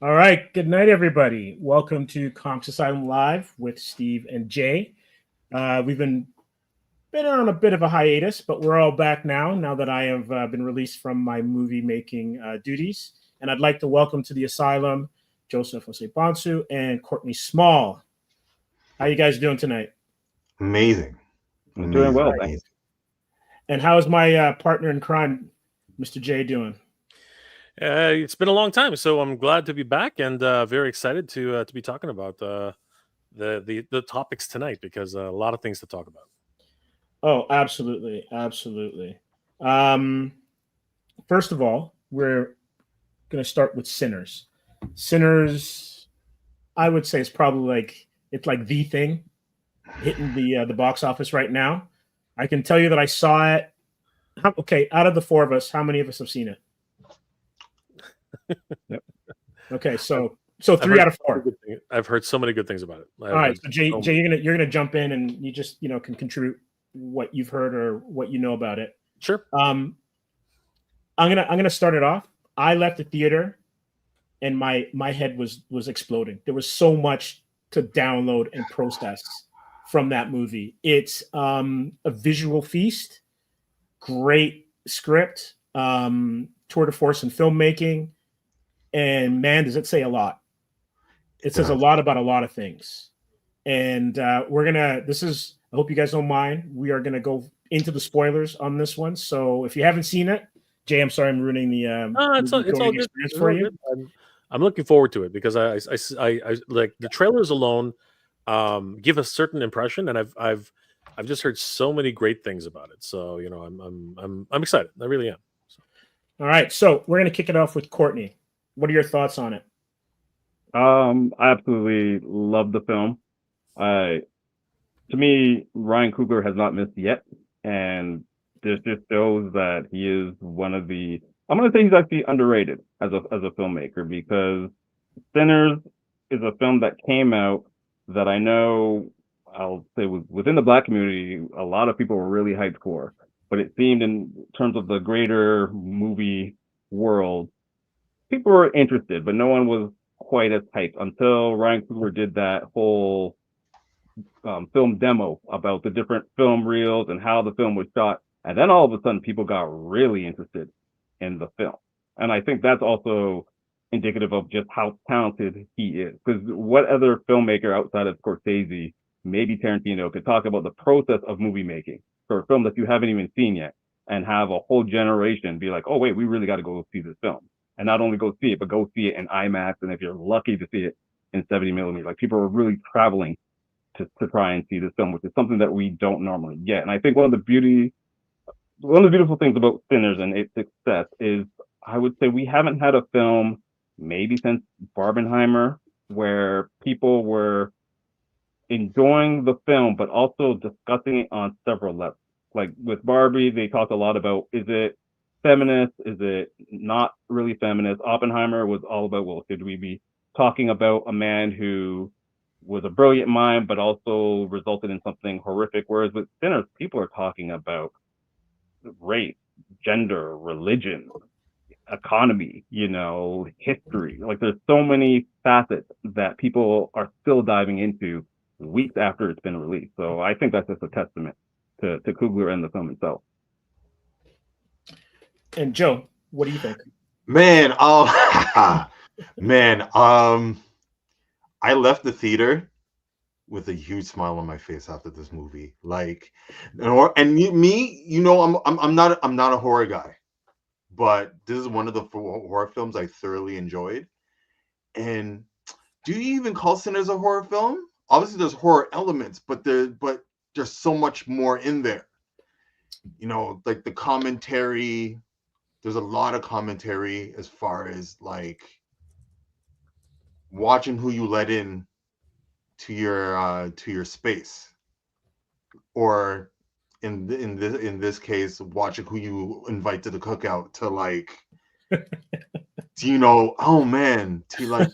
All right. Good night, everybody. Welcome to Comix Asylum Live with Steve and Jay. We've been on a bit of a hiatus, but we're all back now. Now that I have been released from my movie making duties, and I'd like to welcome to the asylum Joseph Osei and Courtney Small. How you guys doing tonight? Amazing, I'm doing amazing, well, Right. thanks. amazing. And how is my partner in crime, Mr. J, doing? It's been a long time, so I'm glad to be back and very excited to be talking about the topics tonight because a lot of things to talk about. Oh, absolutely, absolutely. Um, First of all, we're going to start with Sinners. Sinners, I would say, is probably it's like the thing hitting the box office right now. I can tell you that I saw it. Okay, out of the four of us, how many of us have seen it? Yep. Okay, I've, so I've three heard out of so many four. good I've heard so many good things about it. All I've right, heard so Jay, so Jay, many. you're gonna jump in and you just can contribute what you've heard or what you know about it. Sure. Um, I'm gonna start it off. I left the theater and my head was exploding. There was so much to download and process from that movie. It's a visual feast, great script, tour de force in filmmaking, and man, does it say a lot. It says a lot about a lot of things. And we're gonna. This is. I hope you guys don't mind. We are gonna go into the spoilers on this one. So if you haven't seen it, Jay, I'm sorry I'm ruining the movie It's all going good. experience It's for all you. good. I'm looking forward to it because I like the trailers alone give a certain impression, and I've just heard so many great things about it. So I'm excited. I really am. So. All right, so we're gonna kick it off with Courtney. What are your thoughts on it? I absolutely love the film. I, to me, Ryan Coogler has not missed yet, and this just shows that he is one of the. I'm gonna say he's actually underrated as a filmmaker because Sinners is a film that came out that I know I'll say was within the black community, a lot of people were really hyped for, but it seemed in terms of the greater movie world people were interested, but no one was quite as hyped until Ryan Coogler did that whole film demo about the different film reels and how the film was shot. And then all of a sudden, people got really interested in the film. And I think that's also indicative of just how talented he is. Because what other filmmaker outside of Scorsese, maybe Tarantino, could talk about the process of movie making for a film that you haven't even seen yet and have a whole generation be like, oh, wait, we really got to go see this film. And not only go see it, but go see it in IMAX. And if you're lucky to see it in 70 millimeters, like people are really traveling to try and see this film, which is something that we don't normally get. And I think one of the beautiful things about Sinners and its success is I would say we haven't had a film maybe since Barbenheimer where people were enjoying the film but also discussing it on several levels. Like with Barbie, they talked a lot about is it feminist, is it not really feminist? Oppenheimer was all about, well, should we be talking about a man who was a brilliant mind but also resulted in something horrific? Whereas with Sinners, people are talking about race, gender, religion, economy, history. Like there's so many facets that people are still diving into weeks after it's been released. So I think that's just a testament to Coogler and the film itself. And Joe, what do you think? Man, man, I left the theater with a huge smile on my face after this movie. Like, I'm not a horror guy, but this is one of the horror films I thoroughly enjoyed. And do you even call Sinners a horror film? Obviously, there's horror elements, but there's so much more in there. Like the commentary. There's a lot of commentary as far as like watching who you let in to your space, or in this case, watching who you invite to the cookout to like oh man, to like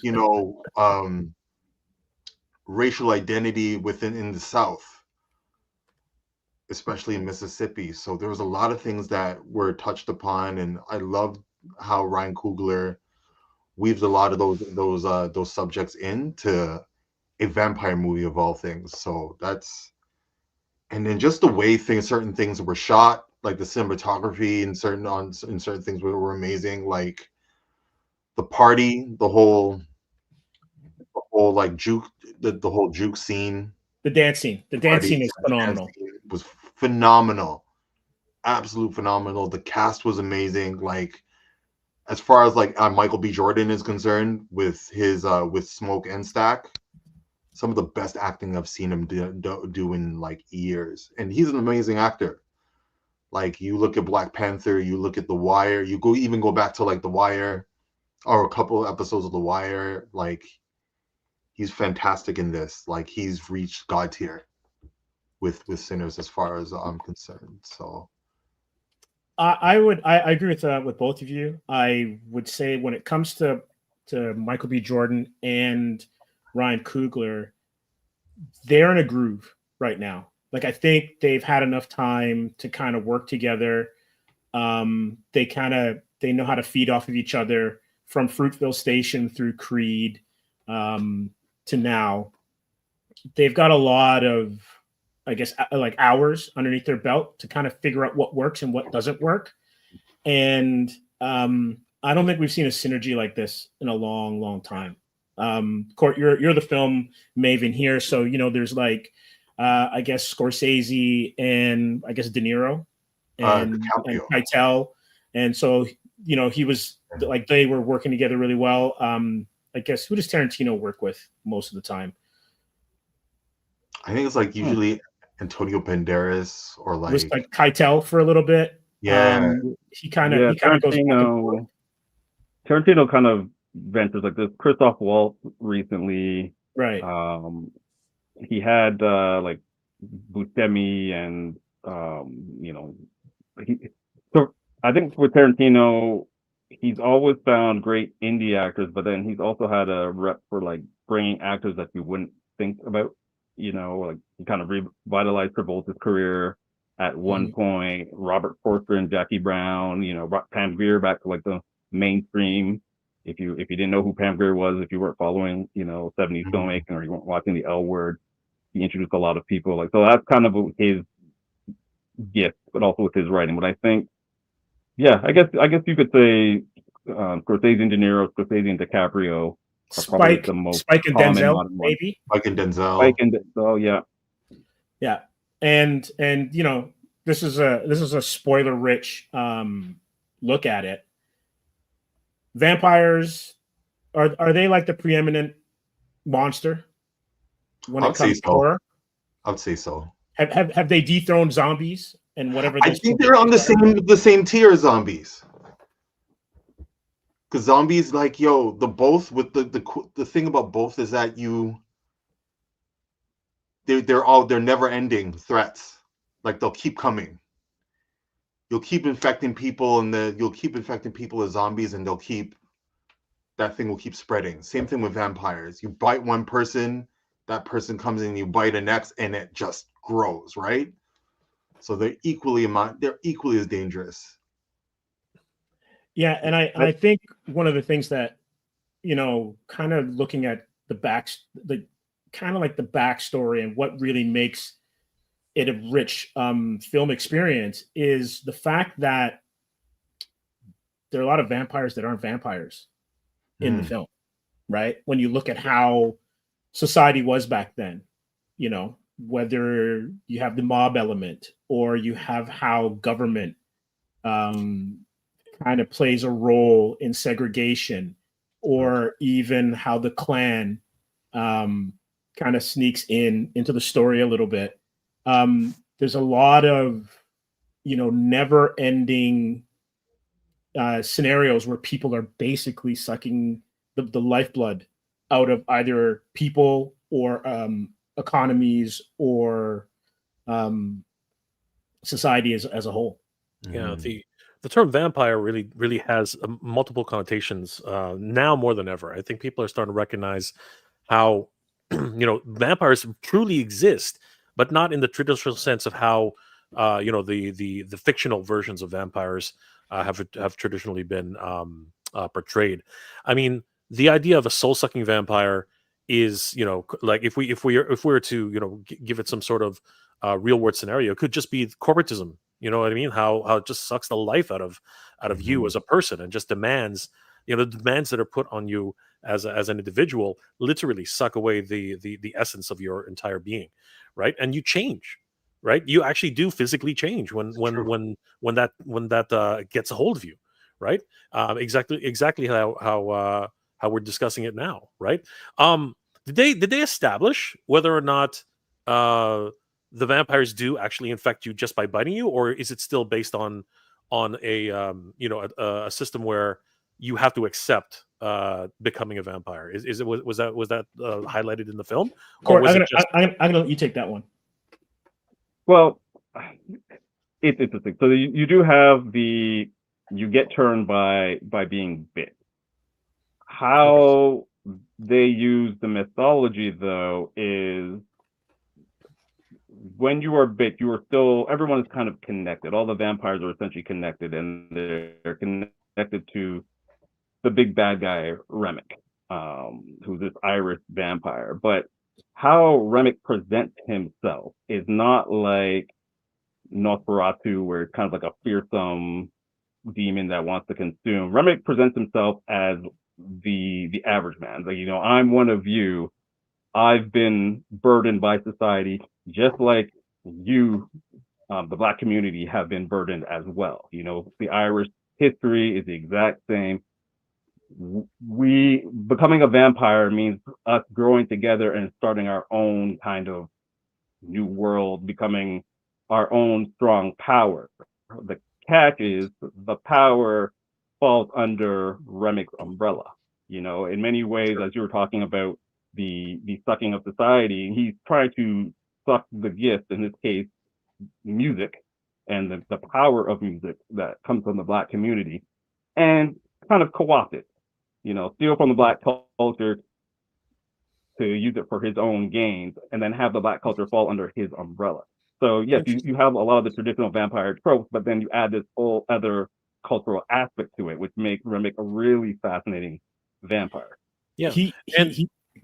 racial identity in the South, especially in Mississippi. So there was a lot of things that were touched upon, and I loved how Ryan Coogler weaves a lot of those subjects into a vampire movie of all things. So that's, and then just the way certain things were shot, like the cinematography in certain things were amazing. Like the party, the whole like juke, the whole juke scene. The dance scene is phenomenal. Was phenomenal, absolute phenomenal. The cast was amazing. Like as far as like Michael B. Jordan is concerned, with his with Smoke and Stack, some of the best acting I've seen him do in like years, and he's an amazing actor. Like you look at Black Panther, you look at The Wire, you go back to like The Wire, or a couple of episodes of The Wire. Like he's fantastic in this. Like he's reached God tier with Sinners as far as I'm concerned. So I agree with both of you. I would say when it comes to Michael B. Jordan and Ryan Coogler, they're in a groove right now. Like I think they've had enough time to kind of work together. They know how to feed off of each other, from Fruitville Station through Creed to now. They've got a lot of, I guess, like hours underneath their belt to kind of figure out what works and what doesn't work. And I don't think we've seen a synergy like this in a long, long time. Court, you're the film maven here, so you know there's like I guess Scorsese and I guess De Niro and Keitel, and so you know he was like they were working together really well. I guess who does Tarantino work with most of the time? I think it's like usually Antonio Banderas or like, it was like Keitel for a little bit. Yeah, he kind of goes. Tarantino kind of ventures like this. Christoph Waltz recently, right? He had like Buscemi and you know, so I think with Tarantino, he's always found great indie actors, but then he's also had a rep for like bringing actors that you wouldn't think about. You know, like he kind of revitalized Travolta's career at one point. Robert Forster and Jackie Brown. You know, Pam Grier back to like the mainstream. If you didn't know who Pam Grier was, if you weren't following, you know, 70s filmmaking, or you weren't watching the L Word, he introduced a lot of people. Like, so that's kind of his gift, but also with his writing. But I think, yeah, I guess you could say Scorsese and De Niro, Scorsese and DiCaprio are probably the most Spike and Denzel, maybe. Spike and Denzel, yeah, and you know, this is a spoiler rich look at it. Vampires, are they like the preeminent monster when it comes to horror? I would say so. Have they dethroned zombies and whatever? I think they're on the same tier as zombies. Because zombies, like, yo, the thing about both is that they're never ending threats. Like they'll keep coming. You'll keep infecting people, and you'll keep infecting people as zombies, and that thing will keep spreading. Same thing with vampires. You bite one person, that person comes in, you bite the next, and it just grows, right? So they're equally as dangerous. Yeah, and I think one of the things that, you know, kind of looking at the backstory and what really makes it a rich film experience is the fact that there are a lot of vampires that aren't vampires in the film, right? When you look at how society was back then, you know, whether you have the mob element or you have how government kind of plays a role in segregation, or even how the Klan kind of sneaks into the story a little bit. There's a lot of, you know, never ending scenarios where people are basically sucking the lifeblood out of either people or economies or society as a whole. Yeah, the term vampire really has multiple connotations now more than ever. I think people are starting to recognize how you know, vampires truly exist, but not in the traditional sense of how you know, the fictional versions of vampires have traditionally been portrayed. I mean, the idea of a soul-sucking vampire is, you know, like if we were to, you know, give it some sort of real world scenario, it could just be corporatism. You know what I mean? How it just sucks the life out of you as a person, and just demands, you know, the demands that are put on you as an individual literally suck away the essence of your entire being, right? And you change, right? You actually do physically change when that gets a hold of you, right? Exactly how we're discussing it now, right? Did they establish whether or not the vampires do actually infect you just by biting you, or is it still based on a you know, a system where you have to accept becoming a vampire? Is it was that highlighted in the film, or Court, was I'm it just? gonna let you take that one. Well, it's interesting. So you do have you get turned by being bit. How they use the mythology, though, is when you are bit, you are still, everyone is kind of connected. All the vampires are essentially connected, and they're connected to the big bad guy, Remick, who's this Irish vampire. But how Remick presents himself is not like Nosferatu, where it's kind of like a fearsome demon that wants to consume. Remick presents himself as the average man. Like, you know, I'm one of you. I've been burdened by society, just like you, the Black community, have been burdened as well. You know, the Irish history is the exact same. We becoming a vampire means us growing together and starting our own kind of new world, becoming our own strong power. The catch is the power falls under Remick's umbrella. You know, in many ways, as you were talking about the sucking of society, he's trying to suck the gift, in this case, music, and the power of music that comes from the Black community, and kind of co-opt it. You know, steal from the Black culture to use it for his own gains, and then have the Black culture fall under his umbrella. So yes, you have a lot of the traditional vampire tropes, but then you add this whole other cultural aspect to it, which makes Remick a really fascinating vampire. Yeah.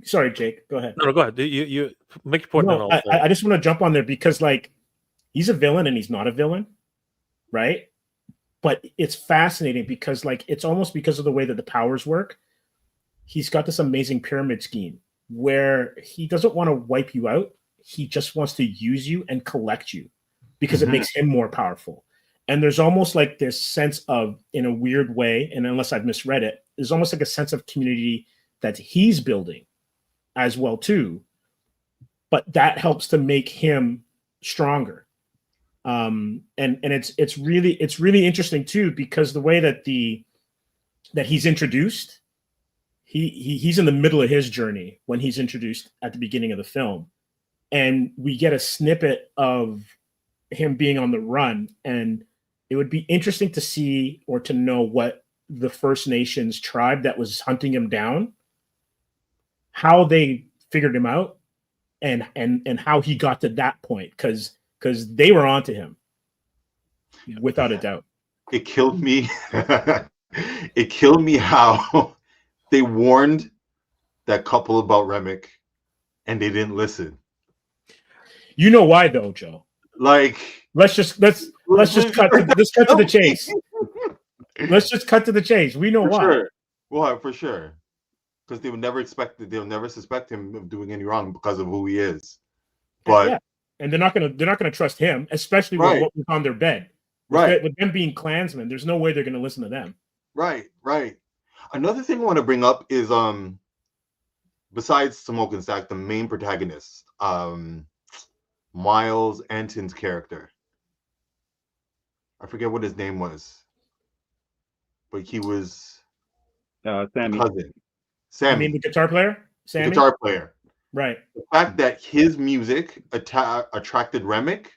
Sorry, Jake, go ahead. No, go ahead. You make your point. No, I just want to jump on there because, like, he's a villain and he's not a villain, right? But it's fascinating because, like, it's almost because of the way that the powers work. He's got this amazing pyramid scheme where he doesn't want to wipe you out. He just wants to use you and collect you because it makes him more powerful. And there's almost like this sense of, in a weird way, and unless I've misread it, there's almost like a sense of community that he's building as well too. But that helps to make him stronger. And it's really interesting too, because the way that he's introduced, he's in the middle of his journey when he's introduced at the beginning of the film, and we get a snippet of him being on the run, and it would be interesting to see or to know what the First Nations tribe that was hunting him down, how they figured him out, and how he got to that point, because they were onto him without a doubt. It killed me. It killed me how they warned that couple about Remick and they didn't listen. You know why though, Joe? Like, let's just cut to the chase. Let's just cut to the chase. We know why. Sure. Well, for sure. Because they'll never suspect him of doing any wrong because of who he is. But yeah. And they're not gonna trust him, especially with what was on their bed. Right. With them being Klansmen, there's no way they're gonna listen to them. Right. Another thing I want to bring up is besides Smoke and Stack, the main protagonist, Miles Anton's character. I forget what his name was, but he was Sammy. Cousin. Sammy. I mean, the guitar player. Sammy? The guitar player. Right. The fact that his music attracted Remick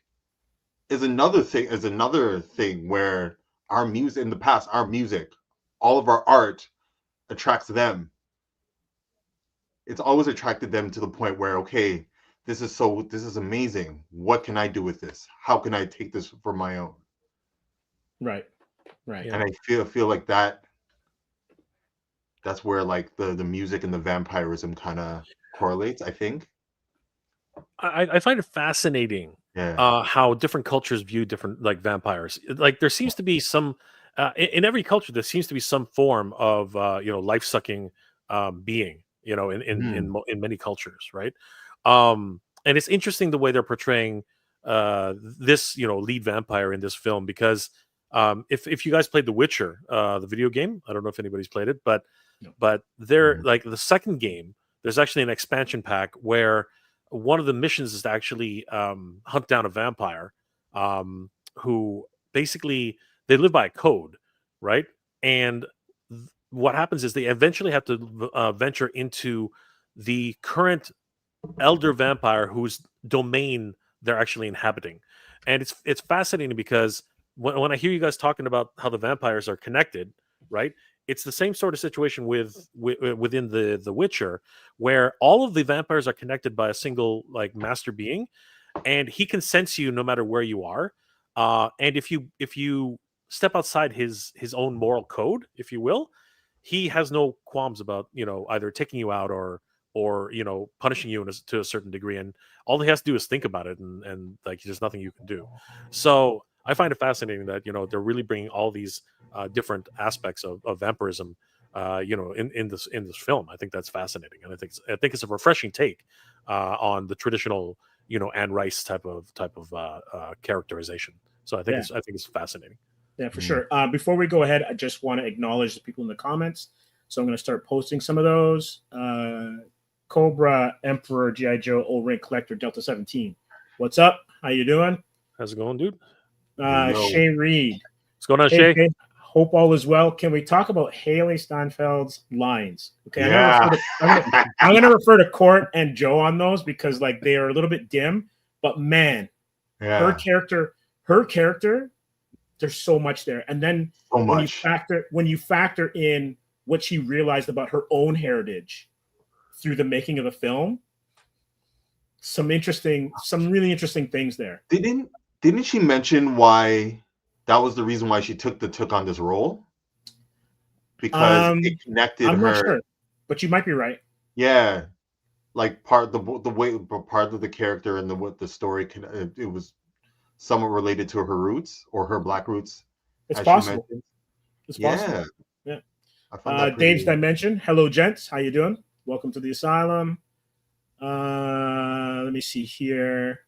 is another thing where our music in the past, all of our art attracts them. It's always attracted them to the point where, okay, this is amazing. What can I do with this? How can I take this for my own? Right. And I feel like that that's where like the music and the vampirism kind of correlates, I think. I find it fascinating Yeah. how different cultures view different like vampires. Like there seems to be some in every culture there seems to be some form of life sucking being Mhm. in many cultures, right? And it's interesting the way they're portraying this lead vampire in this film because if you guys played The Witcher, the video game, I don't know if anybody's played it, but No. they're Mhm. like the second game. There's actually an expansion pack where one of the missions is to actually hunt down a vampire who basically they live by a code, right? And what happens is they eventually have to venture into the current elder vampire whose domain they're actually inhabiting, and it's fascinating because when I hear you guys talking about how the vampires are connected, right? It's the same sort of situation within the Witcher, where all of the vampires are connected by a single like master being, and he can sense you no matter where you are. And if you step outside his own moral code, if you will, he has no qualms about either taking you out or punishing you to a certain degree. And all he has to do is think about it, and like there's nothing you can do. So I find it fascinating that they're really bringing all these different aspects of vampirism in this film. I think that's fascinating, and I think it's a refreshing take on the traditional Anne Rice type of characterization. So Yeah. I think it's fascinating. Yeah, for Mhm. sure. Before we go ahead, I just want to acknowledge the people in the comments. So I'm going to start posting some of those. Cobra, Emperor, G.I. Joe, Old Ring Collector, Delta 17. What's up? How you doing? How's it going, dude? Yo. Shay Reed. What's going on, Hey, Shay? Jay. Hope all is well. Can we talk about Haley Steinfeld's lines? Okay, Yeah. I'm gonna refer to Court and Joe on those because like they are a little bit dim, but man, her character, there's so much there. And then So when much. you factor in what she realized about her own heritage through the making of the film, some really interesting things there. Didn't she mention why that was the reason why she took on this role? Because it connected I'm not her. sure, but you might be right. Yeah, like the way part of the character and what the story it was somewhat related to her roots or her black roots, It's as she possible. mentioned. It's Yeah, possible. Yeah. I found that Dave's pretty. Dimension. Hello, gents. How you doing? Welcome to the asylum. Let me see here.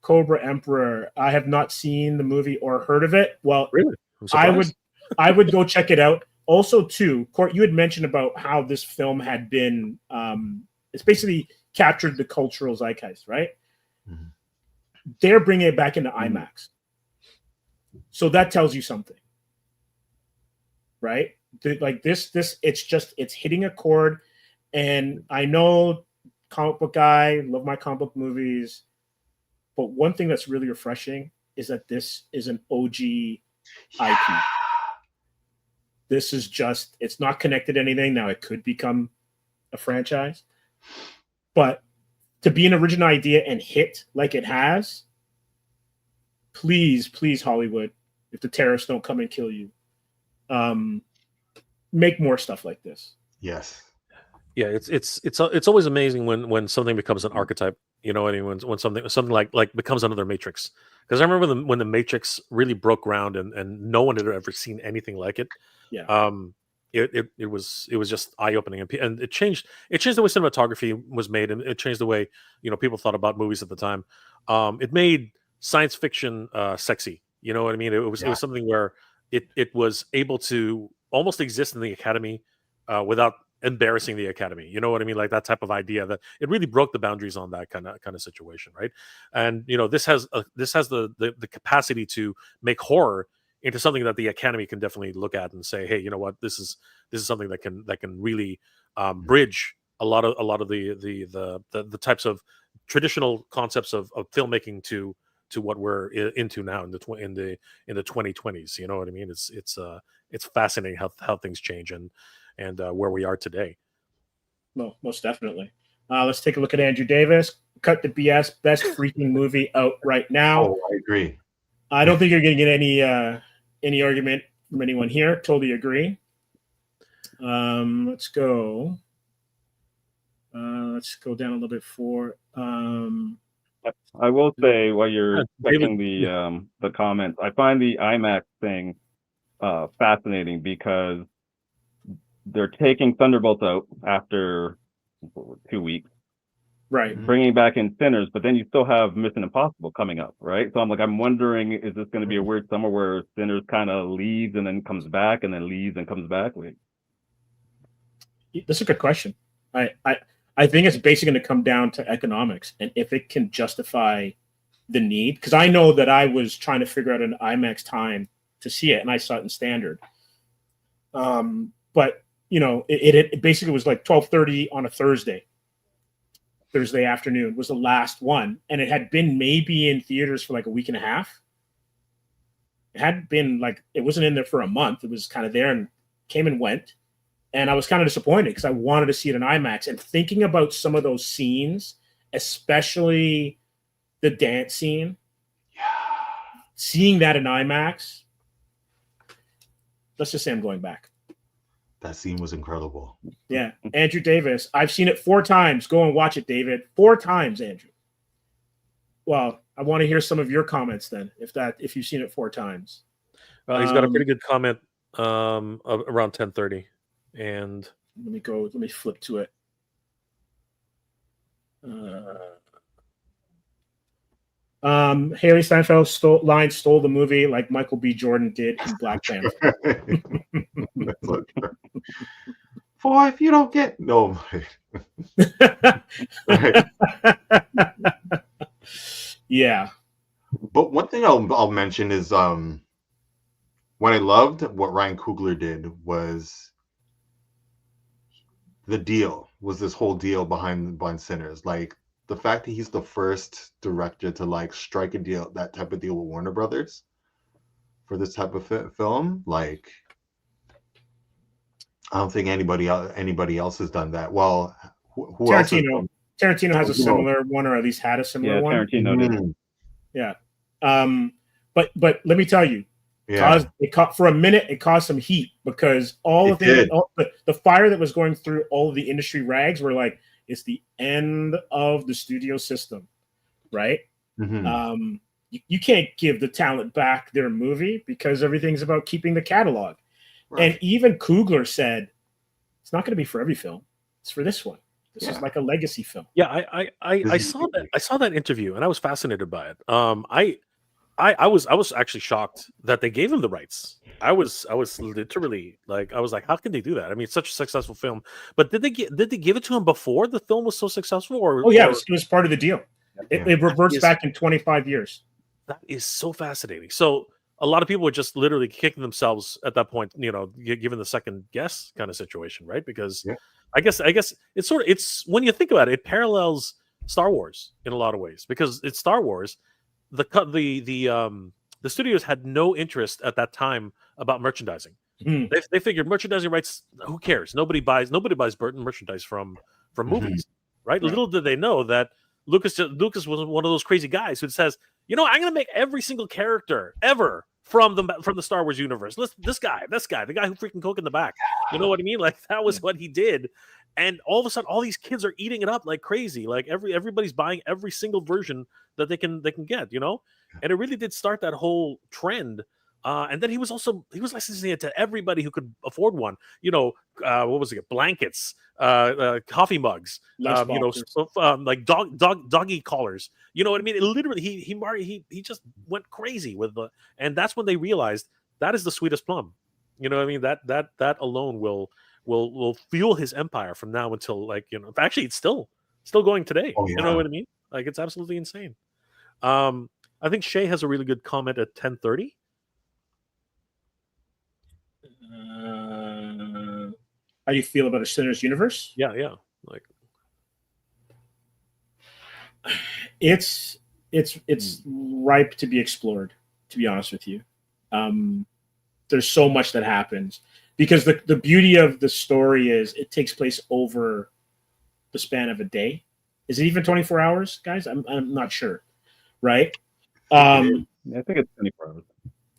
Cobra Emperor. I have not seen the movie or heard of it. Well, Really? I'm I surprised. would go check it out. Also, too, Court, you had mentioned about how this film had been. It's basically captured the cultural zeitgeist, right? Mhm. They're bringing it back into IMAX, so that tells you something, right? Like this, it's hitting a chord. And I know comic book guy, love my comic book movies, but one thing that's really refreshing is that this is an OG IP. This is just, it's not connected to anything. Now it could become a franchise, but to be an original idea and hit like it has, please, Hollywood, if the terrorists don't come and kill you, make more stuff like this. Yes. Yeah, it's always amazing when something becomes an archetype. You know what I mean? When something like becomes another Matrix. Because I remember when the Matrix really broke ground and no one had ever seen anything like it. Yeah. It was just eye opening and it changed the way cinematography was made, and it changed the way people thought about movies at the time. It made science fiction sexy. You know what I mean? It was something where it was able to almost exist in the Academy without embarrassing the Academy. You know what I mean? Like that type of idea that it really broke the boundaries on that kind of situation, right? And this has the capacity to make horror into something that the Academy can definitely look at and say, hey, you know what, this is something that can really bridge a lot of the types of traditional concepts of filmmaking to what we're into now in the 2020s. You know what I mean? It's fascinating how things change and where we are today. No, most definitely. Let's take a look at Andrew Davis. Cut the BS. Best freaking movie out right now. Oh, I agree. I don't think you're going to get any argument from anyone here. Totally agree. Let's go. Let's go down a little bit for. I will say while you're David, checking the comments, I find the IMAX thing fascinating because they're taking Thunderbolts out after 2 weeks, Right. bringing back in Sinners, but then you still have Mission Impossible coming up, right? So I'm wondering, is this going to be a weird summer where Sinners kind of leaves and then comes back and then leaves and comes back? That's a good question. I think it's basically going to come down to economics and if it can justify the need. Because I know that I was trying to figure out an IMAX time to see it, and I saw it in standard. But it basically was like 12:30 on a Thursday afternoon was the last one, and it had been maybe in theaters for like a week and a half. It hadn't been like it wasn't in there for a month. It was kind of there and came and went. And I was kind of disappointed because I wanted to see it in IMAX. And thinking about some of those scenes, especially the dance scene, seeing that in IMAX, let's just say I'm going back. That scene was incredible. Yeah. Andrew Davis, I've seen it 4 times. Go and watch it, David. 4 times, Andrew. Well, I want to hear some of your comments then, if you've seen it 4 times. He's got a pretty good comment around 10:30. And let me flip to it. Haley Steinfeld stole the movie like Michael B. Jordan did in Black Panther. For if you don't get no. Yeah. But one thing I'll mention is what I loved what Ryan Coogler did was the deal was this whole deal behind Sinners. Like the fact that he's the first director to like strike a deal, that type of deal with Warner Brothers for this type of film. Like I don't think anybody else has done that. Well, who else? Tarantino has a similar one, or at least had a similar one. Tarantino did. Yeah. But let me tell you, for a minute it caused some heat because the fire that was going through all of the industry rags were like, it's the end of the studio system, right? Mm-hmm. You can't give the talent back their movie because everything's about keeping the catalog. Right. And even Coogler said, it's not going to be for every film. It's for this one. This is like a legacy film. Yeah, I saw that interview and I was fascinated by it. I was actually shocked that they gave him the rights. I was literally like, I was like, how can they do that? I mean, it's such a successful film. But did they give it to him before the film was so successful? It was part of the deal. It reverts back in 25 years. That is so fascinating. So a lot of people were just literally kicking themselves at that point, given the second guess kind of situation, right? Because I guess it's when you think about it, it parallels Star Wars in a lot of ways because it's Star Wars. The studios had no interest at that time about merchandising. They figured merchandising rights, who cares? Nobody buys Burton merchandise from movies, right? Little did they know that Lucas was one of those crazy guys who says, I'm going to make every single character ever from the Star Wars universe. This guy, the guy who freaking Coke in the back. You know what I mean? Like that was what he did. And all of a sudden, all these kids are eating it up like crazy. Like everybody's buying every single version that they can get, And it really did start that whole trend. And then he was licensing it to everybody who could afford one. What was it? Blankets, coffee mugs, like doggy collars. You know what I mean? It literally, he just went crazy and that's when they realized that is the sweetest plum. You know what I mean? That alone will fuel his empire from now until actually it's still going today. Oh, yeah. You know what I mean? Like it's absolutely insane. I think Shay has a really good comment at 10:30. How do you feel about a Sinners universe? Yeah. Like it's ripe to be explored, to be honest with you. There's so much that happens because the beauty of the story is it takes place over the span of a day. Is it even 24 hours, guys? I'm not sure. Right? I think it's 24 hours.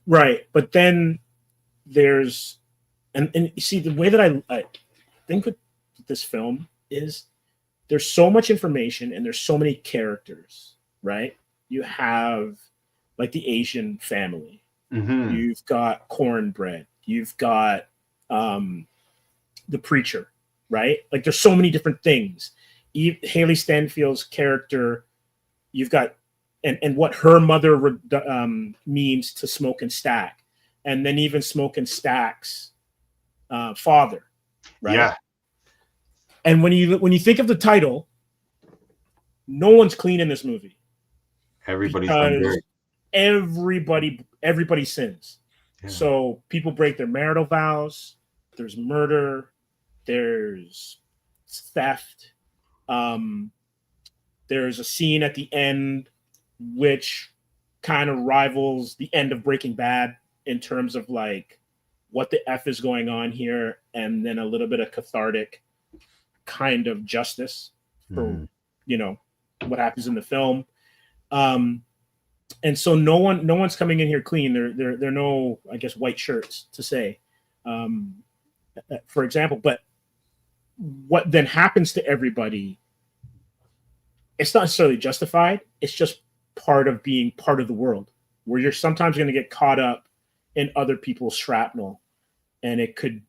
Right. But then there's and you see the way that I think with this film is there's so much information and there's so many characters, right? You have like the Asian family. Mm-hmm. You've got Cornbread. You've got the preacher, right? Like there's so many different things. Haley Stanfield's character, you've got and what her mother means to Smoke and Stack, and then even Smoke and Stack's father, right? Yeah. And when you think of the title, no one's clean in this movie. Everybody's done Because dirt. everybody sins. Yeah. So people break their marital vows. There's murder. There's theft. There's a scene at the end which kind of rivals the end of Breaking Bad in terms of like what the F is going on here, and then a little bit of cathartic kind of justice for what happens in the film. And so no one's coming in here clean. They're no, I guess, white shirts to say, for example. But what then happens to everybody, it's not necessarily justified. It's just part of being part of the world, where you're sometimes going to get caught up in other people's shrapnel, and it could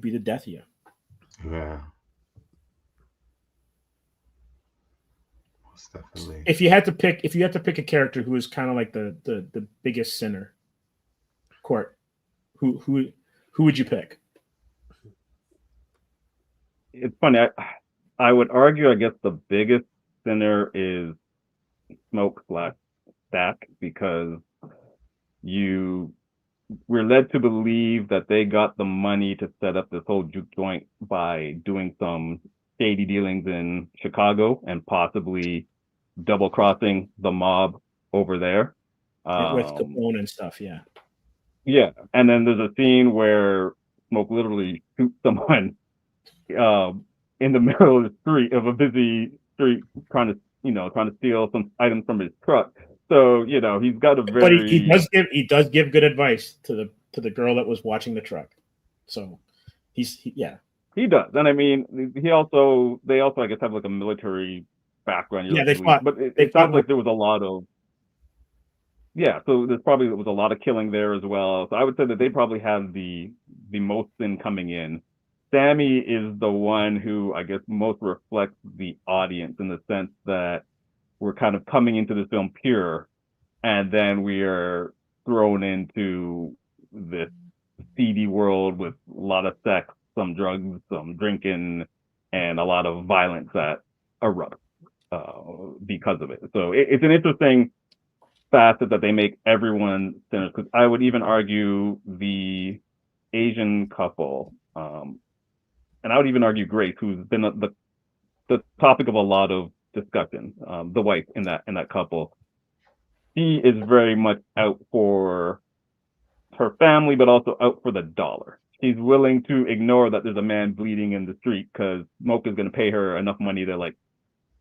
be the death of you. Yeah. Most definitely. If you had to pick a character who is kind of like the biggest sinner, Court, who would you pick? It's funny. I would argue, I guess, the biggest sinner is Smoke / Stack, because we're led to believe that they got the money to set up this whole juke joint by doing some shady dealings in Chicago and possibly double crossing the mob over there With Capone and stuff, yeah. Yeah, and then there's a scene where Smoke literally shoots someone in the middle of the street, of a busy street, trying to steal some items from his truck. So he's got a very. But he does give good advice to the girl that was watching the truck. So he does, and I mean they also I guess have like a military background. Yeah, they fought, but it sounds like there was a lot of. Yeah, so there was a lot of killing there as well. So I would say that they probably have the most sin coming in. Sammy is the one who I guess most reflects the audience, in the sense that we're kind of coming into this film pure, and then we are thrown into this seedy world with a lot of sex, some drugs, some drinking, and a lot of violence that erupts because of it. So it's an interesting facet that they make everyone sinners, because I would even argue the Asian couple, and I would even argue Grace, who's been the topic of a lot of discussion, the wife in that couple, she is very much out for her family, but also out for the dollar. She's willing to ignore that there's a man bleeding in the street because Smoke is going to pay her enough money to like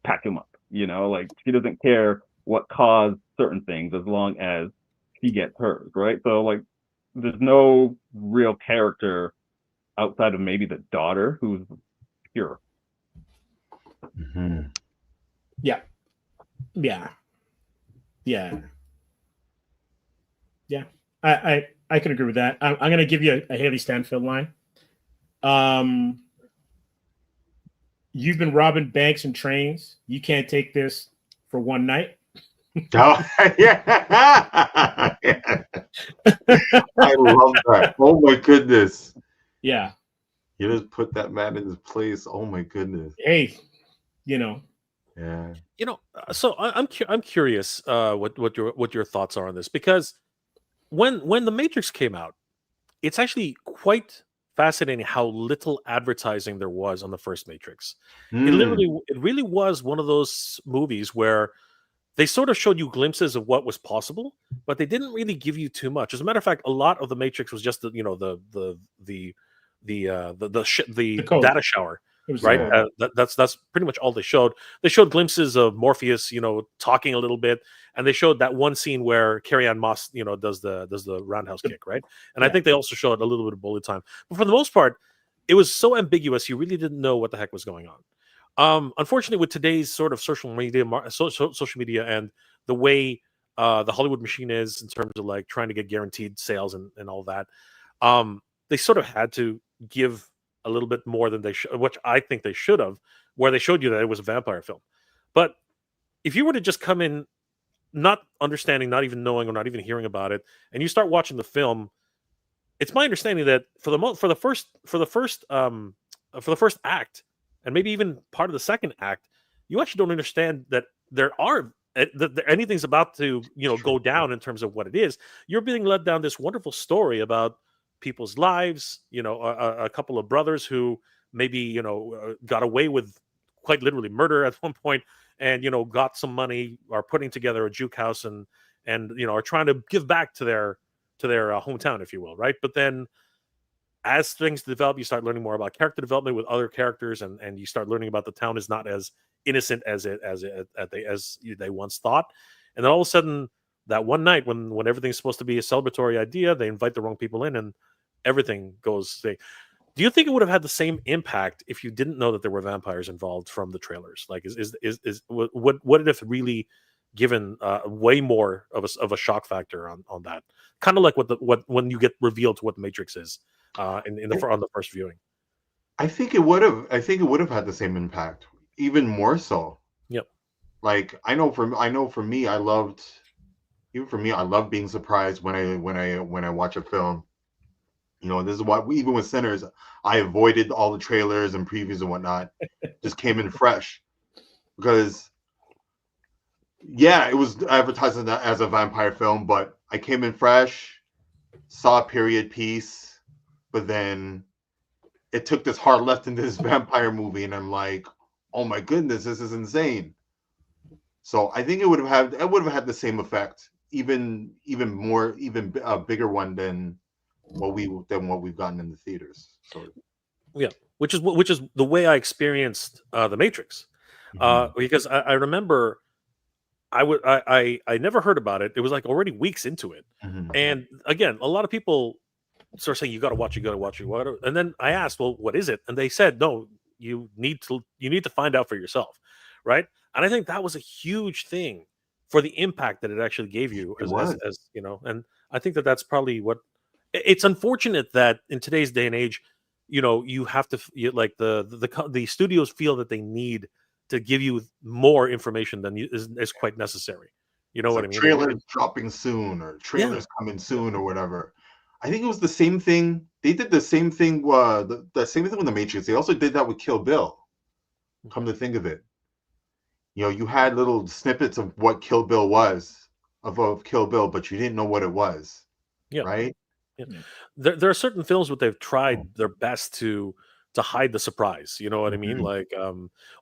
pack him up. Like she doesn't care what caused certain things as long as she gets hers, right? So like there's no real character outside of maybe the daughter who's pure. Mm-hmm. Yeah. I can agree with that. I'm going to give you a Haley Stanfield line. You've been robbing banks and trains. You can't take this for one night. Oh, yeah. I love that. Oh my goodness. Yeah. You just put that man in his place. Oh my goodness. Hey, Yeah. So I'm curious what your thoughts are on this, because when The Matrix came out, it's actually quite fascinating how little advertising there was on the first Matrix. It really was one of those movies where they sort of showed you glimpses of what was possible, but they didn't really give you too much. As a matter of fact, a lot of The Matrix was just the data shower. It was right? terrible. That's pretty much all they showed. They showed glimpses of Morpheus, talking a little bit, and they showed that one scene where Carrie-Anne Moss, does the roundhouse kick, right? And I Yeah. think they also showed a little bit of bullet time, but for the most part, it was so ambiguous. You really didn't know what the heck was going on. Unfortunately, with today's sort of social media, social media, and the way the Hollywood machine is in terms of like trying to get guaranteed sales and all that, they sort of had to give a little bit more than they should, which I think they should have, where they showed you that it was a vampire film. But if you were to just come in not understanding, not even knowing, or not even hearing about it, and you start watching the film, it's my understanding that for the first act, and maybe even part of the second act, you actually don't understand that that anything's about to go down in terms of what it is. You're being led down this wonderful story about people's lives. A couple of brothers who maybe got away with quite literally murder at one point, and got some money, are putting together a juke house, and are trying to give back to their hometown, if you will, right? But then as things develop, you start learning more about character development with other characters, and you start learning about the town is not as innocent as they once thought. And then all of a sudden, that one night when everything's supposed to be a celebratory idea, they invite the wrong people in, and everything goes. Do you think it would have had the same impact if you didn't know that there were vampires involved from the trailers? Like, would it have really given way more of a shock factor on that? Kind of like when you get revealed to what the Matrix is on the first viewing. I think it would have. I think it would have had the same impact, even more so. Yep. Like I know for me, I loved being surprised when I watch a film. This is why even with Sinners, I avoided all the trailers and previews and whatnot. Just came in fresh because, yeah, it was advertised as a vampire film, but I came in fresh, saw a period piece, but then it took this hard left into this vampire movie, and I'm like, oh my goodness, this is insane. So I think it would have had the same effect, even a bigger one than what we've gotten in the theaters. So yeah, which is the way I experienced the Matrix, because I remember I never heard about it. It was like already weeks into it, and again, a lot of people start saying you got to watch it, and then I asked, well, what is it? And they said, no, you need to find out for yourself, right? And I think that was a huge thing for the impact that it actually gave you, as and I think that's probably what. It's unfortunate that in today's day and age, you have to like the studios feel that they need to give you more information than is quite necessary. You know what I mean? Trailers dropping soon, or trailers coming soon, or whatever. I think it was the same thing. They did the same thing. The same thing with the Matrix. They also did that with Kill Bill. Come to think of it, you had little snippets of what Kill Bill was of Kill Bill, but you didn't know what it was. Yeah. Right. Yeah. There are certain films where they've tried their best to hide the surprise. You know what I mean? Like,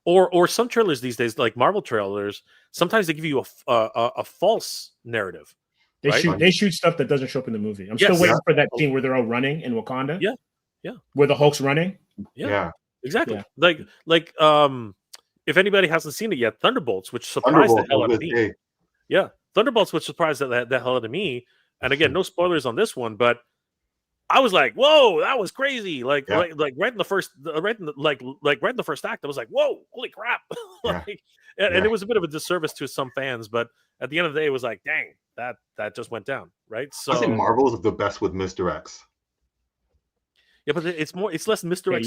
or some trailers these days, like Marvel trailers, sometimes they give you a false narrative. They shoot stuff that doesn't show up in the movie. I'm still waiting for that scene where they're all running in Wakanda. Yeah. Where the Hulk's running. Yeah. Exactly. Yeah. Like if anybody hasn't seen it yet, Thunderbolts, which surprised the hell out of me. Yeah, Thunderbolts, which surprised the hell out of me. And again, no spoilers on this one, but I was like, "Whoa, that was crazy!" Like right in the first, right in the first act, I was like, "Whoa, holy crap!" And it was a bit of a disservice to some fans, but at the end of the day, it was like, "Dang, that just went down." Right? So I think Marvel is the best with misdirects. Yeah, but it's less misdirects.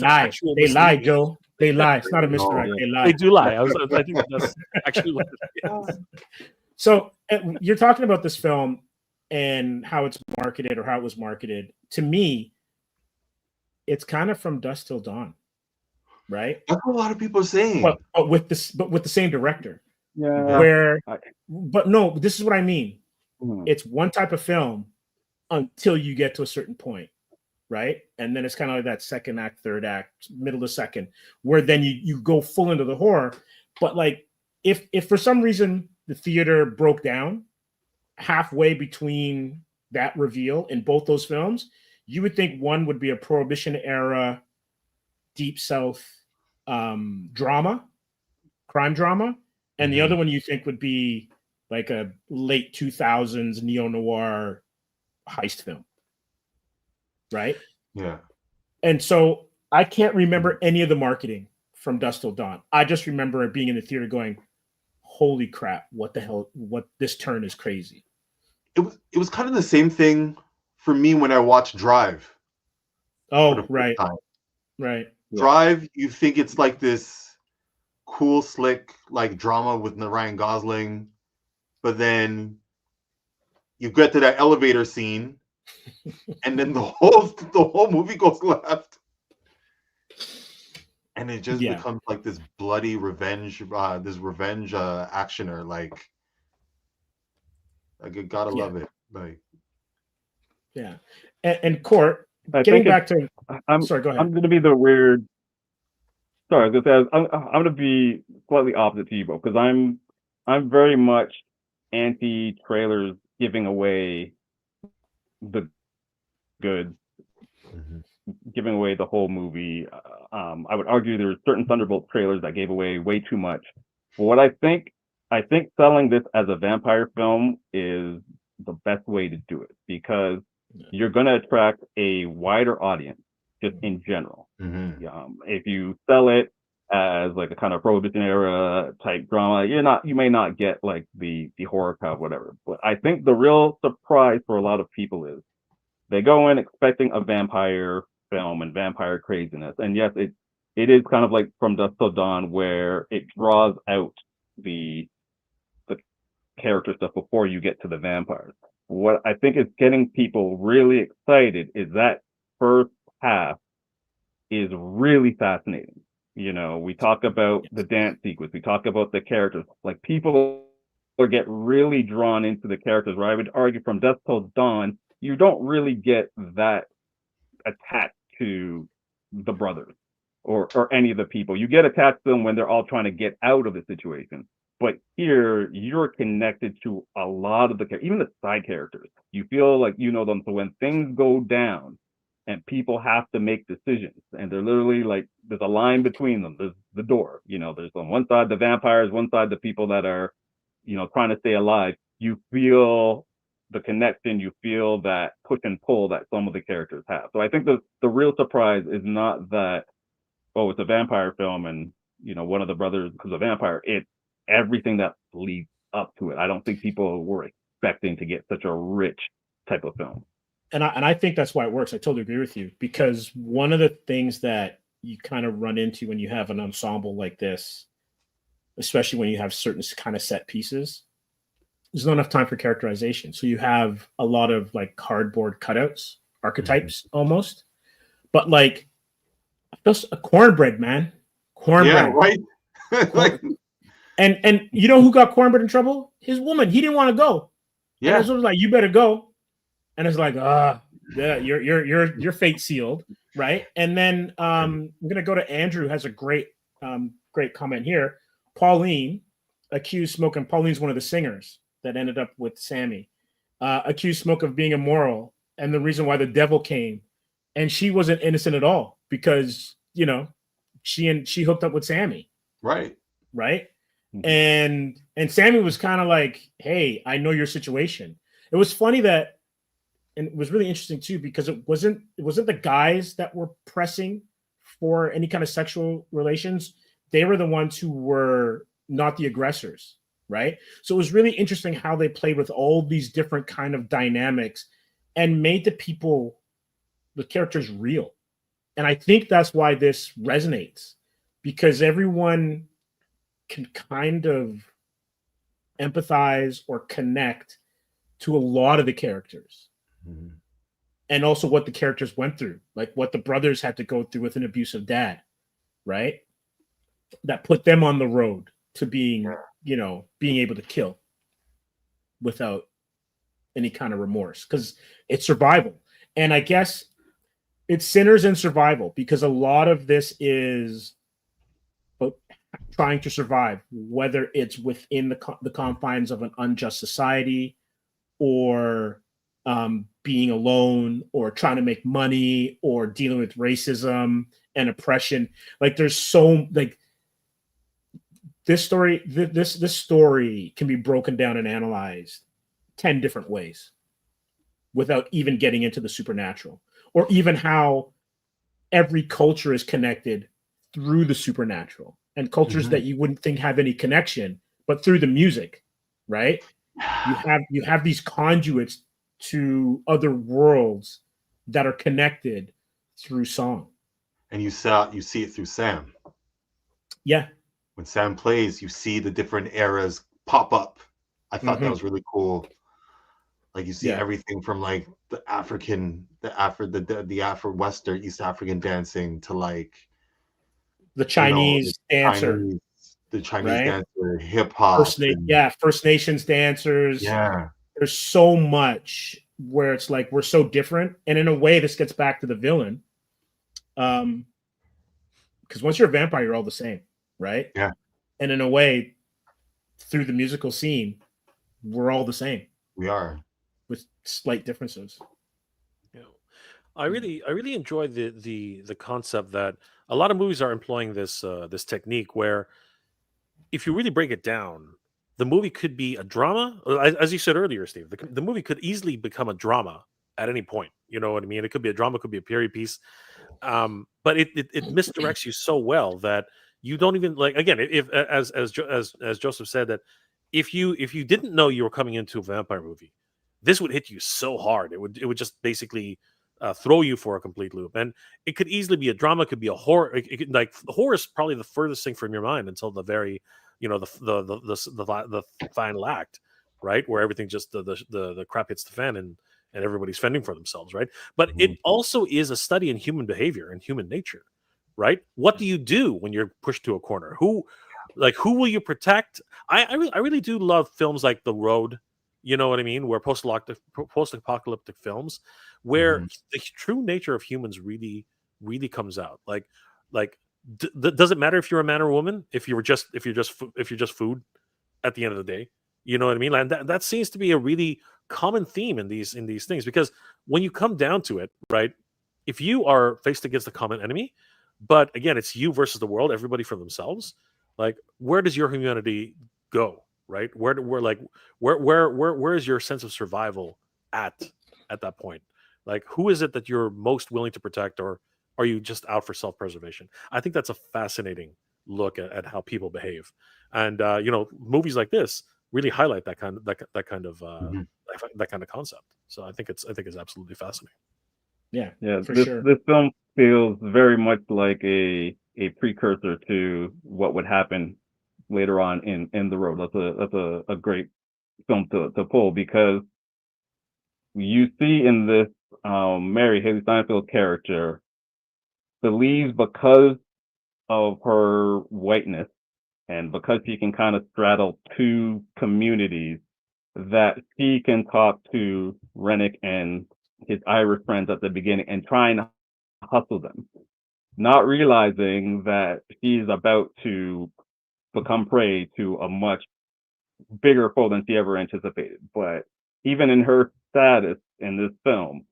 They lie, Joe. They lie. It's not a misdirect. They lie. They do lie. I think that's actually what it is. So you're talking about this film and how it's marketed, or how it was marketed. To me, it's kind of from dusk till dawn, right? That's what a lot of people are saying. But with the same director. Yeah. But no, this is what I mean. It's one type of film until you get to a certain point, right? And then it's kind of like that second act, third act, middle of second, where then you go full into the horror. But like, if for some reason the theater broke down halfway between that reveal in both those films, you would think one would be a Prohibition era, Deep South drama, crime drama, and the Mhm. other one you think would be like a late 2000s neo-noir heist film, right? Yeah. And so I can't remember any of the marketing from Dusk Till Dawn. I just remember it being in the theater going, holy crap, what the hell, what, this turn is crazy. It was kind of the same thing for me when I watched Drive for the Oh, first right, time. right. Yeah. Drive, you think it's like this cool, slick, like drama with Ryan Gosling, but then you get to that elevator scene, and then the whole movie goes left, and it just Yeah. becomes like this bloody revenge, actioner. Like you gotta Yeah. love it. Like Yeah. And Court, I getting think back to, I'm sorry, go ahead. I'm gonna be the weird. Sorry, I was gonna say I'm gonna be slightly opposite to you both because I'm very much anti trailers giving away the goods, giving away the whole movie. I would argue there were certain Thunderbolt trailers that gave away way too much. But what I think selling this as a vampire film is the best way to do it because you're going to attract a wider audience just in general. If you sell it as like a kind of Prohibition era type drama, you may not get like the horror crowd, whatever. But I think the real surprise for a lot of people is they go in expecting a vampire film and vampire craziness, and yes, it is kind of like From Dusk Till Dawn where it draws out the character stuff before you get to the vampires. What I think is getting people really excited is that first half is really fascinating. We talk about the dance sequence, we talk about the characters, like people get really drawn into the characters, where I would argue From Dusk Till Dawn, you don't really get that attached to the brothers or any of the people. You get attached to them when they're all trying to get out of the situation. But here, you're connected to a lot of even the side characters. You feel like you know them. So when things go down and people have to make decisions, and they're literally like, there's a line between them. There's the door. There's on one side the vampires, one side the people that are, trying to stay alive. You feel the connection, you feel that push and pull that some of the characters have. So I think the real surprise is not that, oh, it's a vampire film and one of the brothers becomes a vampire. It's everything that leads up to it. I don't think people were expecting to get such a rich type of film. And I think that's why it works. I totally agree with you, because one of the things that you kind of run into when you have an ensemble like this, especially when you have certain kind of set pieces, there's not enough time for characterization. So you have a lot of like cardboard cutouts, archetypes almost, but like just a cornbread, man. Cornbread. Yeah, right. Like, and you know who got cornbread in trouble? His woman. He didn't want to go. yeah. And it was like, you better go. And it's like, yeah, your fate sealed, right? And then I'm gonna go to Andrew, who has a great comment here. Pauline accused Smoke, and Pauline's one of the singers that ended up with Sammy, accused Smoke of being immoral and the reason why the devil came, and she wasn't innocent at all because she hooked up with Sammy, Right. And Sammy was kind of like, hey, I know your situation. It was funny that, and it was really interesting too, because it wasn't the guys that were pressing for any kind of sexual relations. They were the ones who were not the aggressors, right? So it was really interesting how they played with all these different kind of dynamics and made the characters real. And I think that's why this resonates, because everyone can kind of empathize or connect to a lot of the characters. And also what the characters went through, like what the brothers had to go through with an abusive dad, right? That put them on the road to being able to kill without any kind of remorse, because it's survival. And I guess it's sinners and survival, because a lot of this is trying to survive, whether it's within the confines of an unjust society, or being alone, or trying to make money, or dealing with racism and oppression. Like there's so like this story can be broken down and analyzed 10 different ways without even getting into the supernatural, or even how every culture is connected through the supernatural, and cultures that you wouldn't think have any connection, but through the music, right? You have these conduits to other worlds that are connected through song. And you see it through Sam. Yeah. When Sam plays, you see the different eras pop up. I thought that was really cool. Like you see everything from like the Afro-Western, East African dancing to like the Chinese dancer, the Chinese right? dancer, hip hop. First Nations dancers. Yeah. There's so much where it's like we're so different. And in a way, this gets back to the villain. Because once you're a vampire, you're all the same, right? Yeah. And in a way, through the musical scene, we're all the same. We are. With slight differences. Yeah. I really enjoy the concept that a lot of movies are employing this this technique where if you really break it down, the movie could be a drama. As you said earlier, Steve, the movie could easily become a drama at any point. You know what I mean? It could be a drama, it could be a period piece. But it misdirects you so well that you don't even like. Again, if as Joseph said, that if you didn't know you were coming into a vampire movie, this would hit you so hard. It would just basically throw you for a complete loop. And it could easily be a drama, it could be a horror. It could, like horror is probably the furthest thing from your mind until the very, you know, the final act, right, where everything just the crap hits the fan and everybody's fending for themselves, right? But it also is a study in human behavior and human nature, right? What do you do when you're pushed to a corner? Who will you protect? I really do love films like The Road. You know what I mean? Where post-apocalyptic films, where the true nature of humans really comes out. Does it matter if you're a man or a woman? If you're just food at the end of the day, you know what I mean? And that seems to be a really common theme in these things, because when you come down to it, right? If you are faced against a common enemy, but again, it's you versus the world, everybody for themselves. Like, where does your humanity go? Right? Where is your sense of survival at that point? Like, who is it that you're most willing to protect, or are you just out for self-preservation? I think that's a fascinating look at how people behave, and you know, movies like this really highlight that kind of concept. So I think it's absolutely fascinating. Yeah, Yeah. for This sure. this film feels very much like a precursor to what would happen later on in The Road. That's a great film to pull, because you see in this Mary Haley Steinfeld character believes, because of her whiteness and because she can kind of straddle two communities, that she can talk to Rennick and his Irish friends at the beginning and try and hustle them, not realizing that she's about to become prey to a much bigger foe than she ever anticipated. But even in her status in this film,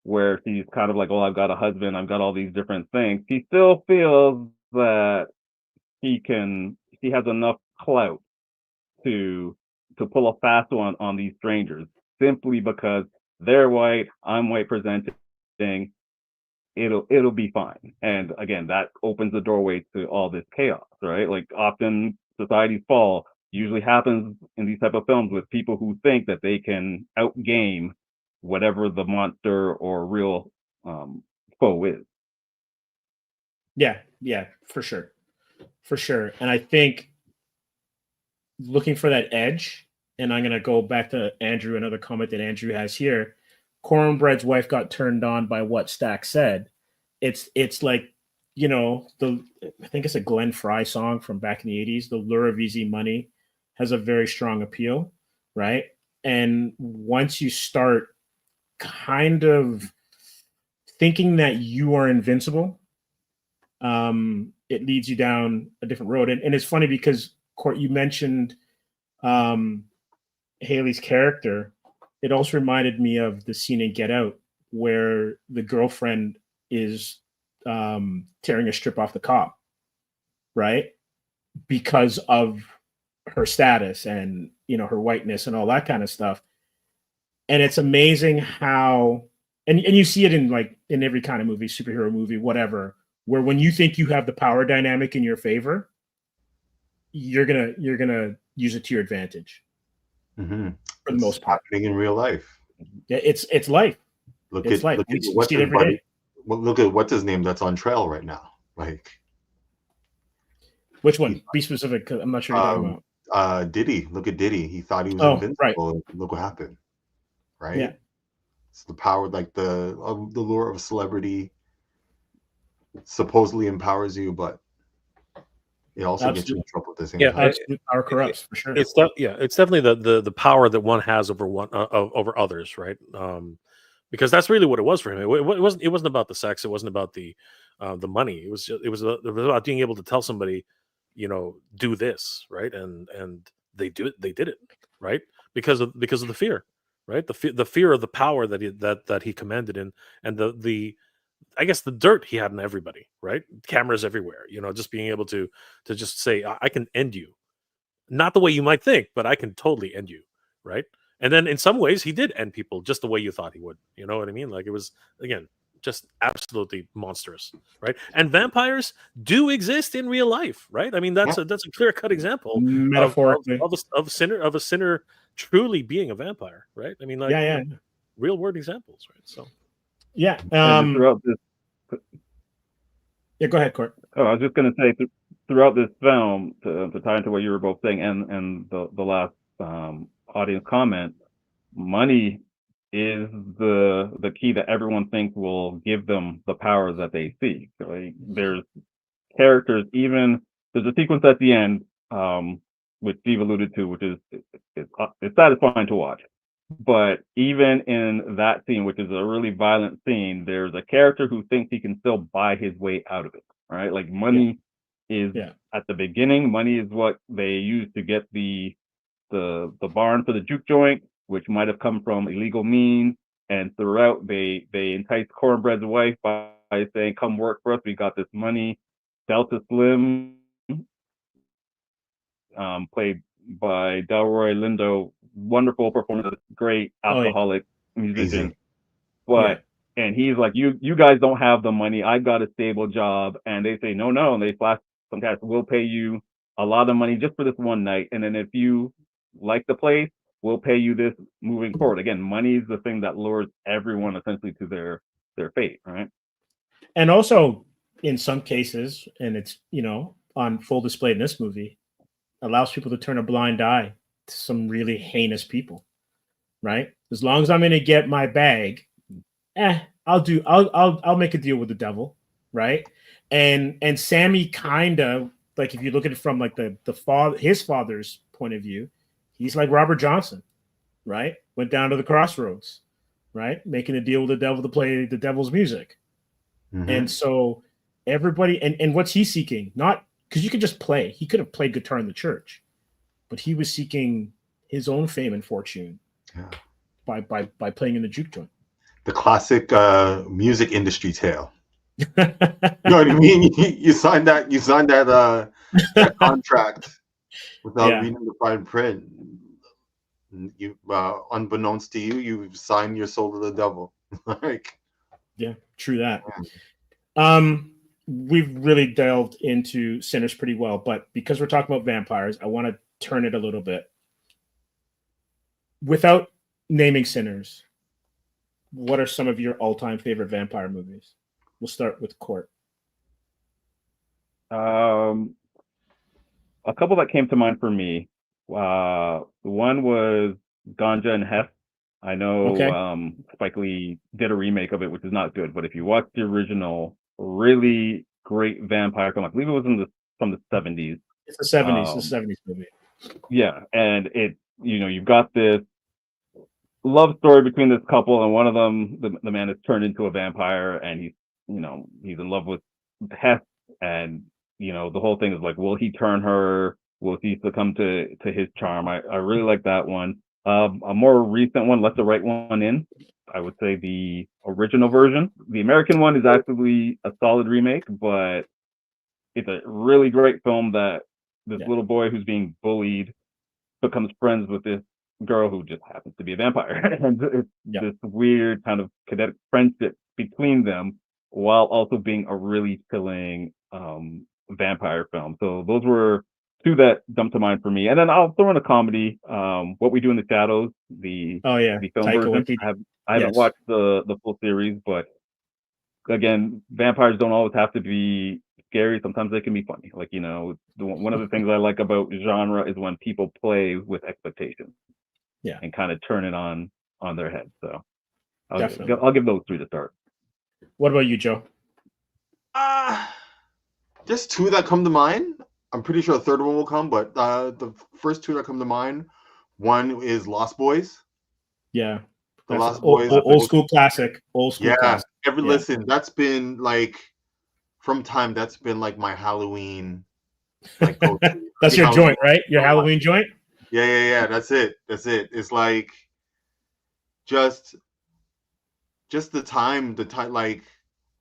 where she's kind of like, oh, I've got a husband, I've got all these different things, she still feels that she has enough clout to pull a fast one on these strangers, simply because they're white, I'm white presenting, it'll be fine. And again, that opens the doorway to all this chaos, right? Like, often societies fall usually happens in these type of films with people who think that they can outgame whatever the monster or real foe is. Yeah, for sure. And I think looking for that edge, and I'm going to go back to Andrew, another comment that Andrew has here. Cornbread's wife got turned on by what Stack said. It's like, you know, I think it's a Glenn Fry song from back in the 80s. The lure of easy money has a very strong appeal, right? And once you start kind of thinking that you are invincible, it leads you down a different road. And it's funny because, Court, you mentioned Haley's character. It also reminded me of the scene in Get Out where the girlfriend is tearing a strip off the cop, right? Because of her status and, you know, her whiteness and all that kind of stuff. And it's amazing how, and you see it in like in every kind of movie, superhero movie, whatever, where when you think you have the power dynamic in your favor, you're gonna use it to your advantage. Mm-hmm. For the most part, happening in real life. Yeah, it's life. Look It's at life. look We at see what's it every day. look at what's his name that's on trail right now. Like, Which one? Be specific. 'Cause I'm not sure you're talking about. Diddy. Look at Diddy. He thought he was Oh, invincible. right. And look what happened. Right. Yeah. It's the power, like the lure of celebrity supposedly empowers you, but it also gets you in trouble at the same time. Absolute power corrupts for sure. It's definitely the power that one has over one over others, right? Because that's really what it was for him. It wasn't about the sex. It wasn't about the money. It was about being able to tell somebody, you know, do this, right? And they did it, right? Because of the fear, right? The fear of the power that he commanded in, and the I guess the dirt he had on everybody, right? Cameras everywhere, you know, just being able to just say, I can end you. Not the way you might think, but I can totally end you, right? And then in some ways he did end people just the way you thought he would. You know what I mean? Like it was, again, just absolutely monstrous, right? And vampires do exist in real life, right? I mean, that's a clear-cut example Metaphorically. of a sinner truly being a vampire, right? I mean, like real world examples, right? So yeah. Throughout this, yeah, go ahead, Court. Oh, I was just going to say, throughout this film, to tie into what you were both saying, and the last audience comment, money is the key that everyone thinks will give them the power that they seek. So, like, there's characters, even there's a sequence at the end, which Steve alluded to, which is it's satisfying to watch. But even in that scene, which is a really violent scene, there's a character who thinks he can still buy his way out of it, right? Like money is at the beginning. Money is what they use to get the barn for the juke joint, which might have come from illegal means. And throughout, they entice Cornbread's wife by saying, "Come work for us. We got this money." Delta Slim, played by Delroy Lindo, wonderful performance, great alcoholic musician. But and he's like, you guys don't have the money. I got a stable job. And they say, no. And they flash some cash. We'll pay you a lot of money just for this one night. And then if you like the place, we'll pay you this moving forward. Again, money is the thing that lures everyone essentially to their fate, right? And also, in some cases, and it's, you know, on full display in this movie, allows people to turn a blind eye to some really heinous people, right? As long as I'm going to get my bag, I'll make a deal with the devil, right? And Sammy kind of, like, if you look at it from like his father's point of view, he's like Robert Johnson, right? Went down to the crossroads, right? Making a deal with the devil to play the devil's music. Mm-hmm. And so everybody, and what's he seeking? Not because you could just play. He could have played guitar in the church, but he was seeking his own fame and fortune by playing in the juke joint. The classic music industry tale. You know what I mean? You signed that that contract without reading the fine print. You, unbeknownst to you, you've signed your soul to the devil. Like, yeah, true that. We've really delved into Sinners pretty well, but because we're talking about vampires, I want to turn it a little bit. Without naming Sinners, what are some of your all-time favorite vampire movies? We'll start with Court. A couple that came to mind for me. One was Ganja and Hef. I know Spike Lee did a remake of it, which is not good, but if you watch the original, really great vampire film. I believe it was from the 70s. It's the 70s, the 70s movie. Yeah, and it, you know, you've got this love story between this couple, and one of them, the man is turned into a vampire, and he's in love with Hef, and you know, the whole thing is like, will he turn her? Will he succumb to his charm? I really like that one. A more recent one, Let the Right One In, I would say the original version. The American one is actually a solid remake, but it's a really great film that this little boy who's being bullied becomes friends with this girl who just happens to be a vampire. And it's this weird kind of kinetic friendship between them while also being a really chilling vampire film. So those were two that jumped to mind for me. And then I'll throw in a comedy, What We Do in the Shadows, the film Taika version. Waititi. I haven't watched the full series, but again, vampires don't always have to be scary. Sometimes they can be funny. Like, one of the things I like about genre is when people play with expectations, and kind of turn it on their head. So I'll give those three to start. What about you, Joe? Just two that come to mind. I'm pretty sure a third one will come, but the first two that come to mind, one is Lost Boys. Yeah. The Lost Boys. Old school classic. Old school classic. Listen, that's been like, from time, that's been like my Halloween. Like, that's your joint, right? Your Halloween joint? Yeah. That's it. It's like just the time, like,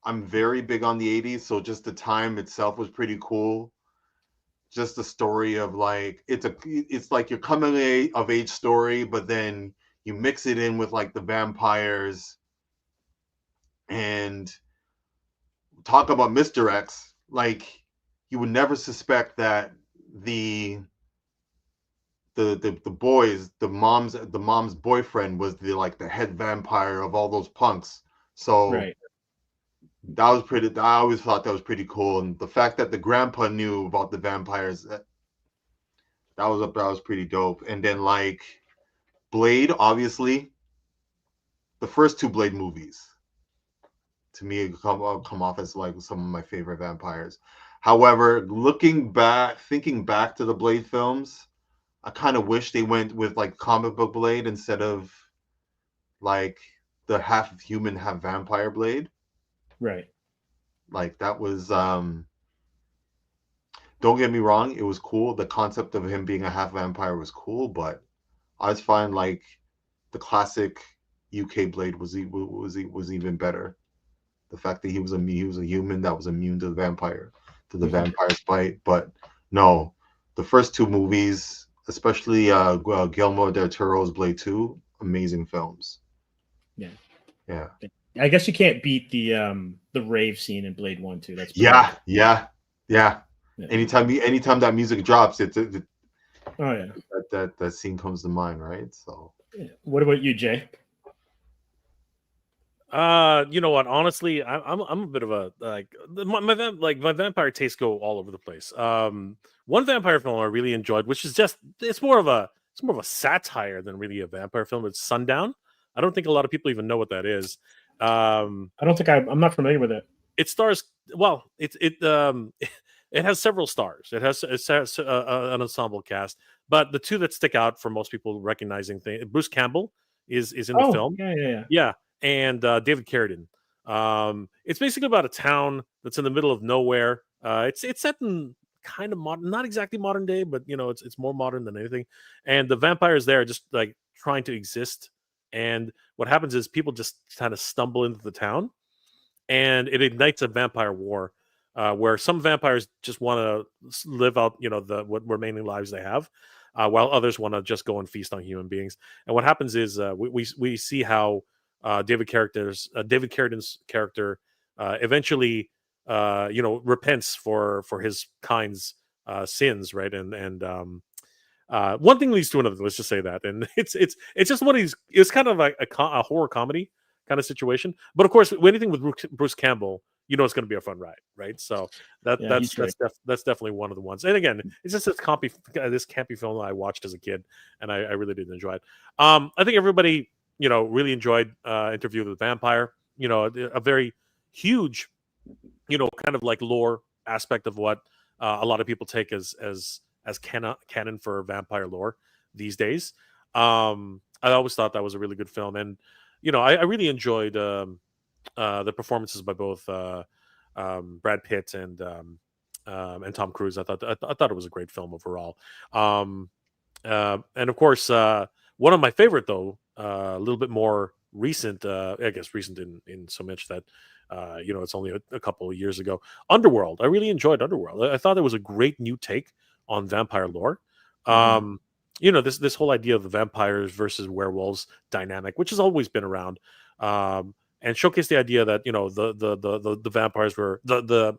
I'm very big on the 80s, so just the time itself was pretty cool. Just the story of like, it's like your coming of age story, but then you mix it in with like the vampires, and talk about misdirects. Like, you would never suspect that the boys, the mom's boyfriend was the head vampire of all those punks. So that was pretty. I always thought that was pretty cool, and the fact that the grandpa knew about the vampires, that was pretty dope. And then like Blade, obviously, the first two Blade movies, to me, come off as like some of my favorite vampires. However, thinking back to the Blade films, I kind of wish they went with like comic book Blade instead of like the half human, half vampire Blade. Right. Like, that was don't get me wrong, it was cool. The concept of him being a half vampire was cool, but I just find like the classic UK Blade was even better. The fact that he was a human that was immune to the vampire's bite. But no, the first two movies, especially Guillermo del Toro's Blade 2, amazing films. Yeah. I guess you can't beat the rave scene in Blade 1 too. That's yeah. Anytime that music drops, that scene comes to mind, right? So what about you, Jay? You know what? Honestly, I'm a bit of a my vampire tastes go all over the place. One vampire film I really enjoyed, which is it's more of a satire than really a vampire film. It's Sundown. I don't think a lot of people even know what that is. I'm not familiar with it. It stars it has several stars. It has an ensemble cast, but the two that stick out for most people recognizing things, Bruce Campbell is in the film. Yeah. And David Carradine. It's basically about a town that's in the middle of nowhere. It's set in kind of modern, not exactly modern day, but it's more modern than anything. And the vampires there are just like trying to exist. And what happens is people just kind of stumble into the town, and it ignites a vampire war, where some vampires just want to live out, what remaining lives they have, while others want to just go and feast on human beings. And what happens is we see how David Carradine's character eventually repents for his kind's sins, right? And one thing leads to another. Let's just say that, and it's just one of these. It's kind of like a horror comedy kind of situation. But of course, anything with Bruce Campbell, it's going to be a fun ride, right? So that's definitely one of the ones. And again, it's just this campy film that I watched as a kid, and I really did enjoy it. I think everybody really enjoyed Interview with the Vampire. A very huge, kind of like lore aspect of what a lot of people take as canon for vampire lore these days. I always thought that was a really good film, and I really enjoyed the performances by both Brad Pitt and Tom Cruise. I thought it was a great film overall. And of course, one of my favorite though, a little bit more recent, I guess recent in so much that it's only a couple of years ago. Underworld. I really enjoyed Underworld. I thought it was a great new take on vampire lore. Um, this whole idea of the vampires versus werewolves dynamic, which has always been around, and showcase the idea that the vampires were the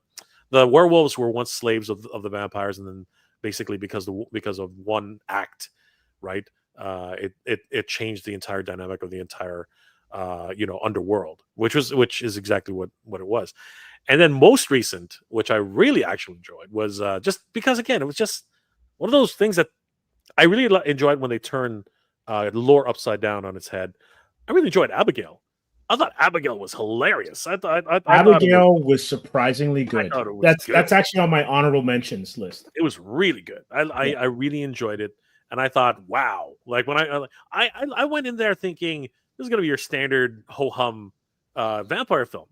werewolves were once slaves of the vampires, and then basically because of one act, right? It changed the entire dynamic of the entire underworld, which is exactly what it was. And then most recent, which I really actually enjoyed, was just because again it was just one of those things that I really enjoyed when they turn lore upside down on its head. I really enjoyed Abigail. I thought Abigail was hilarious. I thought Abigail was surprisingly I good. thought it was good. That's actually on my honorable mentions list. It was really good. I really enjoyed it, and I thought, wow! Like when I went in there thinking this is gonna be your standard ho hum vampire film,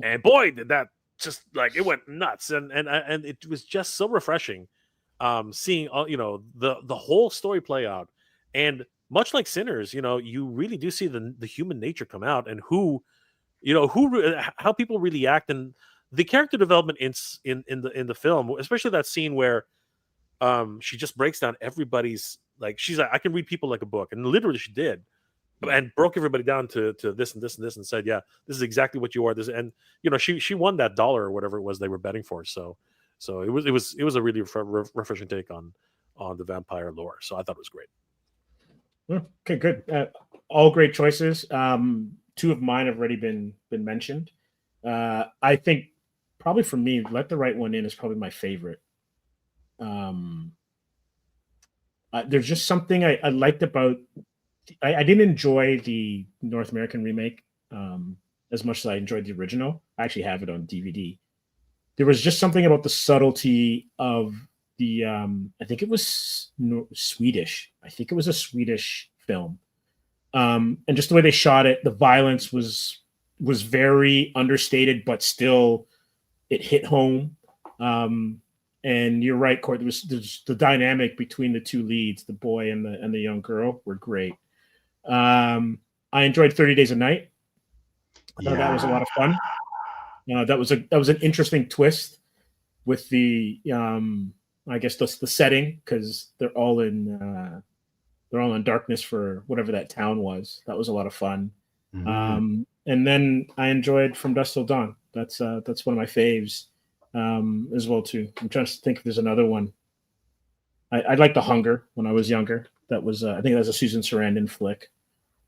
and boy, did that just like it went nuts, and it was just so refreshing, seeing the whole story play out, and much like Sinners, you really do see the human nature come out, and how people really act, and the character development in the film, especially that scene where she just breaks down everybody's, like, she's like, I can read people like a book, and literally she did, and broke everybody down to this and this and this, and said, yeah, this is exactly what you are. This, and she won that dollar or whatever it was they were betting for. So it was a really refreshing take on the vampire lore. So I thought it was great. Okay, good. All great choices. Two of mine have already been mentioned. I think probably for me, Let the Right One In is probably my favorite. There's just something I liked about. I didn't enjoy the North American remake as much as I enjoyed the original. I actually have it on DVD. There was just something about the subtlety of the. I think it was Swedish. I think it was a Swedish film, and just the way they shot it, the violence was very understated, but still, it hit home. And you're right, Court. There's the dynamic between the two leads, the boy and the young girl, were great. I enjoyed 30 Days a Night. I thought that was a lot of fun. That was an interesting twist with the I guess the setting, because they're all in darkness for whatever that town was. That was a lot of fun. Mm-hmm. And then I enjoyed From Dusk Till Dawn. That's one of my faves as well too. I'm trying to think if there's another one. I liked The Hunger when I was younger. That was I think that was a Susan Sarandon flick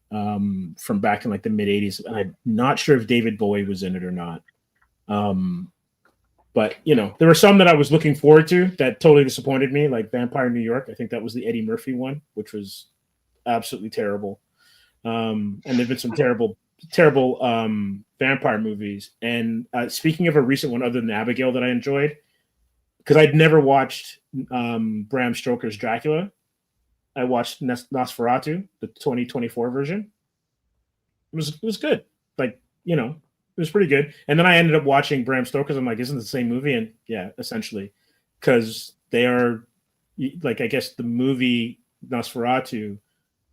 from back in like the mid 80s. I'm not sure if David Bowie was in it or not. But there were some that I was looking forward to that totally disappointed me, like Vampire New York. I think that was the Eddie Murphy one, which was absolutely terrible. And there've been some terrible vampire movies. And speaking of a recent one other than Abigail that I enjoyed, because I'd never watched Bram Stoker's Dracula, I watched Nosferatu, the 2024 version. It was good. Like, it was pretty good. And then I ended up watching Bram Stoker's. I'm like, isn't it the same movie? And yeah, essentially, because they are, like, I guess the movie Nosferatu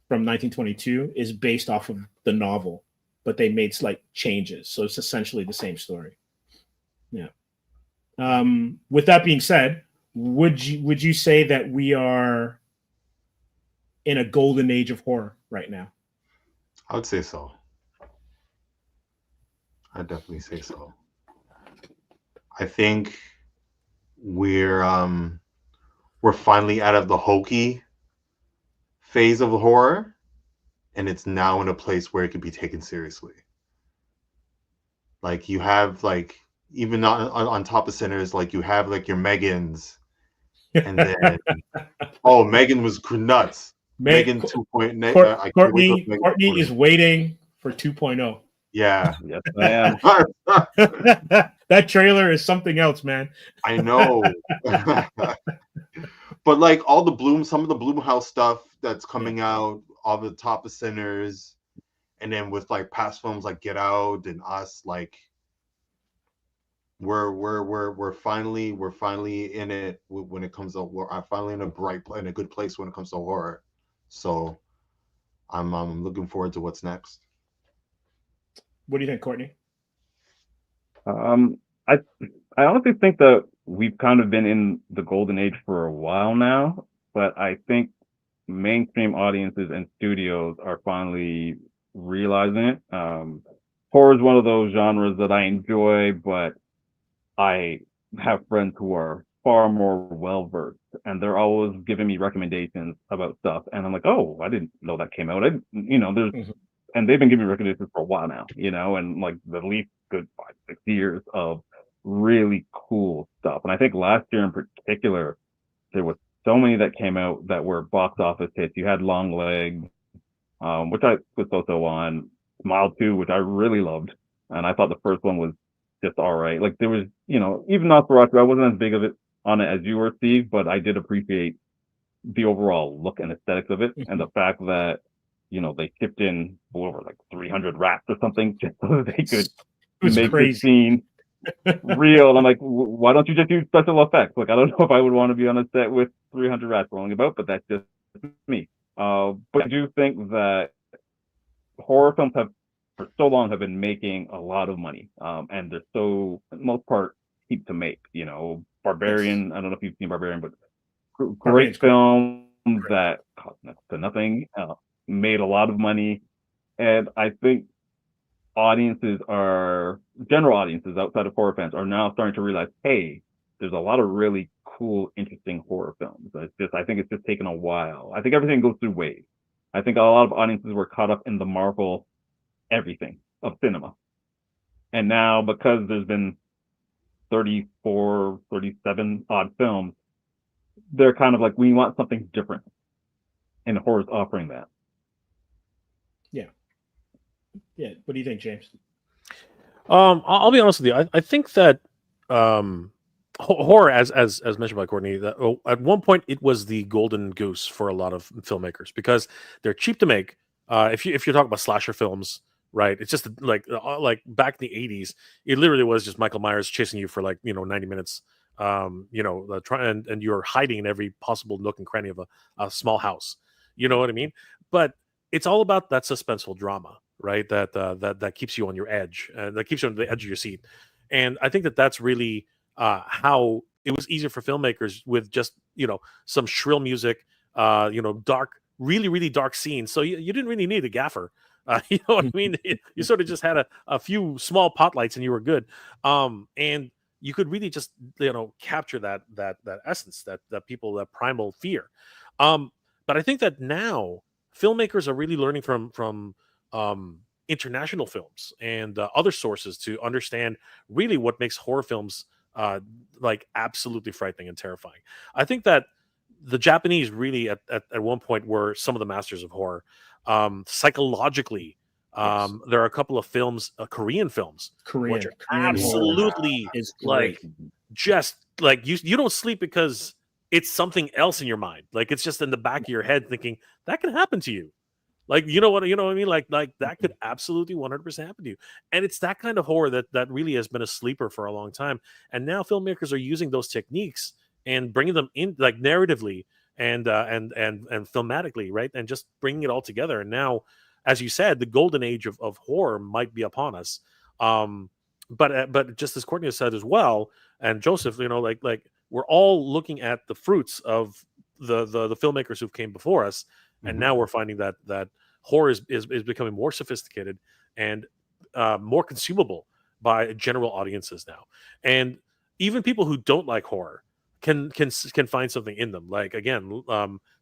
from 1922 is based off of the novel, but they made slight changes. So it's essentially the same story. Yeah. With that being said, would you say that we are in a golden age of horror right now? I would say so. I'd definitely say so. I think we're finally out of the hokey phase of horror, and it's now in a place where it can be taken seriously. Like, you have, like, even on top of Sinners, like, you have like your Megans, and then Megan was nuts. Megan 2.0. Courtney is waiting for 2.0. Yeah. Yes, I am. That trailer is something else, man. I know. But like some of the Blumhouse stuff that's coming out, all the top of Sinners, and then with like past films like Get Out and Us, like we're finally in it when it comes to, we're finally in a good place when it comes to horror. So I'm looking forward to what's next. What do you think, Courtney? I honestly think that we've kind of been in the golden age for a while now, but I think mainstream audiences and studios are finally realizing it. Horror is one of those genres that I enjoy, but I have friends who are far more well versed, and they're always giving me recommendations about stuff, and I'm like, oh, I didn't know that came out. There's Mhm. and they've been giving me recommendations for a while now, and like at least good 5, 6 years of really cool stuff. And I think last year in particular, there was so many that came out that were box office hits. You had Long Legs, which I was also on, Smile 2, which I really loved, and I thought the first one was just all right. Like there was, even Nosferatu, I wasn't as big of it on it as you were, Steve, but I did appreciate the overall look and aesthetics of it, and the fact that they shipped in over like 300 rats or something just so they could It was make the crazy. scene real. I'm like, why don't you just use special effects? Like, I don't know if I would want to be on a set with 300 rats rolling about, but that's just me. But I do think that horror films for so long have been making a lot of money, and they're so, for the most part, cheap to make. Barbarian. I don't know if you've seen Barbarian, but Barbarian's great film that cost next to nothing, made a lot of money, and I think general audiences outside of horror fans are now starting to realize, hey, there's a lot of really cool, interesting horror films. I think it's just taken a while. I think everything goes through waves. I think a lot of audiences were caught up in the Marvel everything of cinema. And now, because there's been 34, 37 odd films, they're kind of like, we want something different. And horror's offering that. Yeah. What do you think, James? I'll be honest with you. I think that horror, as mentioned by Courtney, that at one point it was the golden goose for a lot of filmmakers because they're cheap to make. If you're talking about slasher films, right? It's just like back in the 80s, it literally was just Michael Myers chasing you for 90 minutes. And you're hiding in every possible nook and cranny of a small house. You know what I mean? But it's all about that suspenseful drama, right? That keeps you on your edge, that keeps you on the edge of your seat. And I think that's really how it was easier for filmmakers with just some shrill music, dark, really really dark scenes. So you didn't really need a gaffer. You know what I mean? You sort of just had a few small pot lights and you were good. And you could really just capture that essence, that primal fear. But I think that now filmmakers are really learning from international films and other sources to understand really what makes horror films absolutely frightening and terrifying. I think that the Japanese really at one point were some of the masters of horror. Psychologically, Yes. there are a couple of films, Korean films, which are Korean absolutely is great. just like you don't sleep because it's something else in your mind. Like it's just in the back of your head thinking that can happen to you. Like you know what I mean? Like that could absolutely 100% happen to you. And it's that kind of horror that really has been a sleeper for a long time. And now filmmakers are using those techniques and bringing them in narratively and filmatically, right? And just bringing it all together. And now, as you said, the golden age of horror might be upon us. But just as Courtney has said as well, and Joseph, like we're all looking at the fruits of the filmmakers who came before us, and now we're finding that horror is becoming more sophisticated and more consumable by general audiences now, and even people who don't like horror can find something in them. Like again,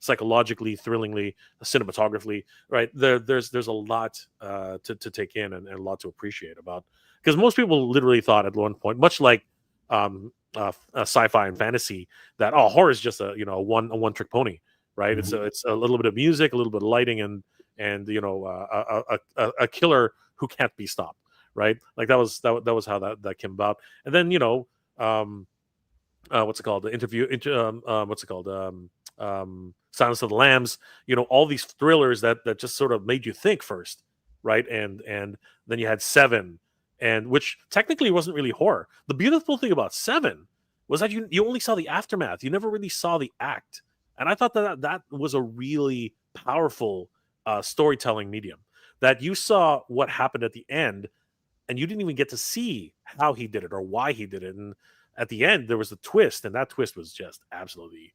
psychologically, thrillingly, cinematographically, right? There's a lot to take in and a lot to appreciate about, because most people literally thought at one point, much like sci-fi and fantasy, that horror is just a one trick pony, right? It's a little bit of music, a little bit of lighting, and a killer who can't be stopped, right? Like that was how that came about. And then what's it called? The what's it called? Silence of the Lambs. All these thrillers that just sort of made you think first, right? And then you had Seven, and which technically wasn't really horror. The beautiful thing about Seven was that you only saw the aftermath. You never really saw the act. And I thought that was a really powerful storytelling medium, that you saw what happened at the end, and you didn't even get to see how he did it or why he did it. And at the end, there was a twist, and that twist was just absolutely,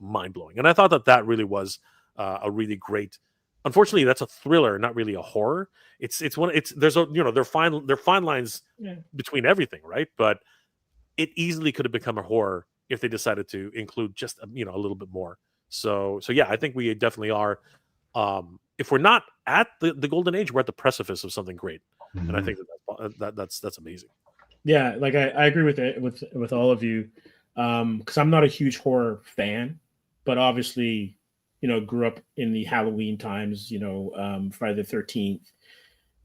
mind blowing. And I thought that really was a really great. Unfortunately, that's a thriller, not really a horror. There's there are fine lines between everything, right? But it easily could have become a horror if they decided to include just a little bit more. So yeah, I think we definitely are. If we're not at the golden age, we're at the precipice of something great, and I think that's amazing. Yeah, like I agree with it with all of you, because I'm not a huge horror fan, but obviously, grew up in the Halloween times, Friday the 13th,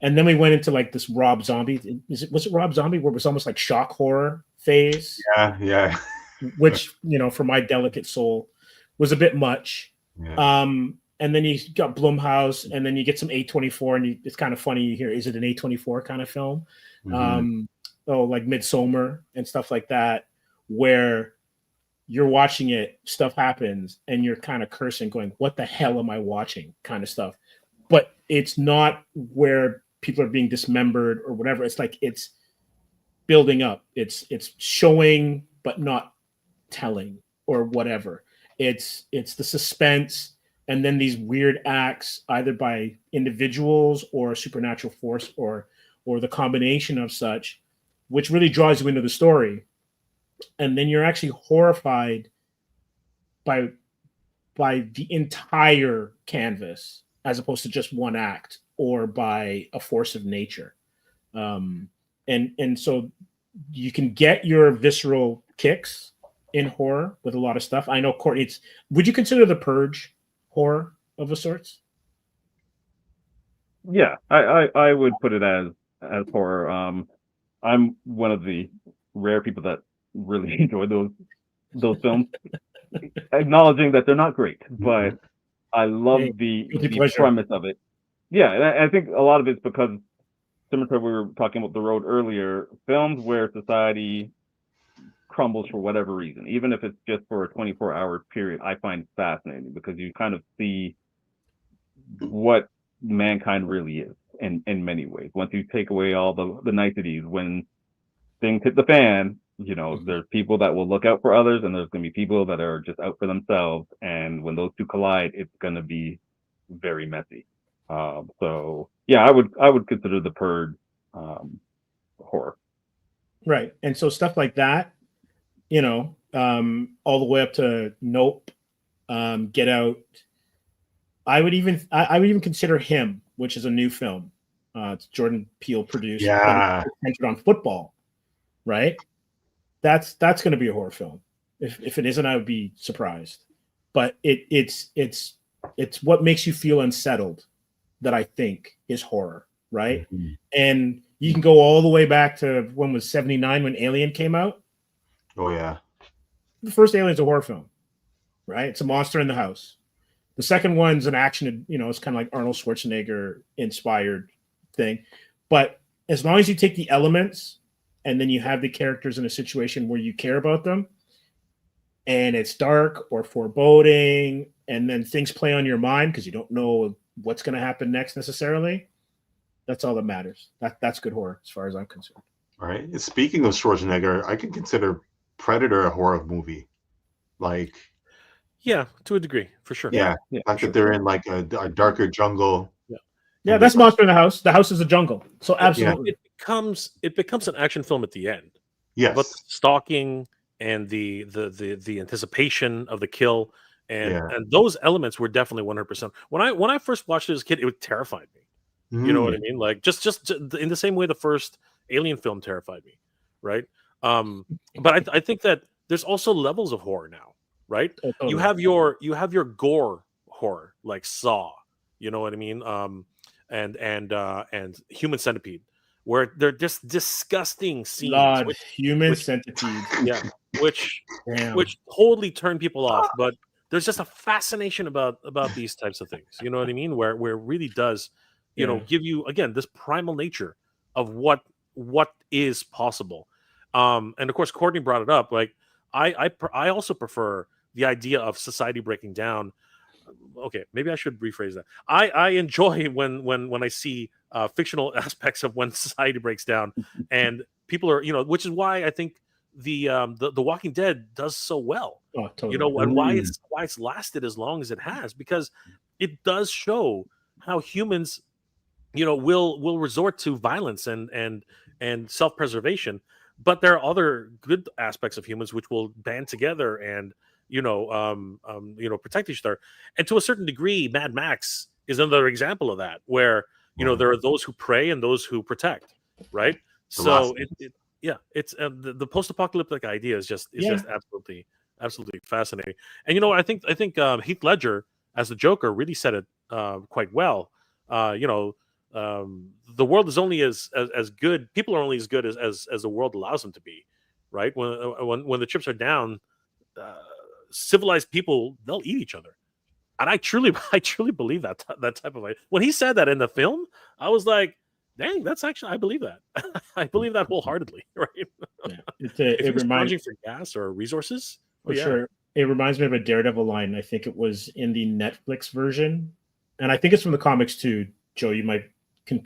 and then we went into like this Rob Zombie. Was it Rob Zombie where it was almost like shock horror phase? Yeah. Which for my delicate soul was a bit much. Yeah. And then you got Blumhouse, and then you get some A24, and it's kind of funny. You hear, is it an A24 kind of film? Like Midsommar and stuff like that, where you're watching it, stuff happens, and you're kind of cursing, going, "What the hell am I watching?" kind of stuff. But it's not where people are being dismembered or whatever. It's like it's building up. It's showing, but not telling or whatever. It's the suspense. And then these weird acts, either by individuals or a supernatural force or the combination of such, which really draws you into the story. And then you're actually horrified by the entire canvas, as opposed to just one act or by a force of nature. And so you can get your visceral kicks in horror with a lot of stuff. I know, Courtney, would you consider The Purge horror of a sorts? Yeah, I would put it as horror. I'm one of the rare people that really enjoy those films, acknowledging that they're not great, but I love the premise of it. Yeah, and I think a lot of it's because, similar to we were talking about The Road earlier, films where society crumbles for whatever reason, even if it's just for a 24-hour period, I find fascinating, because you kind of see what mankind really is in many ways. Once you take away all the niceties, when things hit the fan, there's people that will look out for others, and there's going to be people that are just out for themselves. And when those two collide, it's going to be very messy. So yeah, I would consider The Purge horror. Right. And so stuff like that, all the way up to Nope, Get Out. I would even consider Him, which is a new film. It's Jordan Peele produced. Yeah. Centered on football, right? That's going to be a horror film. If it isn't, I would be surprised. But it's what makes you feel unsettled that I think is horror, right? Mm-hmm. And you can go all the way back to when was 79 when Alien came out. Oh yeah. The first Alien's a horror film, right? It's a monster in the house. The second one's an action, it's kind of like Arnold Schwarzenegger inspired thing. But as long as you take the elements and then you have the characters in a situation where you care about them, and it's dark or foreboding, and then things play on your mind because you don't know what's going to happen next necessarily, that's all that matters. That's good horror as far as I'm concerned. All right. Speaking of Schwarzenegger, I can consider Predator a horror movie. Like, yeah, to a degree, for sure. Yeah, the fact that they're in like a darker jungle. Yeah, that's monster in the house. The house is a jungle. So absolutely, it becomes an action film at the end. Yes, but the stalking and the anticipation of the kill and those elements were definitely 100%. When I first watched it as a kid, it terrified me. You know what I mean? Like just in the same way the first Alien film terrified me, right? But I think that there's also levels of horror now, right? Oh, totally. You have your gore horror like Saw, you know what I mean? And Human Centipede, where they're just disgusting scenes. Human Centipede, yeah, which totally turn people off. But there's just a fascination about these types of things. You know what I mean? Where it really does, give you again this primal nature of what is possible. And of course, Courtney brought it up. Like I also prefer the idea of society breaking down okay, maybe I should rephrase that. I enjoy when I see fictional aspects of when society breaks down and people are, which is why I think the Walking Dead does so well. Oh, totally. And why it's lasted as long as it has, because it does show how humans, will resort to violence and self-preservation, but there are other good aspects of humans which will band together and protect each other. And to a certain degree, Mad Max is another example of that, where there are those who prey and those who protect, right? So it's the post-apocalyptic idea is just absolutely fascinating. And I think Heath Ledger as the Joker really said it quite well. The world is only as good. People are only as good as the world allows them to be, right? When the chips are down, civilized people, they'll eat each other. And I truly believe that type of way. When he said that in the film, I was like, dang, that's actually, I believe that. I believe that wholeheartedly, right? Yeah. It reminds for gas or resources. For sure. It reminds me of a Daredevil line. I think it was in the Netflix version. And I think it's from the comics too. Joe, you might can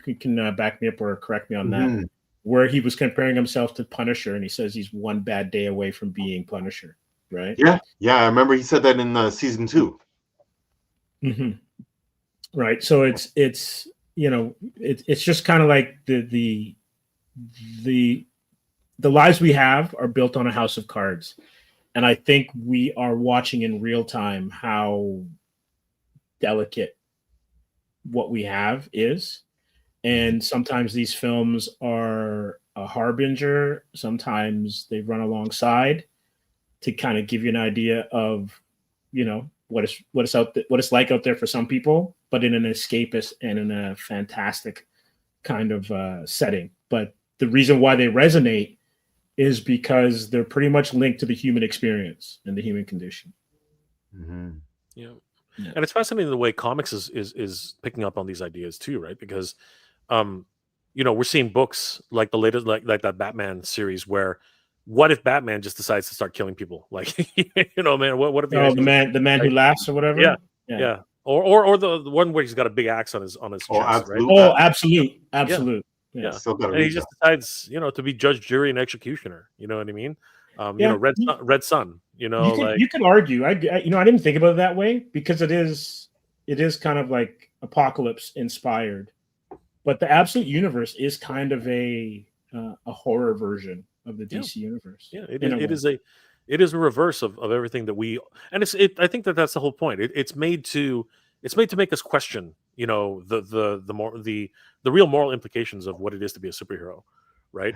back me up or correct me on that. Where he was comparing himself to Punisher, and he says he's one bad day away from being Punisher, right? Yeah. I remember he said that in season 2. Right. So it's just kind of like the lives we have are built on a house of cards, and I think we are watching in real time how delicate what we have is. And sometimes these films are a harbinger. Sometimes they run alongside to kind of give you an idea of, what it's like out there for some people, but in an escapist and in a fantastic kind of setting. But the reason why they resonate is because they're pretty much linked to the human experience and the human condition. Yeah. And it's fascinating the way comics is picking up on these ideas too, right? Because we're seeing books like the latest, like that Batman series, where what if Batman just decides to start killing people? Like, man, what if the man who laughs or whatever? Yeah. Or the one where he's got a big axe on his chest, right? Oh, absolute. Yeah. And he just decides, to be judge, jury, and executioner. You know what I mean? Red Sun. You can argue. I didn't think about it that way, because it is kind of like apocalypse inspired, but the Absolute Universe is kind of a horror version of the DC universe. Yeah, it is a reverse of everything that we, and I think that's the whole point. It's made to make us question, the real moral implications of what it is to be a superhero, right?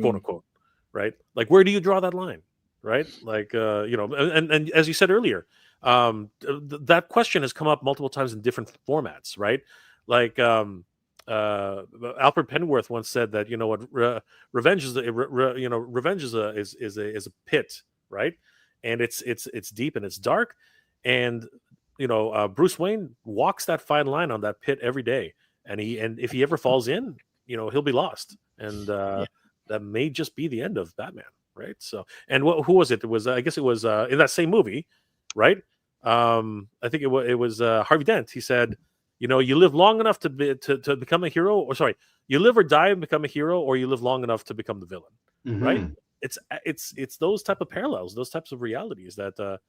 Quote unquote, right? Like, where do you draw that line, right? Like, and as you said earlier, that question has come up multiple times in different formats, right? Like, Alfred Pennyworth once said that revenge is a pit, right? And it's deep and it's dark, and Bruce Wayne walks that fine line on that pit every day, and if he ever falls in, he'll be lost, and that may just be the end of Batman, right? So, and who was it? It was I guess it was in that same movie, right? I think it was Harvey Dent. He said, you live long enough to become a hero, or sorry, you live or die and become a hero, or you live long enough to become the villain, right? It's those type of parallels, those types of realities that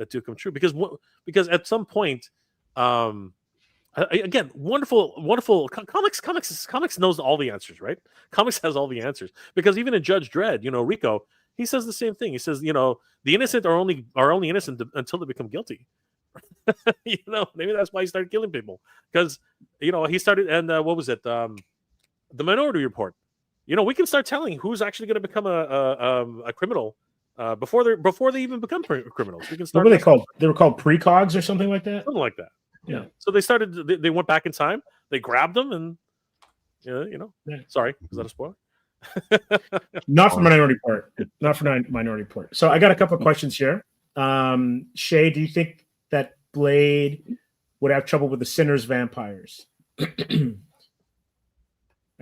do come true, because at some point, again, wonderful comics knows all the answers, right? Comics has all the answers, because even in Judge Dredd, Rico, he says the same thing. He says, the innocent are only innocent until they become guilty. Maybe that's why he started killing people, because he started, and what was it, the Minority Report. We can start telling who's actually going to become a criminal before they even become criminals. We can start. What were they called? They were called precogs or something like that. Something like that. Yeah. So they started. They went back in time. They grabbed them, and Sorry, is that a spoiler? Not for Minority Report. Not for Minority Report. So I got a couple of questions here. Shay, do you think that Blade would have trouble with the Sinners vampires? I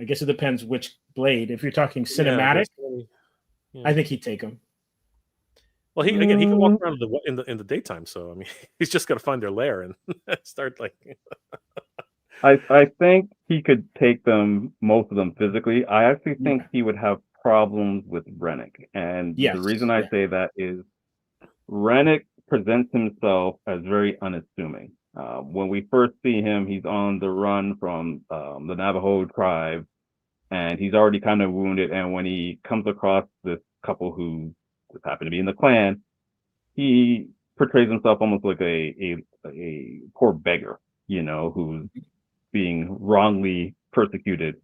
guess it depends which Blade. If you're talking cinematic, I think he'd take them. Well, he can walk around in the daytime. So I mean, he's just got to find their lair and start like. I think he could take them, most of them physically. I actually think he would have problems with Rennick. And Yes, the reason I say that is Rennick presents himself as very unassuming. When we first see him, he's on the run from the Navajo tribe, and he's already kind of wounded. And when he comes across this couple who just happen to be in the clan, he portrays himself almost like a poor beggar, who's being wrongly persecuted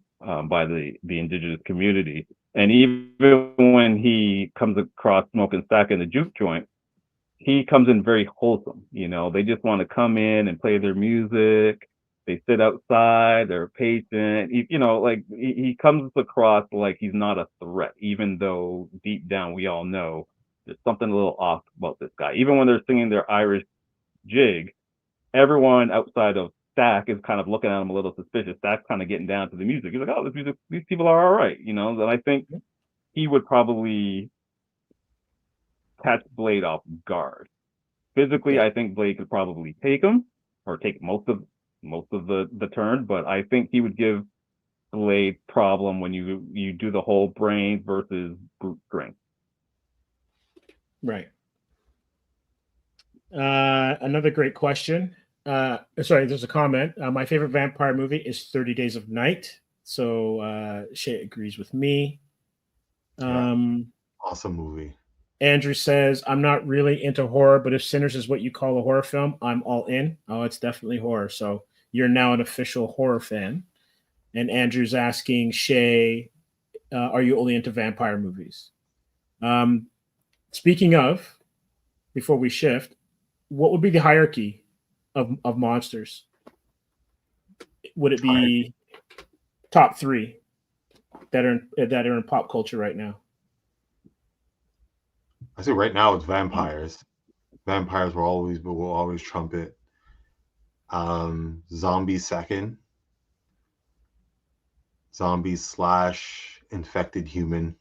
by the indigenous community. And even when he comes across Smoke and Stack in the juke joint, he comes in very wholesome. They just want to come in and play their music. They sit outside. They're patient. He comes across like he's not a threat, even though deep down we all know there's something a little off about this guy. Even when they're singing their Irish jig, everyone outside of Stack is kind of looking at him a little suspicious. Stack's kind of getting down to the music. He's like, oh, these people are all right, And I think he would probably catch Blade off guard. Physically, I think Blade could probably take him or take most of the turn, but I think he would give Blade problem when you do the whole brain versus brute strength. Right. Another great question. Sorry, there's a comment. My favorite vampire movie is 30 Days of Night. So Shay agrees with me. Awesome movie. Andrew says, I'm not really into horror, but if Sinners is what you call a horror film, I'm all in. Oh, it's definitely horror. So you're now an official horror fan. And Andrew's asking Shay, are you only into vampire movies? Speaking of, before we shift, what would be the hierarchy of monsters? Would it be top 3 that are in pop culture right now? I say right now it's vampires. Vampires will always trumpet. Zombies second. Zombies / infected human.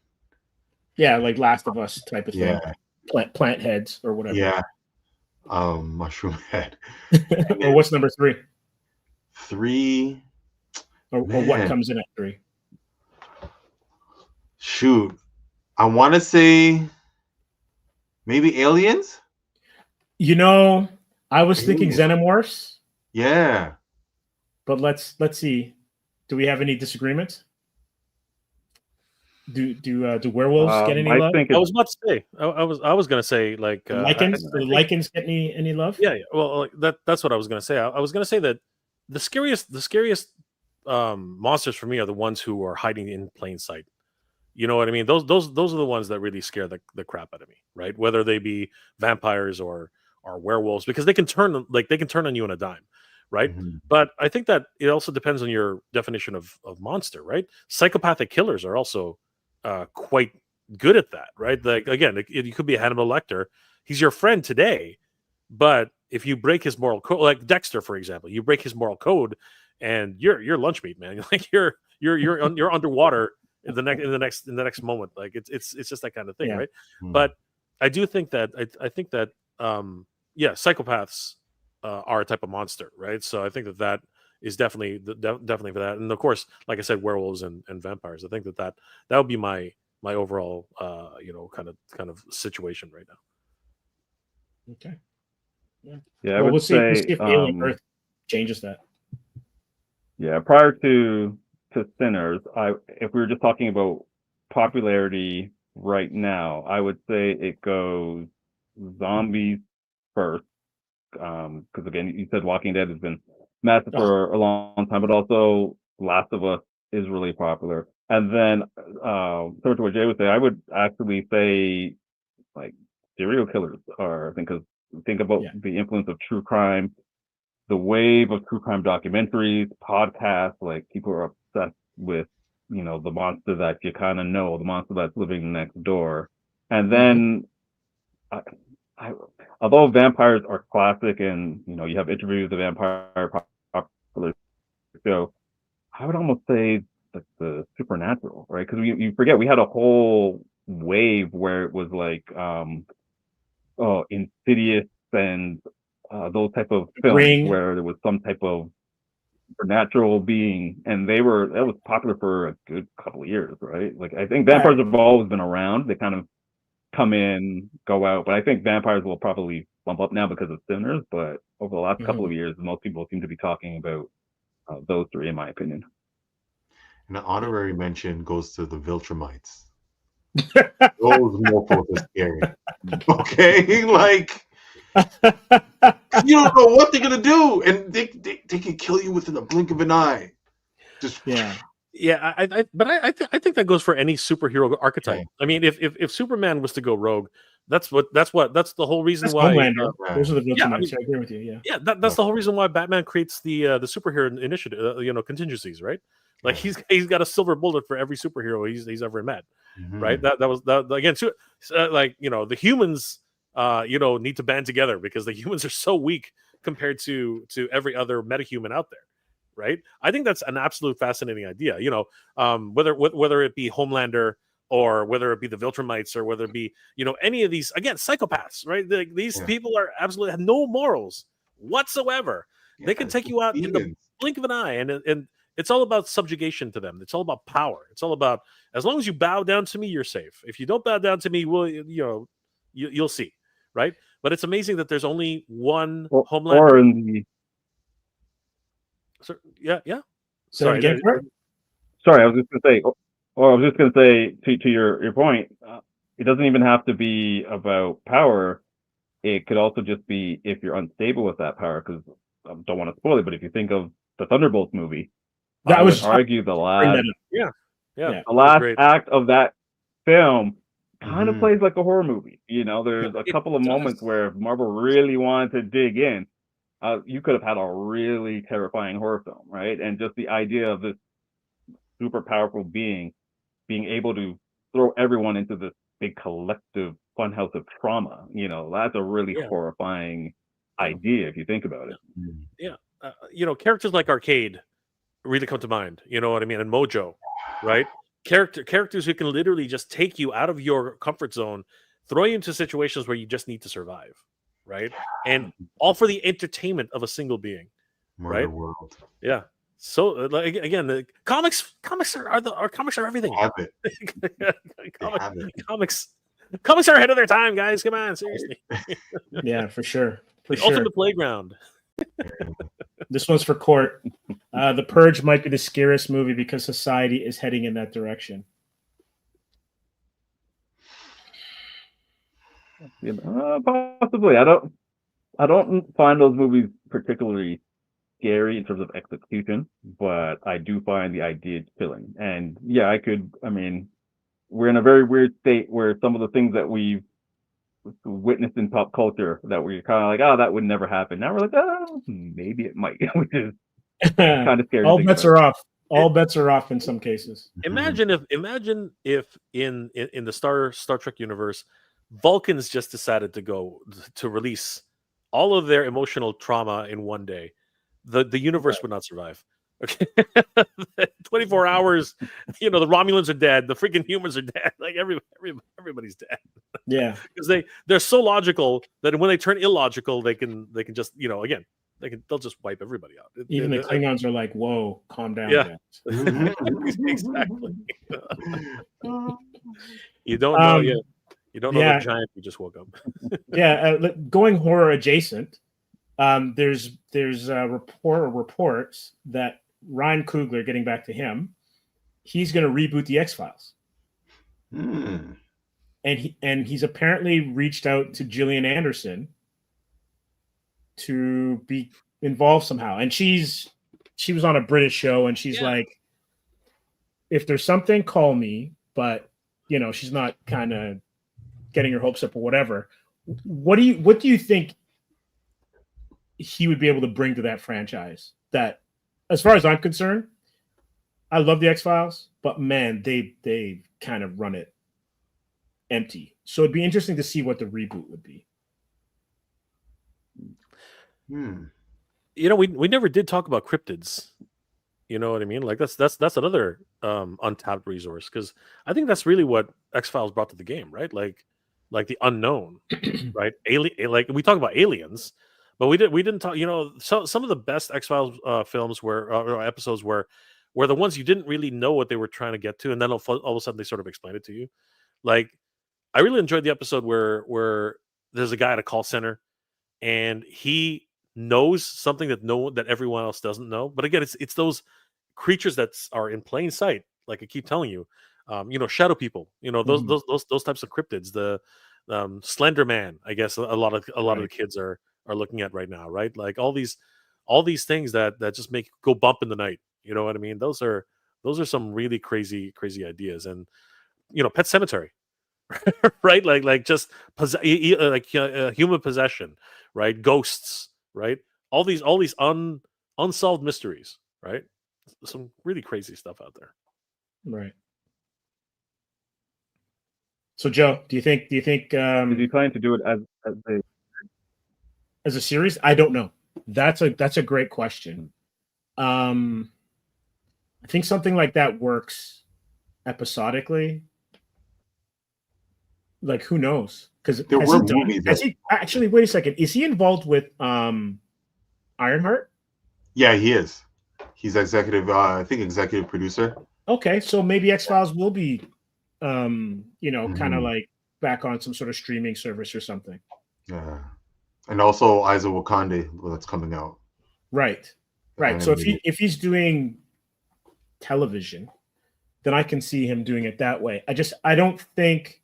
Yeah, like Last of Us type of thing. Yeah. Plant heads or whatever. Yeah. Mushroom head. Or what's number 3? 3. Or what comes in at 3? Shoot. I want to say maybe aliens? I was thinking xenomorphs. Yeah. But let's see. Do we have any disagreements? Do werewolves get any love? I was about to say. I was going to say like lichens. Do the lichens get any love? Yeah. Well, that's what I was going to say. I was going to say that the scariest monsters for me are the ones who are hiding in plain sight. You know what I mean? Those are the ones that really scare the crap out of me, right? Whether they be vampires or werewolves, because they can turn on you on a dime, right? Mm-hmm. But I think that it also depends on your definition of monster, right? Psychopathic killers are also quite good at that, right? Like again, it could be a Hannibal Lecter. He's your friend today, but if you break his moral code, like Dexter, for example, you break his moral code, and you're lunch meat, man. Like you're underwater in the next moment. Like it's just that kind of thing, right? Mm-hmm. But I do think that I think that psychopaths are a type of monster, right? So I think that is definitely for that. And of course, like I said, werewolves and vampires. I think that would be my overall kind of situation right now. Okay. Yeah, we'll see if Alien Earth changes that. Yeah, prior to Sinners, if we were just talking about popularity right now, I would say it goes zombies first. Because again, you said Walking Dead has been massive for a long time, but also Last of Us is really popular. And then, sort of what Jay would say, I would actually say like serial killers are. Think about the influence of true crime, the wave of true crime documentaries, podcasts. Like people are obsessed with, the monster that you kind of know, the monster that's living next door. And then, although vampires are classic, and you have interviews of vampire popular show, I would almost say like the supernatural, right? Because you forget we had a whole wave where it was like Insidious and those type of films Ring. where there was some type of supernatural being, and that was popular for a good couple of years, right? Like I think vampires have always been around. They kind of come in, go out, but I think vampires will probably bump up now because of Sinners. But over the last couple of years, most people seem to be talking about those three, in my opinion. And an honorary mention goes to the Viltrumites. Those mofos are scary. Okay, like you don't know what they're gonna do, and they can kill you within the blink of an eye. Just yeah. I think that goes for any superhero archetype. Yeah. I mean, if Superman was to go rogue, that's the whole reason why. Homelander. Those are the Viltrumites. I agree with you. Yeah. Yeah, that's the whole reason why Batman creates the superhero initiative, contingencies, right? Like he's got a silver bullet for every superhero he's ever met, right? That was again, like the humans, need to band together because the humans are so weak compared to every other metahuman out there, right? I think that's an absolute fascinating idea. Whether it be Homelander or whether it be the Viltrumites or whether it be any of these psychopaths, right? These people are absolutely have no morals whatsoever. They can take you out in the blink of an eye, and it's all about subjugation to them. It's all about power. It's all about, as long as you bow down to me, you're safe. If you don't bow down to me, well, you'll see, right? But it's amazing that there's only one Homelander. Yeah. Sorry, I was just gonna say, or I was just gonna say to your point, it doesn't even have to be about power. It could also just be if you're unstable with that power. Because I don't want to spoil it, but if you think of the Thunderbolts movie. I would argue the last act of that film kind of plays like a horror movie. There's a couple of moments where if Marvel really wanted to dig in, you could have had a really terrifying horror film, right? And just the idea of this super powerful being able to throw everyone into this big collective funhouse of trauma, that's a really horrifying idea if you think about it. Yeah. Characters like Arcade really come to mind, you know what I mean? And Mojo, right? Characters who can literally just take you out of your comfort zone, throw you into situations where you just need to survive, right? And all for the entertainment of a single being, right? World. Yeah. So again, the comics are everything. Comics are ahead of their time, guys. Come on, seriously. Yeah, for sure. Ultimate playground. This one's for Court. The Purge might be the scariest movie because society is heading in that direction. Possibly. I don't find those movies particularly scary in terms of execution, but I do find the idea chilling. And we're in a very weird state where some of the things that we've witnessed in pop culture that we're kind of like, oh, that would never happen. Now we're like, oh, maybe it might, which is kind of scary. All bets are off. All bets are off in some cases. Imagine if in the Star Trek universe, Vulcans just decided to release all of their emotional trauma in one day. The universe would not survive. Okay, 24 hours. The Romulans are dead. The freaking humans are dead. Like everybody's dead. Yeah, because they're so logical that when they turn illogical, they can just they'll just wipe everybody out. Even the Klingons are like, "Whoa, calm down." Yeah, exactly. You don't know yet. You don't know the giant who just woke up. Going horror adjacent. There's a reports that Ryan Coogler, getting back to him, he's going to reboot the X-Files. And he's apparently reached out to Gillian Anderson to be involved somehow. And she was on a British show, and she's like, if there's something, call me. But she's not kind of getting her hopes up or whatever. What do you think he would be able to bring to that franchise? That, as far as I'm concerned, I love the X-Files, but man, they kind of run it empty. So it'd be interesting to see what the reboot would be. We never did talk about cryptids. You know what I mean? Like that's another untapped resource, because I think that's really what X-Files brought to the game, right? Like like the unknown, right? Alien, like we talk about aliens, but we didn't talk. You know, some of the best X-Files films or episodes were the ones you didn't really know what they were trying to get to, and then all of a sudden they sort of explain it to you. Like I really enjoyed the episode where there's a guy at a call center and he knows something that everyone else doesn't know. But again, it's those creatures that are in plain sight, like I keep telling you. You know, shadow people. You know, those types of cryptids. The Slender Man, I guess a lot of the kids are looking at right now, right? Like all these things that just make go bump in the night. You know what I mean? Those are some really crazy ideas. And you know, Pet Cemetery, right? Like just human possession, right? Ghosts, right? All these unsolved mysteries, right? Some really crazy stuff out there. Right. So Joe, do you think Is he planning to do it as a series? I don't know. That's a great question. I think something like that works episodically. Like who knows? Because There were movies. Actually, wait a second. Is he involved with Ironheart? Yeah, he is. He's executive. I think executive producer. Okay, so maybe X-Files will be, kind of like back on some sort of streaming service or something. Yeah, and also Isa Wakande that's coming out. Right. So if he's doing television, then I can see him doing it that way. I don't think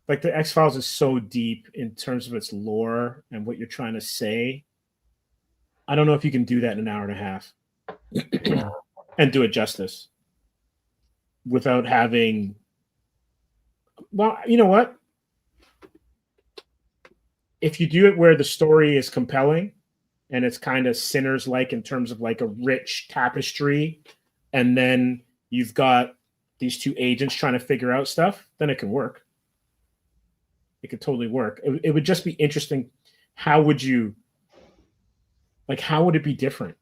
like the X-Files is so deep in terms of its lore and what you're trying to say. I don't know if you can do that in an hour and a half and do it justice without having. Well, you know what? If you do it where the story is compelling and it's kind of Sinners-like in terms of like a rich tapestry, and then you've got these two agents trying to figure out stuff, then it can work. It could totally work. It would just be interesting. How would it be different?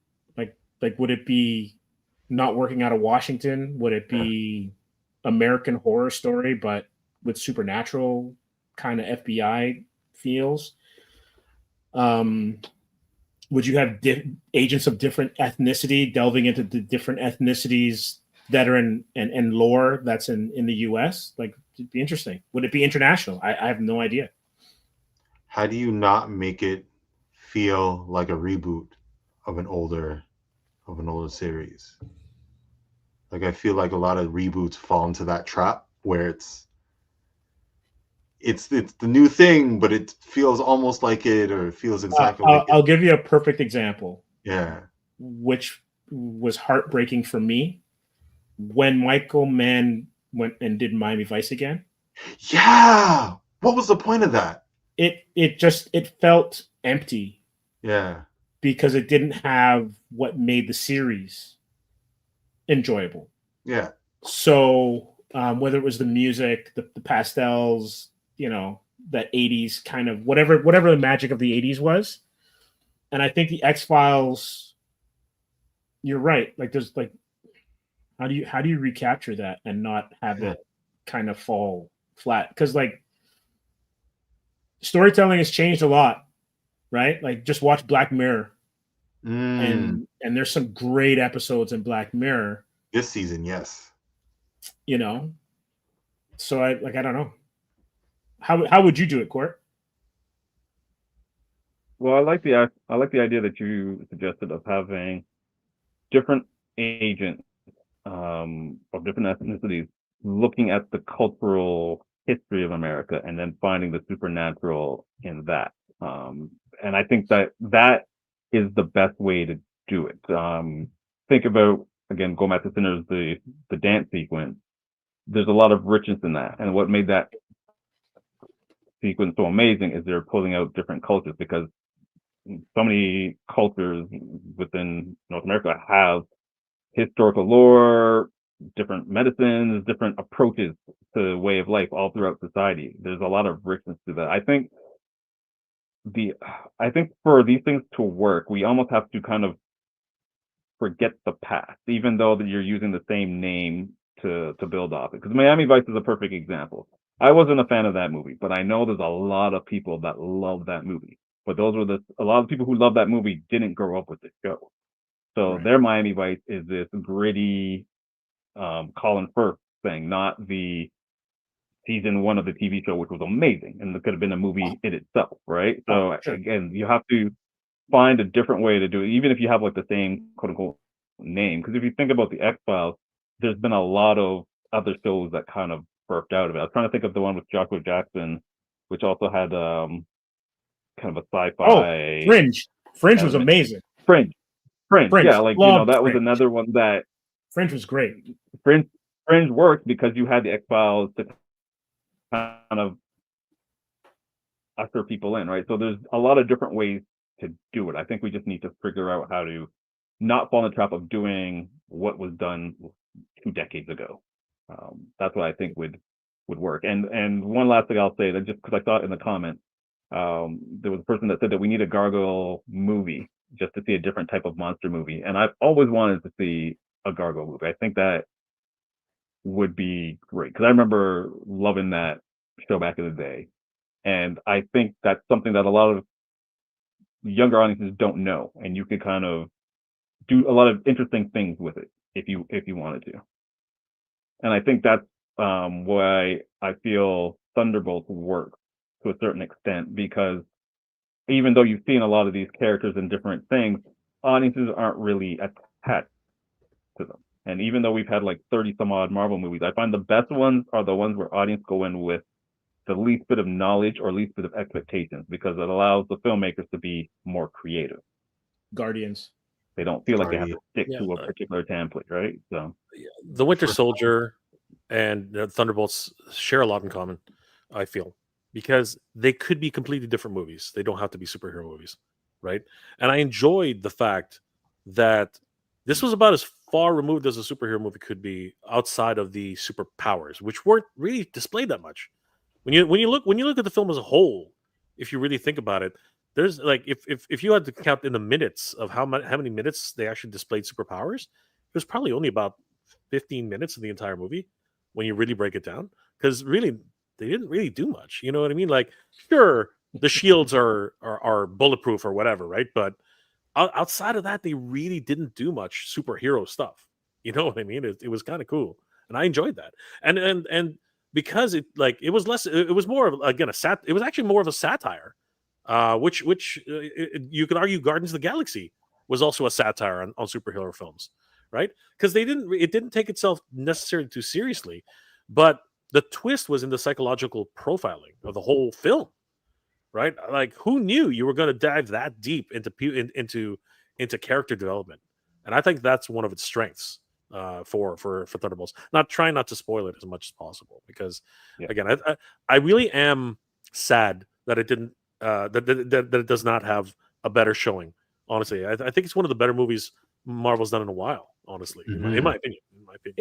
Like would it be not working out of Washington? Would it be American Horror Story, but with supernatural kind of FBI feels? Would you have agents of different ethnicity delving into the different ethnicities that are in lore that's in the U.S.? Like, it'd be interesting. Would it be international? I have no idea. How do you not make it feel like a reboot of an older series? Like, I feel like a lot of reboots fall into that trap where it's the new thing, but it feels almost like it, or it feels exactly like it. I'll give you a perfect example. Yeah. Which was heartbreaking for me when Michael Mann went and did Miami Vice again. Yeah. What was the point of that? It felt empty. Yeah. Because it didn't have what made the series enjoyable. Yeah. So whether it was the music, the pastels, that 80s kind of whatever the magic of the 80s was. And I think the X-Files, you're right. Like there's like, how do you recapture that and not have it kind of fall flat? Because like storytelling has changed a lot, right? Like just watch Black Mirror. And there's some great episodes in Black Mirror this season. Yes. So I don't know. How would you do it, Court? Well, I like the idea that you suggested of having different agents of different ethnicities looking at the cultural history of America and then finding the supernatural in that. And I think that is the best way to do it. Think about, again, going back to Sinners, the dance sequence. There's a lot of richness in that, and what made that sequence so amazing is they're pulling out different cultures, because so many cultures within North America have historical lore, different medicines, different approaches to way of life all throughout society. There's a lot of richness to that. I think for these things to work, we almost have to kind of forget the past, even though that you're using the same name to build off it. Because Miami Vice is a perfect example. I wasn't a fan of that movie, but I know there's a lot of people that love that movie. But a lot of people who love that movie didn't grow up with the show. So Right. their Miami Vice is this gritty Colin Firth thing, not the season 1 of the TV show, which was amazing, and it could have been a movie in itself, right? So Oh, sure. again, you have to find a different way to do it, even if you have like the same quote unquote name. Because if you think about the X-Files, there's been a lot of other shows that kind of birthed out of it. I was trying to think of the one with Joshua Jackson, which also had kind of a sci-fi Fringe. Fringe was element. amazing. Fringe. Fringe. Yeah, like, you know, Loved that was Fringe. another one that Fringe was great. Fringe worked because you had the X-Files to kind of usher people in, right? So there's a lot of different ways to do it. I think we just need to figure out how to not fall in the trap of doing what was done 2 decades ago. That's what I think would work. And one last thing I'll say, that just because I saw it in the comments, there was a person that said that we need a gargoyle movie just to see a different type of monster movie. And I've always wanted to see a gargoyle movie. I think that would be great because I remember loving that show back in the day. And I think that's something that a lot of younger audiences don't know. And you could kind of do a lot of interesting things with it if you wanted to. And I think that's why I feel Thunderbolts works to a certain extent, because even though you've seen a lot of these characters in different things, audiences aren't really attached to them. And even though we've had like 30 some odd Marvel movies, I find the best ones are the ones where audience go in with the least bit of knowledge or least bit of expectations, because it allows the filmmakers to be more creative. Guardians. They don't feel like they have to stick to a particular template, right? So the Winter Soldier and Thunderbolts share a lot in common, I feel, because they could be completely different movies. They don't have to be superhero movies, right? And I enjoyed the fact that this was about as far removed as a superhero movie could be outside of the superpowers, which weren't really displayed that much. When you look at the film as a whole, if you really think about it, there's like if you had to count in the minutes of how many minutes they actually displayed superpowers, there's probably only about 15 minutes in the entire movie when you really break it down, because really they didn't really do much. You know what I mean? Like, sure, the shields are bulletproof or whatever, right? But outside of that, they really didn't do much superhero stuff. You know what I mean? It was kind of cool, and I enjoyed that. And because it was less, it was more of, again, it was actually more of a satire, which you could argue Guardians of the Galaxy was also a satire on superhero films, right? Because it didn't take itself necessarily too seriously, but the twist was in the psychological profiling of the whole film, right? Like, who knew you were going to dive that deep into character development? And I think that's one of its strengths for Thunderbolts. Trying not to spoil it as much as possible, because again, I really am sad that it didn't that it does not have a better showing. Honestly, I think it's one of the better movies Marvel's done in a while. Honestly, in my opinion.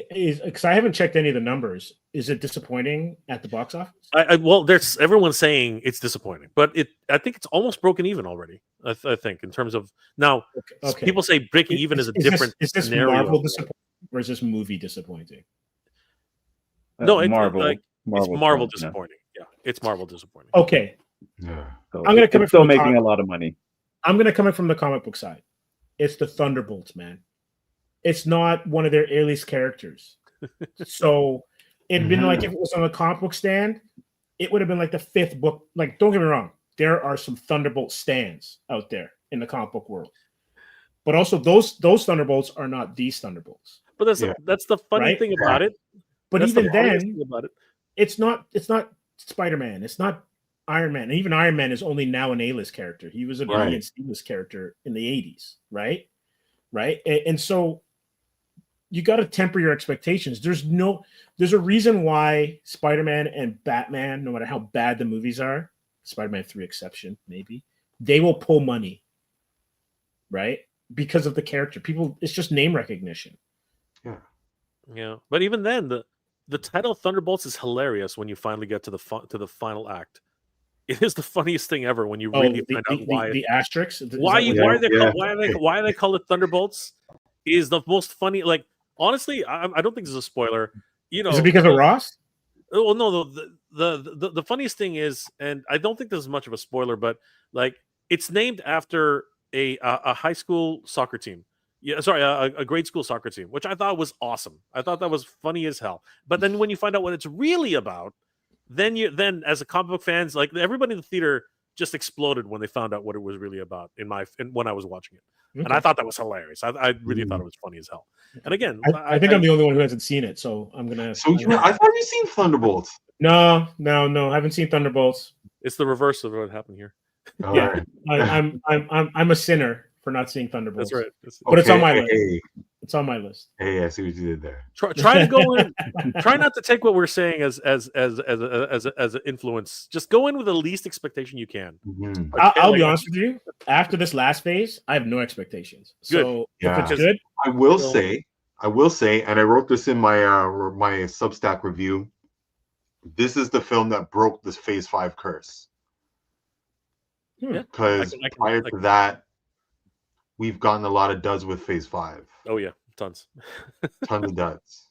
Because I haven't checked any of the numbers. Is it disappointing at the box office? Well, there's everyone's saying it's disappointing, but I think it's almost broken even already. I think in terms of now, okay. People say breaking even is a different. Is this scenario. Marvel disappointing, or is this movie disappointing? No, it's Marvel. it's Marvel disappointing. Yeah, it's Marvel disappointing. Okay, Yeah. So I'm gonna come in still from the making a lot of money. I'm gonna come in from the comic book side. It's the Thunderbolts, man. It's not one of their A-list characters. So it'd been like, if it was on a comic book stand, it would have been like the 5th book. Like, don't get me wrong, there are some Thunderbolt stands out there in the comic book world, but also those Thunderbolts are not these Thunderbolts. But that's the funny thing about it. But that's even the funniest then, thing about it. it's not Spider-Man. It's not Iron Man. And even Iron Man is only now an A-list character. He was a B and C-list character in the 80s, right? And so you got to temper your expectations. There's a reason why Spider-Man and Batman, no matter how bad the movies are, Spider-Man 3 exception, maybe, they will pull money, right? Because of the character. People, it's just name recognition. Yeah. But even then, the title Thunderbolts is hilarious when you finally get to the final act. It is the funniest thing ever when you really find out why the asterisks. Why they call it Thunderbolts is the most funny. Like, honestly, I don't think this is a spoiler. You know, is it because of Ross? well, no, the funniest thing is, and I don't think this is much of a spoiler, but like it's named after a high school soccer team. Yeah, sorry, a grade school soccer team, which I thought was awesome. I thought that was funny as hell. But then when you find out what it's really about, then as a comic book fans, like everybody in the theater just exploded when they found out what it was really about. When I was watching it, and I thought that was hilarious. I really thought it was funny as hell. And again, I think I'm the only one who hasn't seen it, so I'm gonna. So I thought you've seen Thunderbolts. No, I haven't seen Thunderbolts. it's the reverse of what happened here. All Yeah. right. I'm a sinner for not seeing Thunderbolts. That's right. But it's on my Okay, list. It's on my list. Hey, I see what you did there. Try to go in. Try not to take what we're saying as an influence. Just go in with the least expectation you can. Mhm. I'll be honest with you. After this last phase, I have no expectations. So Yeah. if it's good, I will say, and I wrote this in my my Substack review. This is the film that broke this Phase 5 curse. Yeah. Because prior to that, we've gotten a lot of duds with Phase 5. Oh yeah, tons. Tons of duds.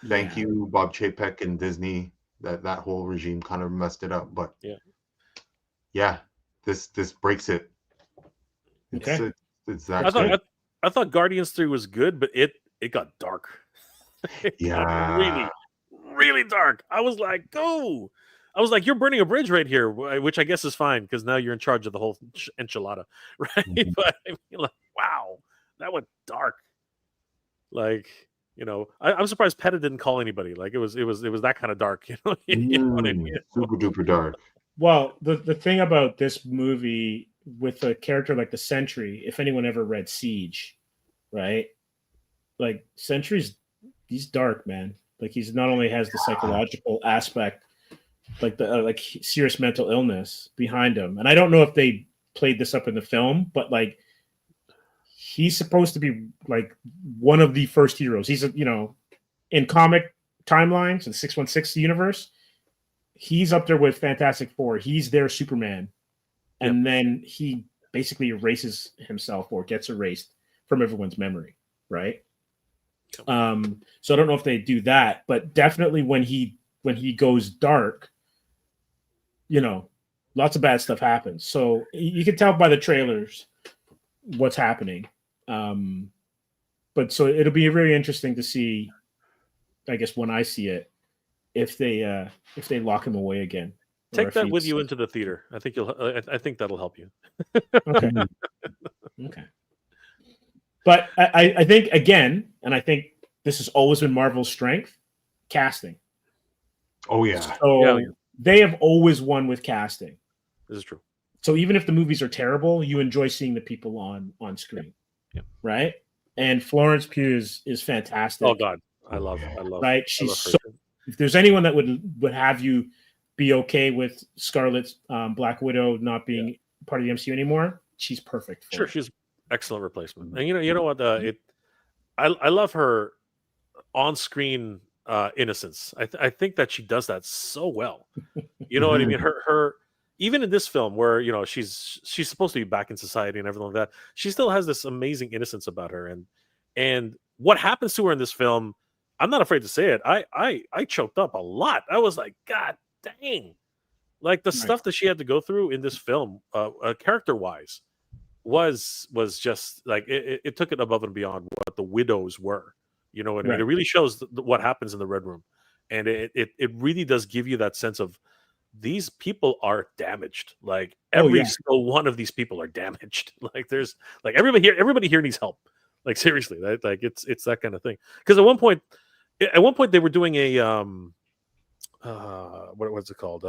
Thank you, Bob Chapek and Disney. That whole regime kind of messed it up. But yeah, this breaks it. It's that good. I thought Guardians 3 was good, but it got dark. It got really, really dark. I was like, go. I was like, you're burning a bridge right here, which I guess is fine because now you're in charge of the whole enchilada, right? Mhm. But I mean, like, wow, that went dark. Like, I'm surprised PETA didn't call anybody. Like, it was that kind of dark. You know what I mean? Super duper dark. well, the thing about this movie with a character like the Sentry, if anyone ever read Siege, right? Like he's dark, man. Like he's not only has the psychological aspect, like the like serious mental illness behind him, and I don't know if they played this up in the film, but like he's supposed to be like one of the first heroes. He's in comic timelines in 616 universe, he's up there with Fantastic Four. He's their Superman, and then he basically erases himself or gets erased from everyone's memory, right? So I don't know if they do that, but definitely when he goes dark, lots of bad stuff happens. So you can tell by the trailers what's happening. But so it'll be very interesting to see, I guess, when I see it, if they lock him away again. Take that with you into the theater. I think that'll help you. Okay. Okay. But I think again, and I think this has always been Marvel's strength, casting. Oh yeah. So they have always won with casting. This is true. So even if the movies are terrible, you enjoy seeing the people on screen. Yeah. Right? And Florence Pugh is fantastic. Oh God. I love right. She's so, if there's anyone that would have you be okay with Scarlett's Black Widow not being part of the MCU anymore, she's perfect. Sure, she's excellent replacement. And you know what? I love her on-screen innocence. I think that she does that so well. You know what I mean? Her even in this film where she's supposed to be back in society and everything like that, she still has this amazing innocence about her. And what happens to her in this film, I'm not afraid to say it. I choked up a lot. I was like, God dang. Like the stuff that she had to go through in this film, character-wise, was just like it took it above and beyond what the widows were. You know what I mean? It really shows what happens in the Red Room, and it really does give you that sense of these people are damaged. Like every single one of these people are damaged. Like there's like everybody here needs help. Like seriously, like it's that kind of thing. Because at one point they were doing a what was it called?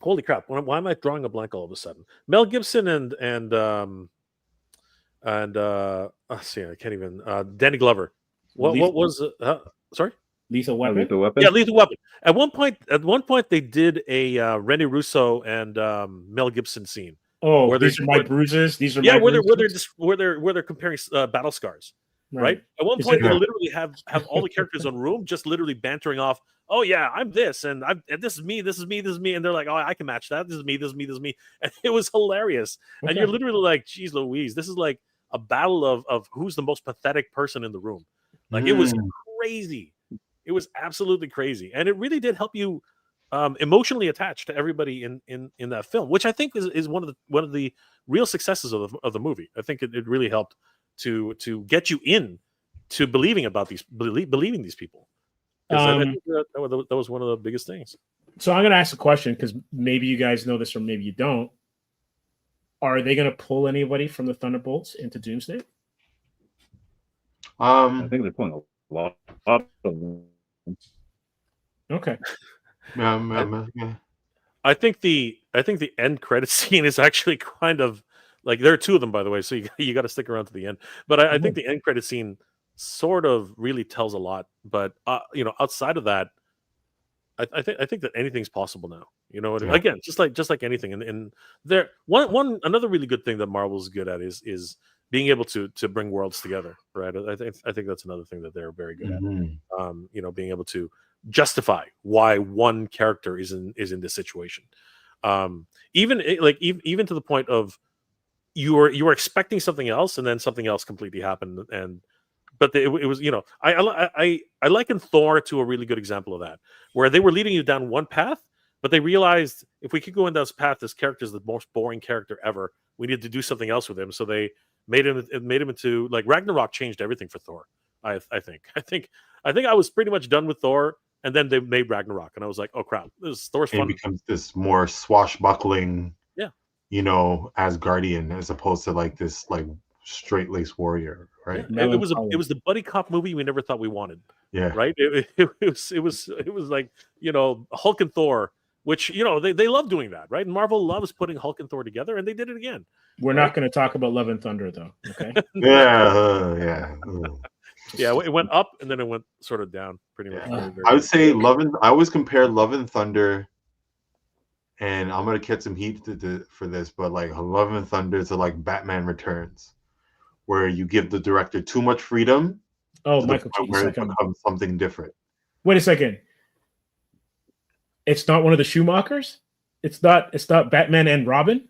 Holy crap! Why am I drawing a blank all of a sudden? Mel Gibson and see, I can't even. Danny Glover. What was sorry? Lethal Weapon. Lethal Weapon. Yeah, Lethal Weapon. At one point, they did a Rene Russo and Mel Gibson scene. Oh, where these are my bruises. These are where they're comparing battle scars. Right. At one point, they literally have all the characters on room just literally bantering off. Oh yeah, I'm this, and this is me, this is me, this is me, and they're like, oh, I can match that. This is me, this is me, this is me, and it was hilarious. Okay. And you're literally like, geez, Louise, this is like a battle of who's the most pathetic person in the room. Like it was crazy. It was absolutely crazy, and it really did help you emotionally attach to everybody in that film, which I think is one of the real successes of the movie. I think it really helped to get you in to believing these people. I think that was one of the biggest things. So I'm going to ask a question because maybe you guys know this or maybe you don't. Are they going to pull anybody from the Thunderbolts into Doomsday? I think they're pulling a lot of them. Okay. I think the end credit scene is actually kind of like, there are two of them, by the way, so you got to stick around to the end. But I think the end credit scene sort of really tells a lot. But outside of that, I think that anything's possible now. You know, Yeah. again, just like anything. And there another really good thing that Marvel's good at is being able to bring worlds together, right? I think that's another thing that they're very good at. Being able to justify why one character is in this situation. Even to the point of you were expecting something else and then something else completely happened, but it was, I liken Thor to a really good example of that, where they were leading you down one path, but they realized if we keep going down this path, this character is the most boring character ever. We need to do something else with him. So they made him into, like, Ragnarok changed everything for Thor. I think I was pretty much done with Thor, and then they made Ragnarok, and I was like, oh crap, Thor's fun. It becomes this more swashbuckling, yeah, Asgardian, as opposed to like this like straight laced warrior, right? Yeah. It was the buddy cop movie we never thought we wanted. Yeah, right. It was like, Hulk and Thor, which they love doing that, right? And Marvel loves putting Hulk and Thor together, and they did it again. We're not going to talk about Love and Thunder, though. Okay. yeah. Yeah, it went up and then it went sort of down, pretty much. Yeah. I would say I always compare Love and Thunder, and I'm gonna catch some heat for this, but like Love and Thunder to like Batman Returns, where you give the director too much freedom. Oh, to Michael, where it becomes something different. Wait a second. It's not one of the Schumachers? It's not Batman and Robin?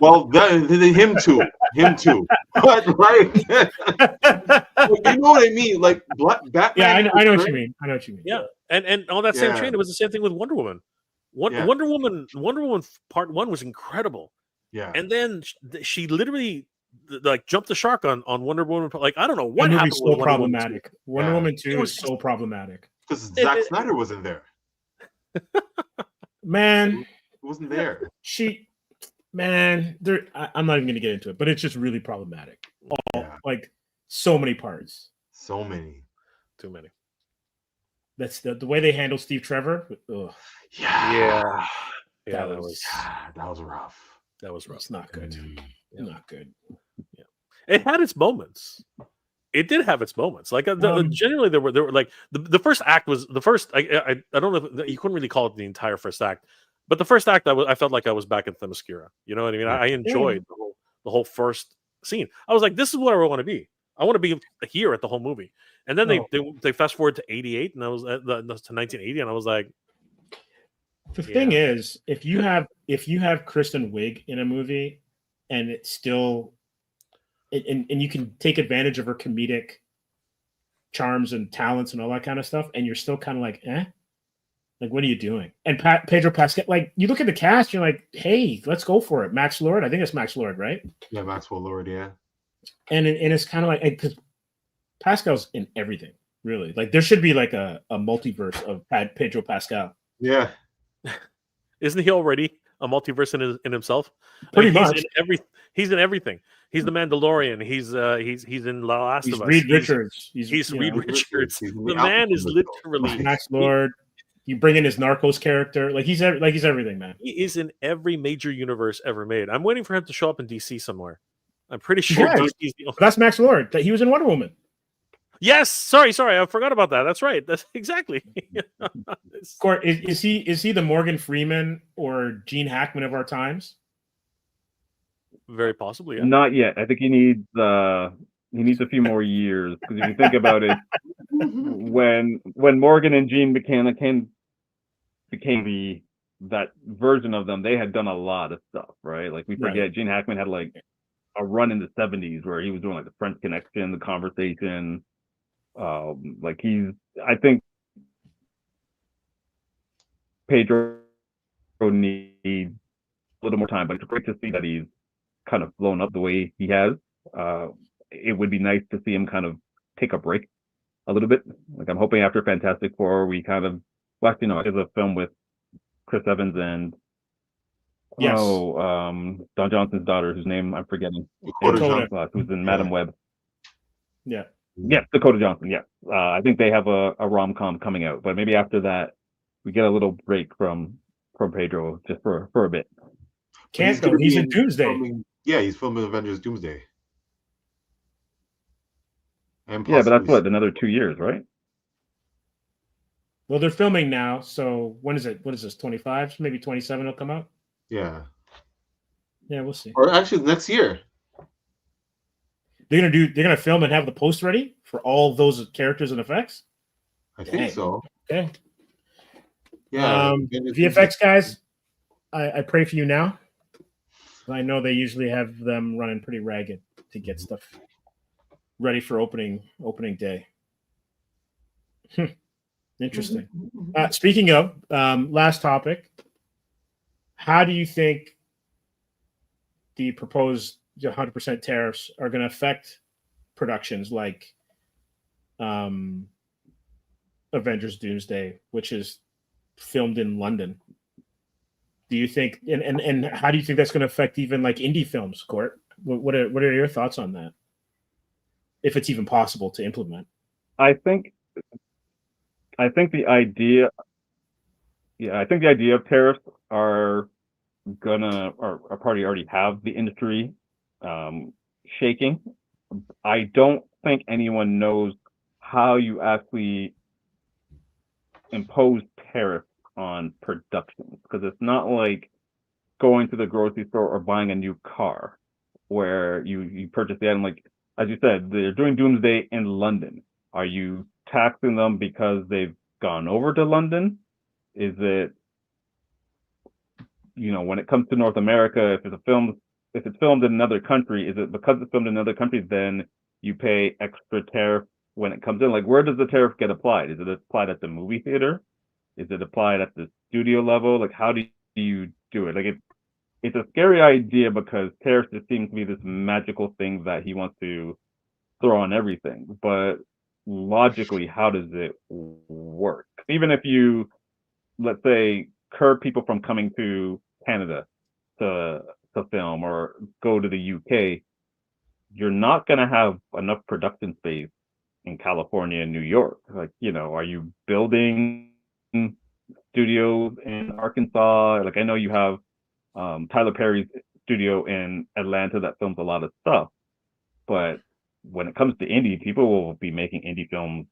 Well, him too. But like, you know what I mean? Like Batman. Yeah, I know what you mean. Yeah, and on that same train, it was the same thing with Wonder Woman. Wonder Woman Part 1 was incredible. Yeah, and then she literally like jumped the shark on Wonder Woman. Like, I don't know what happened. So problematic. Wonder Woman 2 was so problematic because Zack Snyder wasn't there. Man, he wasn't there. I'm not even going to get into it, but it's just really problematic. Like, so many parts. So many. Too many. That's the way they handle Steve Trevor. Ugh. Yeah. That was rough. That was rough. It's not good. Not good. Yeah. It had its moments. It did have its moments. Like, generally there were like the first act was the first. I don't know if you couldn't really call it the entire first act. But the first act, I felt like I was back in Themyscira. You know what I mean? I enjoyed the whole first scene. I was like, this is where I want to be. I want to be here at the whole movie. And then they fast forward to 88, and I was to 1980, and I was like, the thing is, if you have Kristen Wiig in a movie, and it's still, and you can take advantage of her comedic charms and talents and all that kind of stuff, and you're still kind of like, like, what are you doing? And Pedro Pascal, like, you look at the cast, you're like, hey, let's go for it. Max Lord, I think it's Max Lord, right? Yeah, Maxwell Lord, yeah. And it's kind of like, because Pascal's in everything, really. Like, there should be like a multiverse of Pedro Pascal. Yeah. Isn't he already a multiverse in himself? Pretty much. He's in everything. He's the Mandalorian. He's in The Last of Us. Reed Richards. He's Reed Richards. The man is literally Max Lord. You bring in his Narcos character, like he's everything, man. He is in every major universe ever made. I'm waiting for him to show up in DC somewhere. I'm pretty sure that's Max Lord. That he was in Wonder Woman. Yes, sorry, I forgot about that. That's right. That's exactly. Is he the Morgan Freeman or Gene Hackman of our times? Very possibly. Yeah. Not yet. I think he needs a few more years, because if you think about it, when Morgan and Gene became that version of them, they had done a lot of stuff, right? Like, we forget Gene Hackman had like a run in the 70s where he was doing like the French Connection, The Conversation. I think Pedro needs a little more time, but it's great to see that he's kind of blown up the way he has. It would be nice to see him kind of take a break a little bit. Like, I'm hoping after Fantastic Four, we kind of, well, you know, there's a film with Chris Evans and Yes. Don Johnson's daughter, whose name I'm forgetting, Dakota. who's in Madam Web. Yeah. Yes, Dakota Johnson. Yes, I think they have a rom-com coming out, but maybe after that we get a little break from Pedro just for a bit. Can't though. He's in Doomsday. He's filming Avengers Doomsday. And Yeah, but that's what, another 2 years, right? Well, they're filming now, so when is it? What is this? 25? Maybe 27 will come out. Yeah. Yeah, we'll see. Or actually, next year. They're gonna film and have the post ready for all those characters and effects. I think so. Okay. Yeah. VFX guys, I pray for you now. I know they usually have them running pretty ragged to get stuff ready for opening day. Interesting. Speaking of, last topic, how do you think the proposed 100% tariffs are going to affect productions like Avengers Doomsday, which is filmed in London? Do you think, and how do you think that's going to affect even like indie films, Court? What are your thoughts on that? If it's even possible to implement? I think the idea of tariffs are already have the industry shaking. I don't think anyone knows how you actually impose tariffs on productions, because it's not like going to the grocery store or buying a new car where you purchase the item. Like, as you said, they're doing Doomsday in London. Are you taxing them because they've gone over to London? Is it, when it comes to North America, if it's filmed in another country, is it because it's filmed in another country, then you pay extra tariff when it comes in? Like, where does the tariff get applied? Is it applied at the movie theater? Is it applied at the studio level? Like, how do you do it? Like, it's a scary idea because tariffs just seems to be this magical thing that he wants to throw on everything. But logically, how does it work? Even if you, let's say, curb people from coming to Canada to film or go to the UK, you're not going to have enough production space in California and New York. Like, are you building studios in Arkansas? Like, I know you have Tyler Perry's studio in Atlanta that films a lot of stuff, but when it comes to indie, people will be making indie films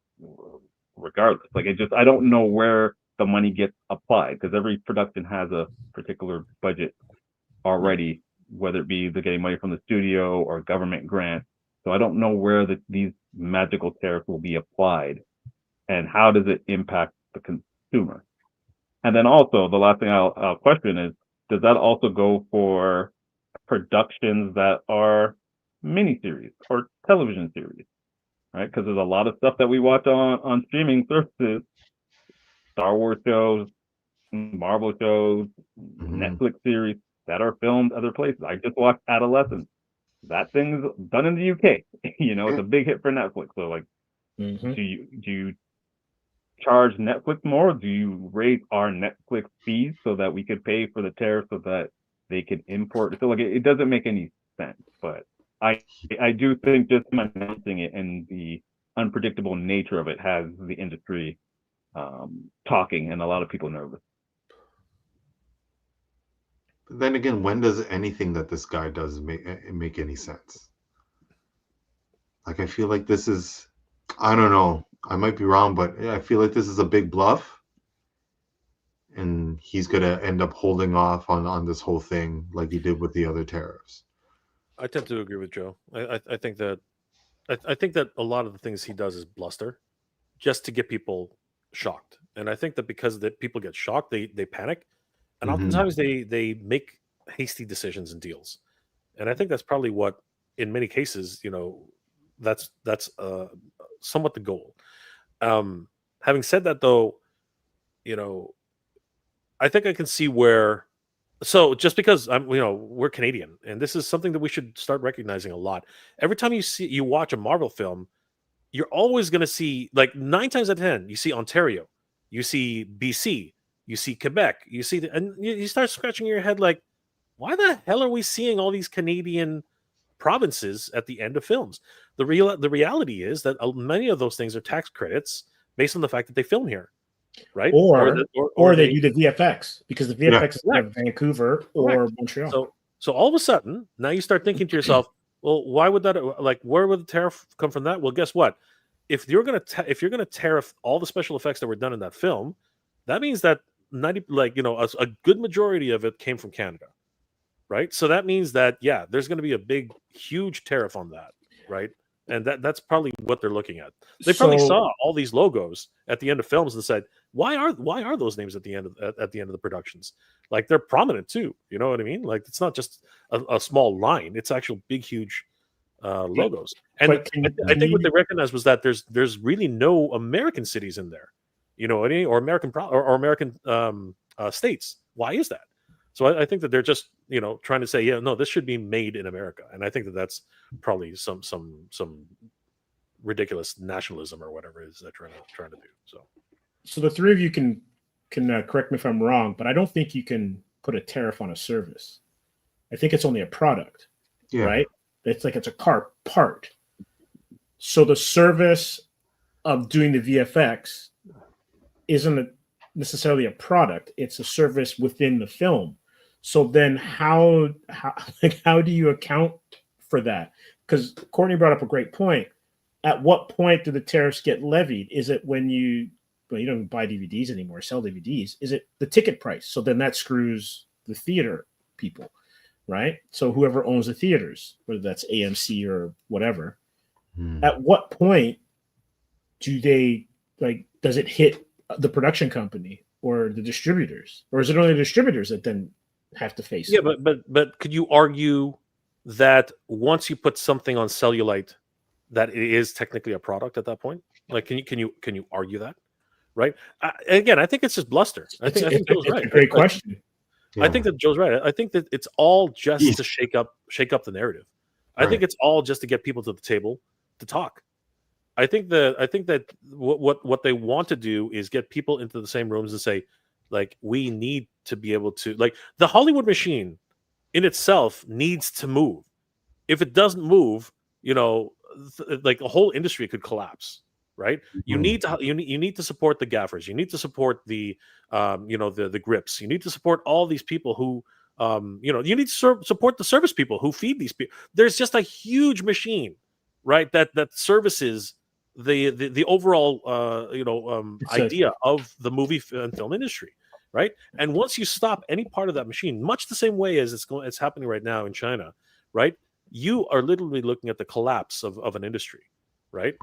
regardless. Like, I don't know where the money gets applied, because every production has a particular budget already, whether it be they're getting money from the studio or government grant. So I don't know where these magical tariffs will be applied, and how does it impact the consumer. And then also, the last thing I'll question is, does that also go for productions that are miniseries or television series, right? Because there's a lot of stuff that we watch on streaming services, Star Wars shows, Marvel shows, Netflix series that are filmed other places. I just watched Adolescence. That thing's done in the UK. It's a big hit for Netflix. So, like, do you charge Netflix more? Do you raise our Netflix fees so that we could pay for the tariff so that they can import? So, like, it doesn't make any sense. But I do think just announcing it and the unpredictable nature of it has the industry talking and a lot of people nervous. But then again, when does anything that this guy does make any sense? Like, I feel like this is, I don't know, I might be wrong, but I feel like this is a big bluff, and he's gonna end up holding off on this whole thing like he did with the other tariffs. I tend to agree with Joe. I think that a lot of the things he does is bluster, just to get people shocked. And I think that because people get shocked, they panic, and oftentimes they make hasty decisions and deals. And I think that's probably what, in many cases, that's somewhat the goal. Having said that, though, I think I can see where. So just because we're Canadian, and this is something that we should start recognizing a lot. Every time you watch a Marvel film, you're always going to see, like 9 times out of 10, you see Ontario, you see BC, you see Quebec, and you start scratching your head like, why the hell are we seeing all these Canadian provinces at the end of films? The reality is that many of those things are tax credits based on the fact that they film here, right? Or they do the VFX, because the VFX is in Vancouver or Montreal. So all of a sudden, now you start thinking to yourself, well, why would that, where would the tariff come from that? Well, guess what? If you're gonna tariff all the special effects that were done in that film, that means that a good majority of it came from Canada, right? So that means that there's going to be a big, huge tariff on that, right? And that's probably what they're looking at. They probably saw all these logos at the end of films and said, why are those names at the end of the productions? Like, they're prominent too. You know what I mean? Like, it's not just a small line; it's actual big, huge logos. And I think what they recognized was that there's really no American cities in there, or American American states. Why is that? So I think that they're just trying to say, no, this should be made in America, and I think that that's probably some ridiculous nationalism or whatever it is they're trying to do. So the three of you can correct me if I'm wrong, but I don't think you can put a tariff on a service. I think it's only a product, right? It's like it's a car part. So the service of doing the VFX isn't necessarily a product; it's a service within the film. So then, how do you account for that? Because Courtney brought up a great point. At what point do the tariffs get levied? Is it when you don't buy DVDs anymore, sell DVDs? Is it the ticket price? So then that screws the theater people, right? So whoever owns the theaters, whether that's AMC or whatever, at what point does it hit the production company or the distributors, or is it only the distributors that then have to face it? But could you argue that once you put something on cellulite, that it is technically a product at that point? Like, can you argue that? Right. Again, I think it's just bluster. I think Joe's right. A great question. I think that Joe's right. I think that it's all just to shake up the narrative. I think it's all just to get people to the table to talk. I think that what they want to do is get people into the same rooms and say, like, we need to be able to, like, the Hollywood machine in itself needs to move. If it doesn't move, like, the whole industry could collapse. Right? You need to support the gaffers. You need to support the the grips. You need to support all these people who you need to support the service people who feed these people. There's just a huge machine, right? That services the overall idea of the movie and film industry, right? And once you stop any part of that machine, much the same way as it's happening right now in China, right? You are literally looking at the collapse of an industry. Right?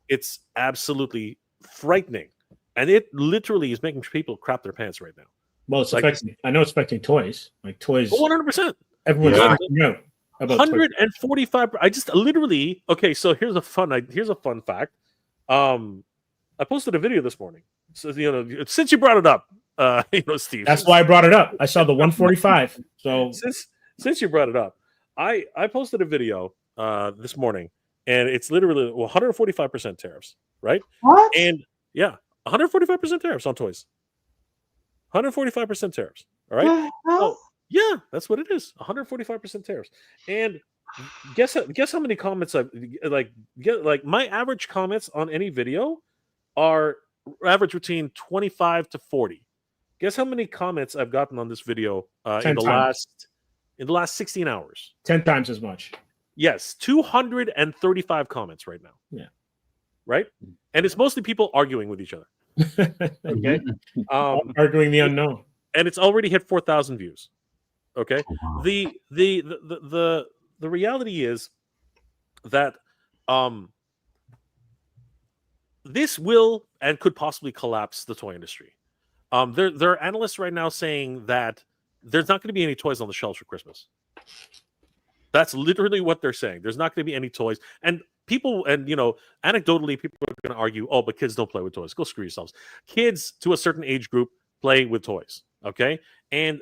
It's absolutely frightening, and it literally is making people crap their pants right now. Well, it's affecting. I know it's affecting toys. Like toys, 100%. Everyone's about 145. I just literally. Okay, so here's a fun fact. I posted a video this morning. So since you brought it up, Steve. That's why I brought it up. I saw the 145. So since you brought it up, I posted a video this morning. And it's literally 145% tariffs, right? What? And 145% tariffs on toys. 145% tariffs. All right. Oh, yeah, that's what it is. 145% tariffs. And guess how many comments I've my average comments on any video are average between 25 to 40. Guess how many comments I've gotten on this video in the last 16 hours? 10 times as much. Yes, 235 comments right now. Yeah. Right? And it's mostly people arguing with each other. Okay. Arguing the unknown. And it's already hit 4,000 views. Okay. Wow. The reality is that this will and could possibly collapse the toy industry. There are analysts right now saying that there's not going to be any toys on the shelves for Christmas. That's literally what they're saying. There's not going to be any toys. And people, and anecdotally, people are going to argue, oh, but kids don't play with toys. Go screw yourselves. Kids to a certain age group play with toys. Okay. And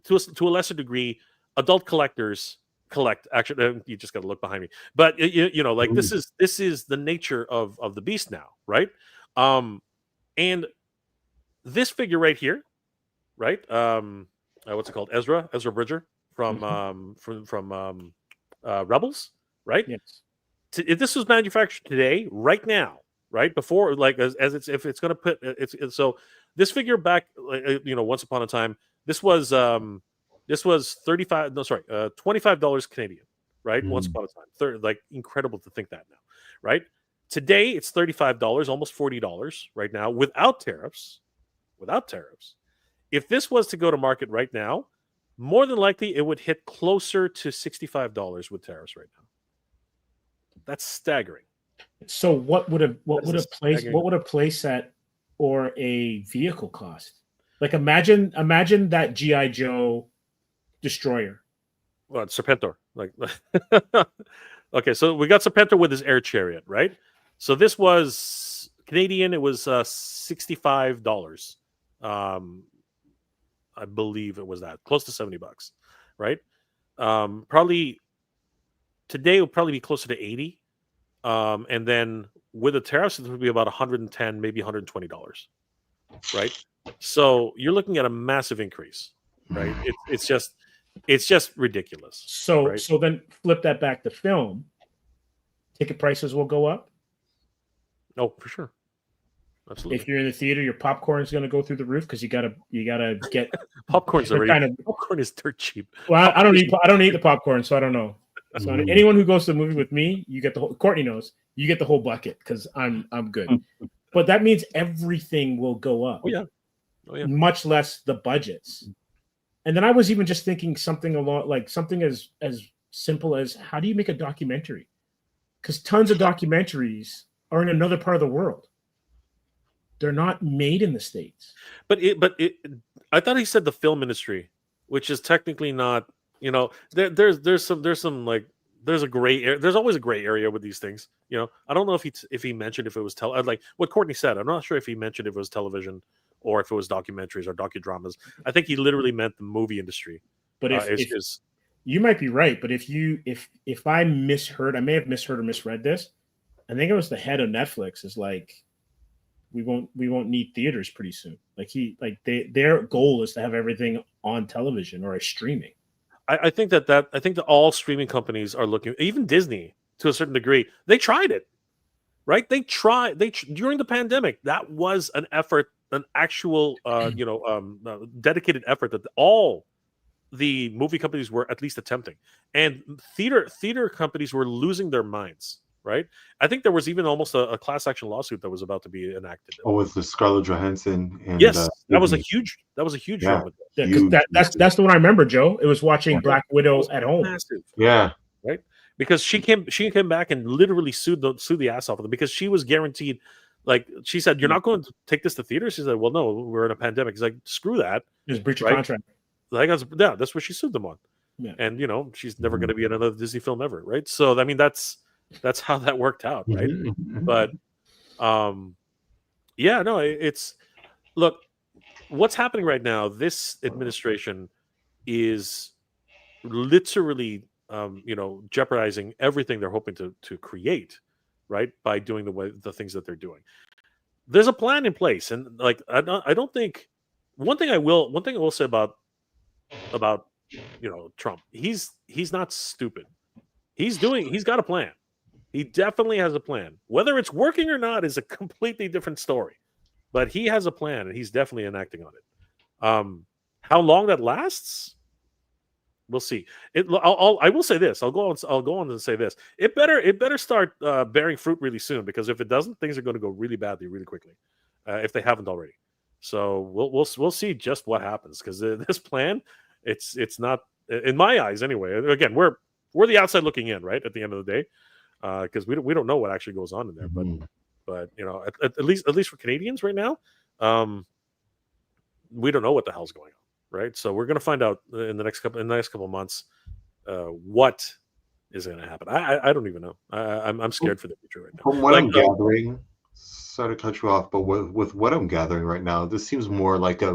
to a lesser degree, adult collectors collect. Actually, you just got to look behind me. But like this is the nature of the beast now, right? And this figure right here, right? What's it called? Ezra Bridger from Rebels, right? Yes. If this was manufactured today, right now, right before, like as it's if it's going to put it's so this figure back, once upon a time, this was $25 Canadian, right? Once upon a time, like incredible to think that now, right? Today it's $35, almost $40 right now without tariffs. If this was to go to market right now, more than likely it would hit closer to $65 with tariffs right now. That's staggering. So what would a place at or a vehicle cost? Like imagine that GI Joe destroyer. Well, it's Serpentor. Like, okay, so we got Serpentor with his air chariot, right? So this was Canadian. It was $65. I believe it was that close to $70, right? Probably today it would probably be closer to 80, and then with the tariffs it would be about $110, maybe $120, right? So you're looking at a massive increase, right? It's just ridiculous. So right? So then flip that back to film. Ticket prices will go up. Oh, for sure. Absolutely. If you're in the theater, your popcorn is going to go through the roof because you gotta get popcorn's already popcorn is dirt cheap. Well, I don't eat the popcorn, so I don't know. So anyone who goes to the movie with me, you get the whole. Courtney knows you get the whole bucket because I'm good. But that means everything will go up. Oh yeah. Much less the budgets. And then I was even just thinking something as simple as how do you make a documentary? Because tons of documentaries are in another part of the world. They're not made in the States. But I thought he said the film industry, which is technically not. There's a gray area. There's always a gray area with these things. I don't know if he mentioned if it was like what Courtney said. I'm not sure if he mentioned if it was television or if it was documentaries or docudramas. I think he literally meant the movie industry. But if you might be right, but if I misheard, I may have misheard or misread this. I think it was the head of Netflix is like, we won't need theaters pretty soon. Their goal is to have everything on television or streaming. I think that all streaming companies are looking, even Disney to a certain degree. They tried it, right? During the pandemic, that was an effort, an actual dedicated effort that all the movie companies were at least attempting, and theater companies were losing their minds. Right, I think there was even almost a class action lawsuit that was about to be enacted. Oh, with the Scarlett Johansson. And, yes, that was a huge. Yeah, that's the one I remember, Joe. It was watching Black Widow at home. Massive. Yeah, right. Because she came back and literally sued the ass off of them because she was guaranteed. Like she said, you're not going to take this to theaters. She said, well, no, we're in a pandemic. He's like, screw that. Just breach of contract. Like, that's what she sued them on. Yeah. And she's never going to be in another Disney film ever, right? So I mean, that's how that worked out, right? But it's look, what's happening right now, this administration is literally jeopardizing everything they're hoping to create, right, by doing the things that they're doing. There's a plan in place, and like I don't think one thing I will say about Trump, he's not stupid. He's got a plan. He definitely has a plan. Whether it's working or not is a completely different story. But he has a plan, and he's definitely enacting on it. How long that lasts, we'll see. I will say this. I'll go on and say this. It better start bearing fruit really soon, because if it doesn't, things are going to go really badly really quickly, if they haven't already. So we'll see just what happens, because this plan, it's not, in my eyes anyway. Again, we're the outside looking in, right? At the end of the day. Because we don't know what actually goes on in there, but at least for Canadians right now, we don't know what the hell's going on, right? So we're gonna find out in the next couple of months what is going to happen. I don't even know. I'm scared for the future right now. From what I'm gathering, sorry to cut you off, but with what I'm gathering right now, this seems more like a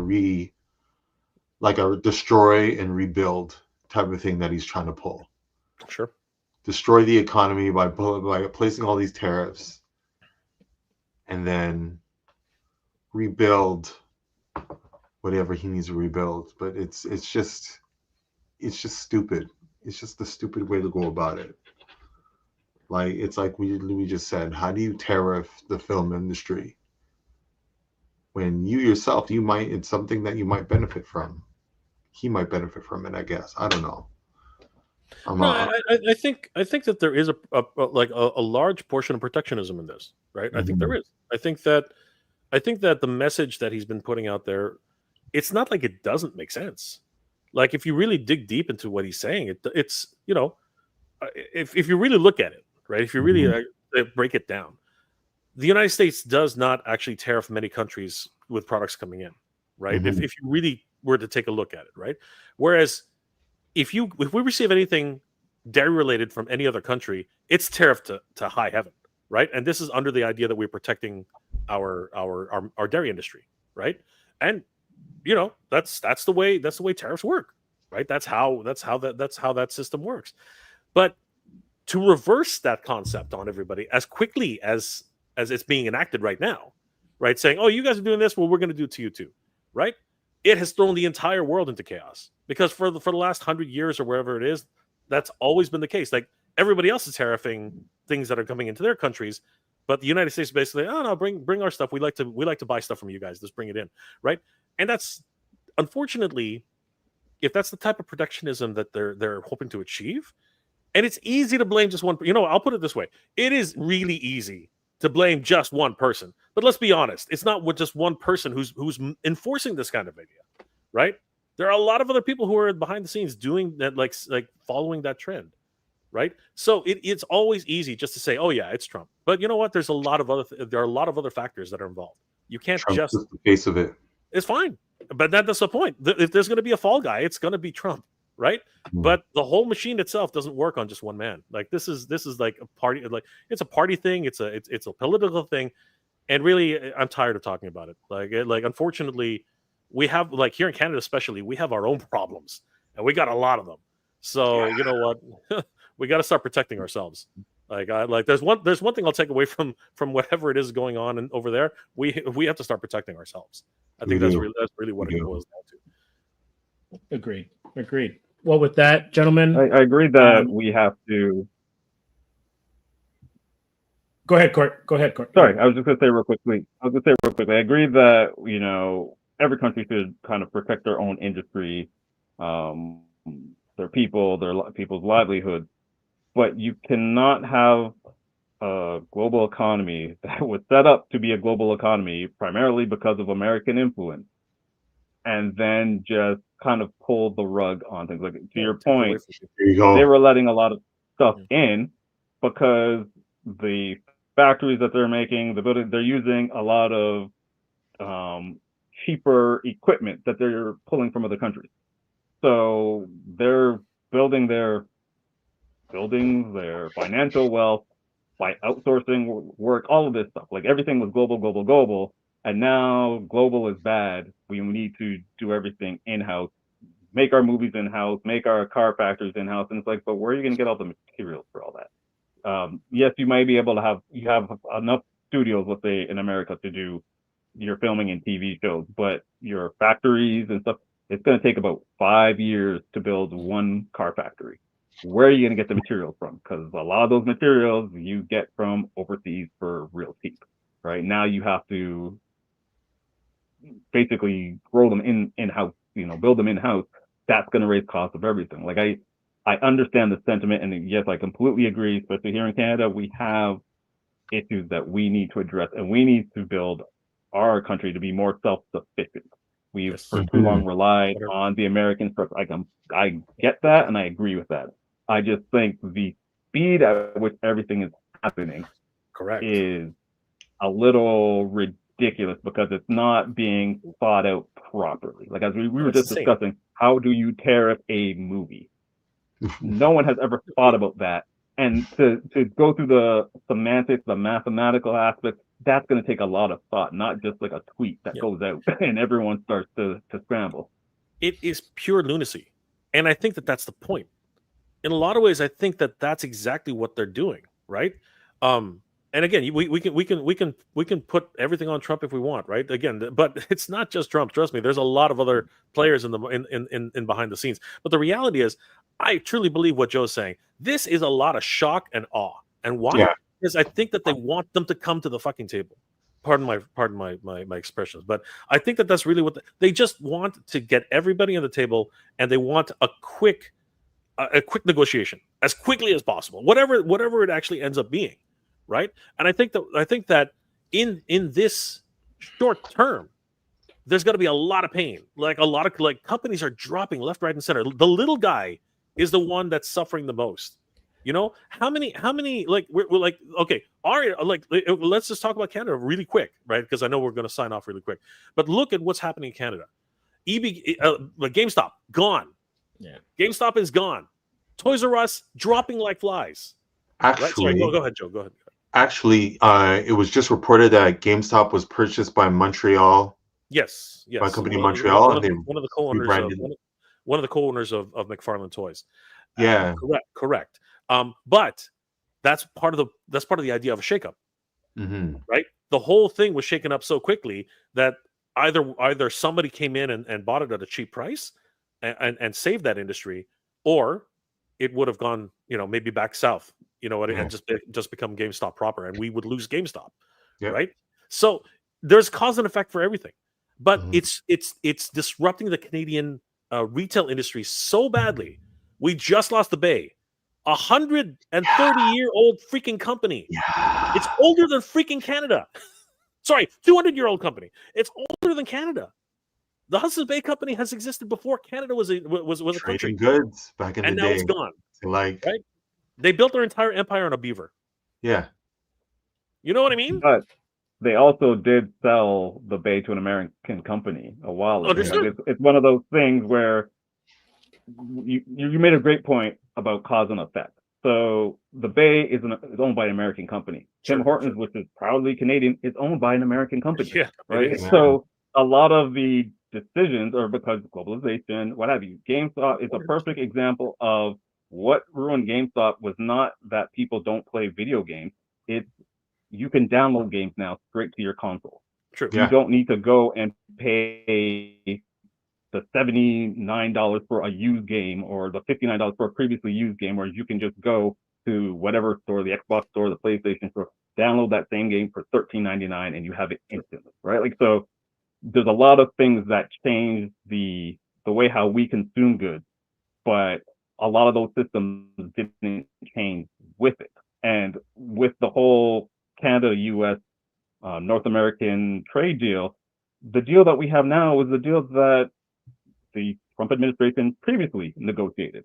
destroy and rebuild type of thing that he's trying to pull. Sure. Destroy the economy by placing all these tariffs, and then rebuild whatever he needs to rebuild. But it's just stupid. It's just a stupid way to go about it. Like, it's like we just said, how do you tariff the film industry when you yourself, it's something that you might benefit from. He might benefit from it, I guess. I don't know. I think that there is a large portion of protectionism in this, right? I think there is. I think that the message that he's been putting out there, it's not like it doesn't make sense. Like, if you really dig deep into what he's saying, it's if you really look at it, right? If you really break it down, the United States does not actually tariff many countries with products coming in, right? If you really were to take a look at it, right? Whereas if we receive anything dairy related from any other country, it's tariffed to high heaven, right? And this is under the idea that we're protecting our dairy industry, right? And that's the way tariffs work, right? That's how that system works. But to reverse that concept on everybody as quickly as it's being enacted right now, right? Saying, oh, you guys are doing this, well, we're going to do it to you too, right? It has thrown the entire world into chaos, because for the last 100 years or wherever it is, that's always been the case. Like, everybody else is tariffing things that are coming into their countries, but the United States basically, oh no, bring our stuff. We like to buy stuff from you guys. Just bring it in, right? And that's, unfortunately, if that's the type of protectionism that they're hoping to achieve, and it's easy to blame just one. I'll put it this way: it is really easy to blame just one person. But let's be honest, it's not with just one person who's enforcing this kind of idea, right? There are a lot of other people who are behind the scenes doing that, like following that trend, right? So it's always easy just to say, oh yeah, it's Trump. But you know what? There are a lot of other factors that are involved. You can't Trump just is the face of it. It's fine, but that's the point. If there's going to be a fall guy, it's going to be Trump, right? But the whole machine itself doesn't work on just one man. Like, this is like a party. Like, it's a party thing. It's a political thing, and really, I'm tired of talking about it. Like unfortunately, we have, like, here in Canada especially, we have our own problems, and we got a lot of them. So you know what, we got to start protecting ourselves. There's one thing I'll take away from whatever it is going on and over there. We have to start protecting ourselves. I think that's really what it boils down to. Agreed. Well, with that, gentlemen, I agree that we have to. Go ahead, Court. Sorry, I was just going to say real quickly. I agree that every country should kind of protect their own industry, their people's livelihood, but you cannot have a global economy that was set up to be a global economy primarily because of American influence, and then just kind of pull the rug on things. Like, to your point, they were letting a lot of stuff in because the factories that they're making, the building, they're using a lot of cheaper equipment that they're pulling from other countries. So they're building their buildings, their financial wealth by outsourcing work, all of this stuff. Like, everything was global. And now global is bad. We need to do everything in-house, make our movies in-house, make our car factories in-house. And it's like, but where are you going to get all the materials for all that? Yes, you might be able to have enough studios, let's say, in America to do your filming and TV shows, but your factories and stuff, it's going to take about 5 years to build one car factory. Where are you going to get the materials from? Because a lot of those materials you get from overseas for real cheap. Right now, you have to basically grow them in-house, build them in-house. That's going to raise costs of everything. Like, I understand the sentiment, and yes, I completely agree. Especially here in Canada, we have issues that we need to address, and we need to build our country to be more self-sufficient. We've for too long relied on the American structure. I get that, and I agree with that. I just think the speed at which everything is happening is a little ridiculous because it's not being thought out properly. Like, as we were just discussing, how do you tariff a movie? No one has ever thought about that. And to go through the semantics, the mathematical aspect, that's going to take a lot of thought, not just like a tweet that goes out and everyone starts to scramble. It is pure lunacy. And I think that that's the point. In a lot of ways, I think that that's exactly what they're doing, right? And again, we can put everything on Trump if we want, right? Again, but it's not just Trump. Trust me, there's a lot of other players in behind the scenes. But the reality is, I truly believe what Joe's saying. This is a lot of shock and awe. And why? Yeah. Because I think that they want them to come to the fucking table. Pardon my expressions, but I think that that's really what they just want to get everybody on the table, and they want a quick negotiation as quickly as possible, whatever it actually ends up being, right? And I think that in this short term, there's going to be a lot of pain. Like a lot of companies are dropping left, right, and center. The little guy is the one that's suffering the most. You know, how many like we're like, okay, let's just talk about Canada really quick, right? Because I know we're going to sign off really quick. But look at what's happening in Canada. GameStop gone. Yeah, GameStop is gone. Toys R Us dropping like flies. Actually, right? Sorry, go ahead, Joe. Go ahead. Actually, it was just reported that GameStop was purchased by Montreal. Yes. By a company in Montreal. One of the co-owners of McFarlane Toys. Yeah. Correct. But that's part of the idea of a shakeup, right? The whole thing was shaken up so quickly that either somebody came in and bought it at a cheap price and saved that industry, or it would have gone, maybe back south, and just become GameStop proper, and we would lose GameStop, right? So there's cause and effect for everything, but it's disrupting the Canadian retail industry so badly. We just lost the Bay. 130-year-old freaking company. Yeah. It's older than freaking Canada. Sorry, 200-year-old company. It's older than Canada. The Hudson's Bay Company has existed before Canada was a country. Trading goods back in the day. And now it's gone. Right? They built their entire empire on a beaver. Yeah. You know what I mean? But they also did sell the Bay to an American company a while ago. It's one of those things where you made a great point about cause and effect. So the Bay is owned by an American company. Tim Hortons, which is proudly Canadian, is owned by an American company. Yeah, right. So a lot of the decisions are because of globalization, what have you. GameStop is a perfect example of what ruined GameStop was not that people don't play video games. It's you can download games now straight to your console. True. You don't need to go and pay the $79 for a used game or the $59 for a previously used game, where you can just go to whatever store, the Xbox store, the PlayStation store, download that same game for $13.99 and you have it instantly, right? Like, so there's a lot of things that change the way how we consume goods, but a lot of those systems didn't change with it. And with the whole Canada-US North American trade deal, the deal that we have now is the deal that the Trump administration previously negotiated.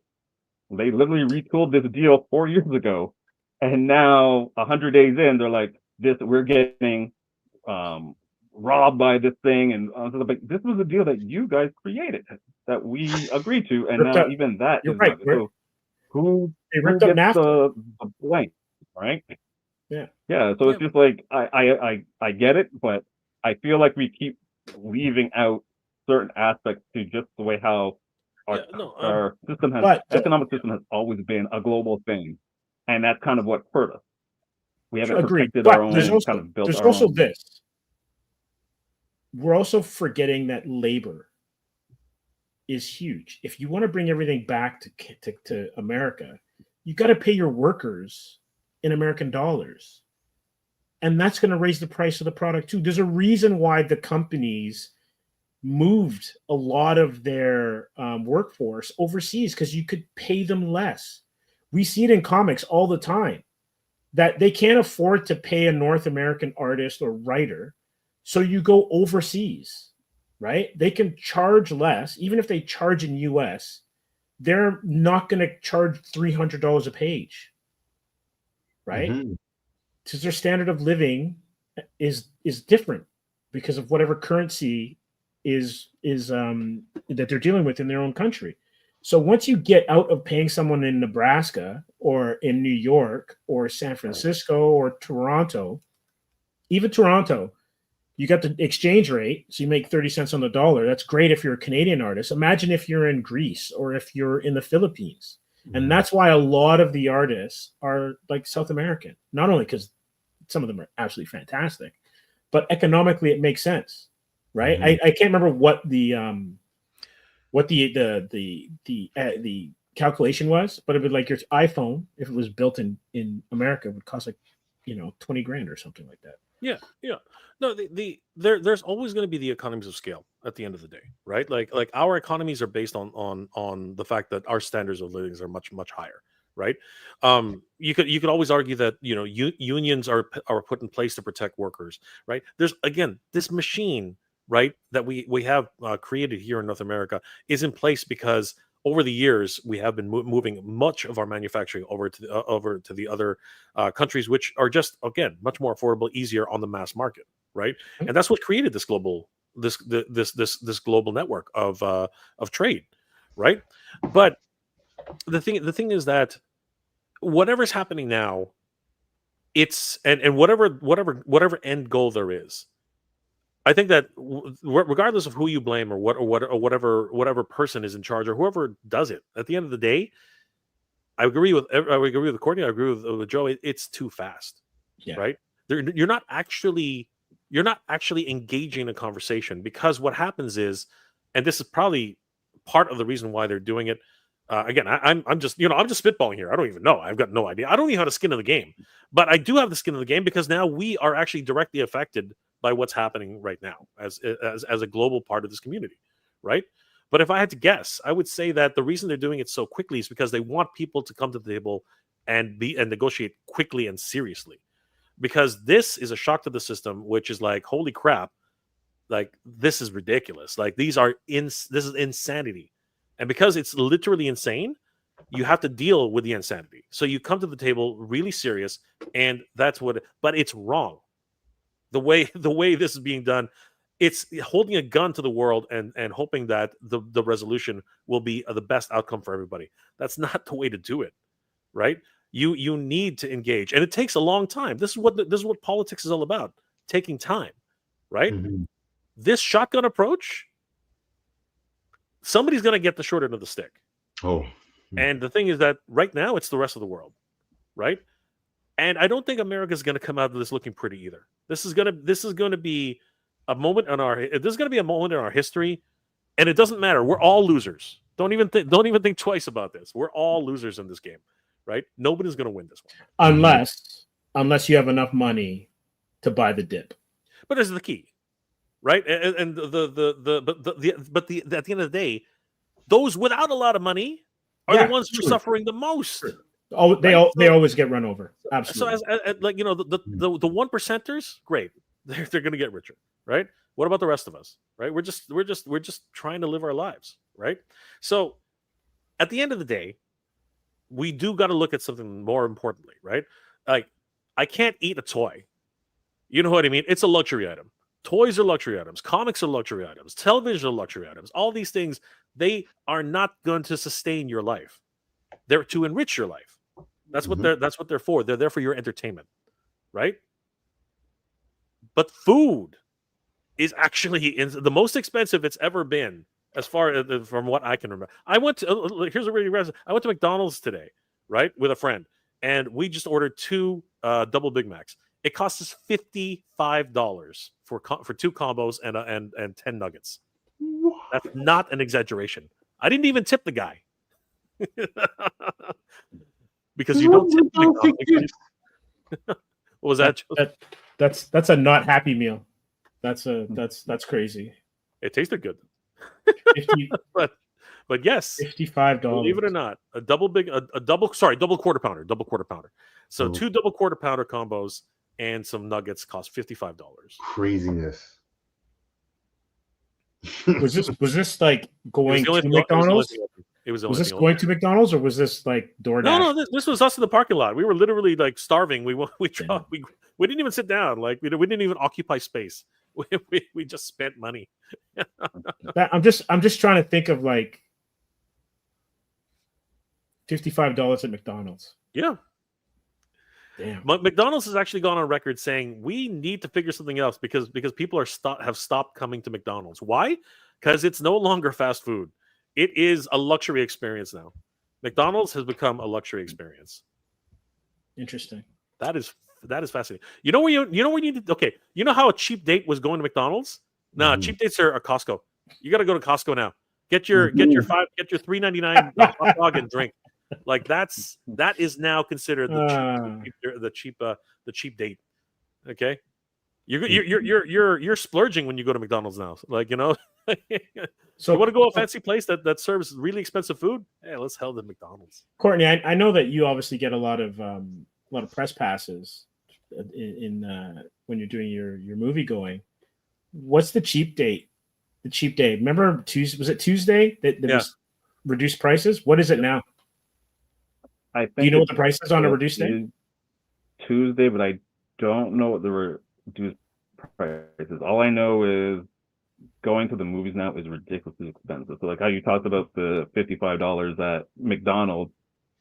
They literally retooled this deal 4 years ago, and now 100 days in, they're like, we're getting robbed by this thing, and like, this was a deal that you guys created, that we agreed to, and now even that is right. So who gets the blank, right? Yeah. So it's just like I get it, but I feel like we keep leaving out certain aspects to just the way how our system economic system has always been a global thing, and that's kind of what hurt us. We haven't protected our own, kind of built there's our also own. This. We're also forgetting that labor is huge. If you want to bring everything back to America, you got to pay your workers in American dollars, and that's going to raise the price of the product too. There's a reason why the companies moved a lot of their workforce overseas, because you could pay them less. We see it in comics all the time that they can't afford to pay a North American artist or writer, so you go overseas, right? They can charge less. Even if they charge in US, they're not going to charge $300 a page, right? Because their standard of living is different because of whatever currency is that they're dealing with in their own country. So once you get out of paying someone in Nebraska or in New York or San Francisco or Toronto, even Toronto, you got the exchange rate, so you make 30 cents on the dollar. That's great if you're a Canadian artist. Imagine if you're in Greece or if you're in the Philippines. And that's why a lot of the artists are like South American, not only because some of them are absolutely fantastic, but economically it makes sense, right? I can't remember what the calculation was, but it would like your iPhone, if it was built in America, would cost like, 20 grand or something like that. Yeah. No, there's always going to be the economies of scale at the end of the day, right? Like our economies are based on the fact that our standards of living are much higher, right? You could always argue that unions are put in place to protect workers, right? There's again this machine, right, that we have created here in North America is in place because over the years we have been moving much of our manufacturing over to the other countries, which are just again much more affordable, easier on the mass market, right? And that's what created this global this global network of trade, right? But the thing is that whatever's happening now, it's and whatever end goal there is, I think that regardless of who you blame or whatever person is in charge or whoever does it, at the end of the day, I agree with Courtney. I agree with Joe. It's too fast, right? You're not actually engaging in a conversation, because what happens is, and this is probably part of the reason why they're doing it. Again, I'm just spitballing here. I don't even know. I've got no idea. I don't even have the skin of the game, but I do have the skin of the game because now we are actually directly affected by what's happening right now as a global part of this community, right? But if I had to guess, I would say that the reason they're doing it so quickly is because they want people to come to the table and negotiate quickly and seriously, because this is a shock to the system, which is like, holy crap, like this is ridiculous. Like this is insanity. And because it's literally insane, you have to deal with the insanity. So you come to the table really serious, and but it's wrong. The way this is being done, it's holding a gun to the world and hoping that the resolution will be the best outcome for everybody. That's not the way to do it, right? You need to engage, and it takes a long time. This is what politics is all about, taking time, right? This shotgun approach, somebody's going to get the short end of the stick. And the thing is that right now it's the rest of the world, right? And I don't think America's going to come out of this looking pretty either. This is going to be a moment in our history, and it doesn't matter. We're all losers. Don't even think twice about this. We're all losers in this game, right? Nobody's going to win this one, unless you have enough money to buy the dip. But this is the key, right? And at the end of the day, those without a lot of money are the ones who are suffering the most. Oh, they always get run over. Absolutely. So as the 1%ers, great, they're going to get richer, right? What about the rest of us, right? We're just trying to live our lives, right? So at the end of the day, we do got to look at something more importantly, right? Like, I can't eat a toy. You know what I mean? It's a luxury item. Toys are luxury items. Comics are luxury items. Television are luxury items. All these things, they are not going to sustain your life. They're to enrich your life. That's what they're for. They're there for your entertainment, right? But food is actually the most expensive it's ever been, as far as from what I can remember. I went to McDonald's today, right, with a friend, and we just ordered 2 double Big Macs. It cost us $55 for 2 combos and 10 nuggets. That's not an exaggeration. I didn't even tip the guy. Because you don't tip McDonald's. What was that? That's a not happy meal. That's crazy. It tasted good. but yes, $55. Believe it or not, a double quarter pounder. So 2 double quarter pounder combos and some nuggets cost $55. Craziness. Was this like going to McDonald's? Was this going to McDonald's, or was this like DoorDash? No. This was us in the parking lot. We were literally like starving. We didn't even sit down. Like we didn't even occupy space. We just spent money. I'm just trying to think of like $55 at McDonald's. Yeah. Damn. But McDonald's has actually gone on record saying we need to figure something else because people have stopped coming to McDonald's. Why? Because it's no longer fast food. It is a luxury experience now. McDonald's has become a luxury experience. Interesting. That is fascinating. You know where you need. Okay, you know how a cheap date was going to McDonald's? Nah, cheap dates are Costco. You got to go to Costco now. Get your $3.99 hot dog and drink. Like that is now considered the cheap date. Okay, you're splurging when you go to McDonald's now. Like, you know, so you want to go to a fancy place that serves really expensive food? Hey, let's hell to McDonald's. Courtney, I know that you obviously get a lot of press passes in when you're doing your movie going. What's the cheap date? The cheap day. Remember Tuesday? Was it Tuesday that was reduced prices? What is it now? I think Do you know what the price is on a reduced day? Tuesday, but I don't know what the reduced price is. All I know is going to the movies now is ridiculously expensive. So like how you talked about the $55 at McDonald's,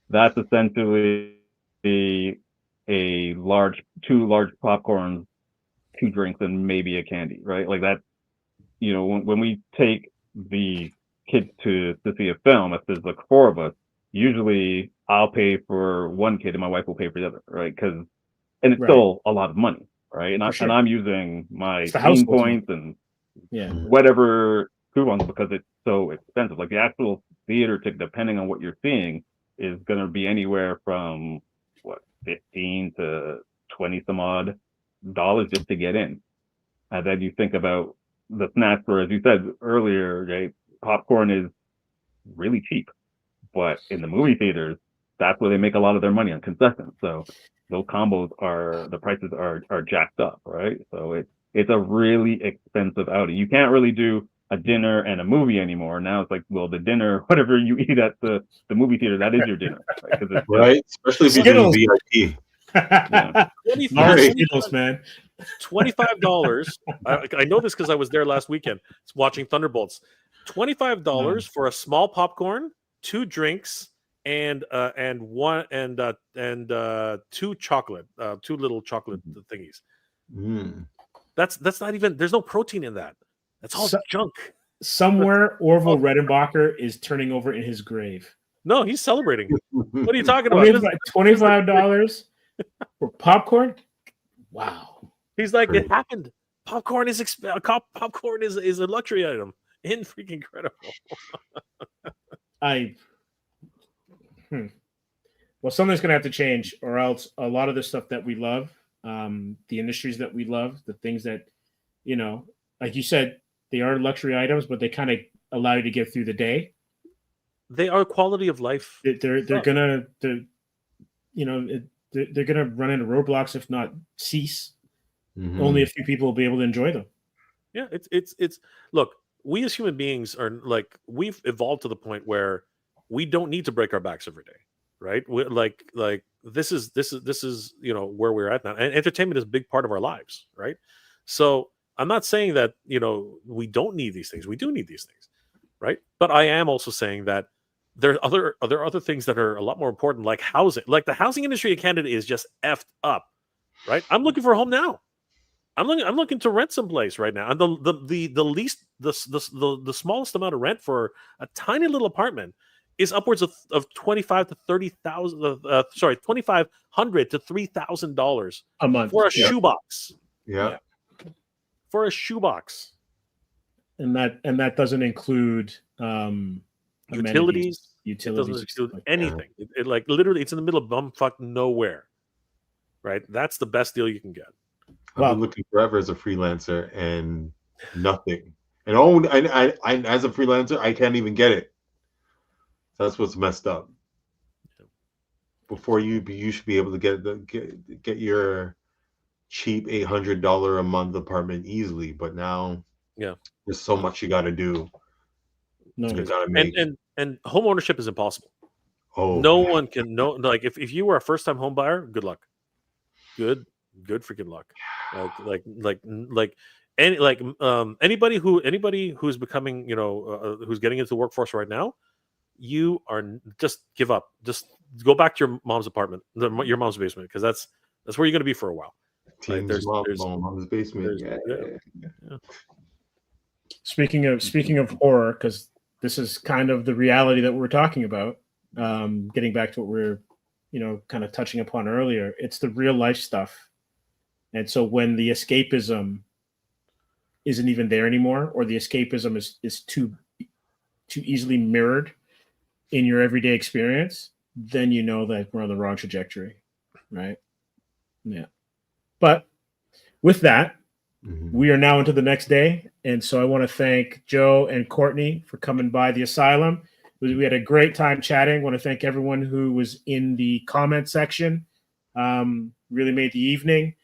that's essentially two large popcorns, 2 drinks, and maybe a candy, right? Like that. You know, when we take the kids to see a film, if there's like 4 of us, usually I'll pay for one kid and my wife will pay for the other, right? And it's still a lot of money, right? And I'm using my scene points and whatever coupons because it's so expensive. Like the actual theater ticket, depending on what you're seeing, is going to be anywhere from $15 to $20 some odd dollars just to get in. And then you think about the snacks, where, as you said earlier, right, popcorn is really cheap, but in the movie theaters, that's where they make a lot of their money on concessions. So those combos the prices are jacked up, right? So it's a really expensive outing. You can't really do a dinner and a movie anymore. Now it's like, well, the dinner, whatever you eat at the movie theater, that is your dinner, right? Right, especially if you're doing VIP. Yeah. Skittles, man. $25. I know this because I was there last weekend watching Thunderbolts. $25 for a small popcorn, 2 drinks, and 2 chocolate, 2 little chocolate thingies. That's not even. There's no protein in that. That's all junk. Somewhere Orville Redenbacher is turning over in his grave. No, he's celebrating. What are you talking about? $25 for popcorn? Wow. He's like, it happened. Popcorn is popcorn is a luxury item. Freaking incredible. Well, something's gonna have to change, or else a lot of the stuff that we love, the industries that we love, the things that, you know, like you said, they are luxury items, but they kind of allow you to get through the day. They are quality of life. They're gonna run into roadblocks, if not cease. Only a few people will be able to enjoy them. Yeah, it's look, we as human beings are like, we've evolved to the point where we don't need to break our backs every day, right? This is you know where we're at now, and entertainment is a big part of our lives, right? So I'm not saying that, you know, we don't need these things. We do need these things, right? But I am also saying that there are other things that are a lot more important, like housing. Like the housing industry in Canada is just effed up, right? I'm looking for a home now. I'm looking to rent someplace right now, and the smallest amount of rent for a tiny little apartment is upwards of $2,500 to $3,000 a month for a shoebox. Yeah, for a shoebox, and that doesn't include utilities. It doesn't include anything. It like literally, it's in the middle of bumfuck nowhere, right? That's the best deal you can get. I've been looking forever as a freelancer and nothing. And I as a freelancer, I can't even get it. That's what's messed up. Before you should be able to get your cheap $800 a month apartment easily, but now there's so much you got to do. No, you got to make and home ownership is impossible. Oh, no one can know. Like if you were a first time home buyer, good luck. Good freaking luck. Anybody who's becoming, you know, who's getting into the workforce right now, you are just give up. Just go back to your mom's apartment, your mom's basement, because that's where you're going to be for a while. Right? Team's mom's basement. Yeah. Speaking of horror, because this is kind of the reality that we're talking about. Getting back to what we're, kind of touching upon earlier, it's the real life stuff. And so when the escapism isn't even there anymore, or the escapism is too easily mirrored in your everyday experience, then you know that we're on the wrong trajectory, right? Yeah. But with that, we are now into the next day. And so I want to thank Joe and Courtney for coming by the asylum. We had a great time chatting. I want to thank everyone who was in the comment section. Really made the evening.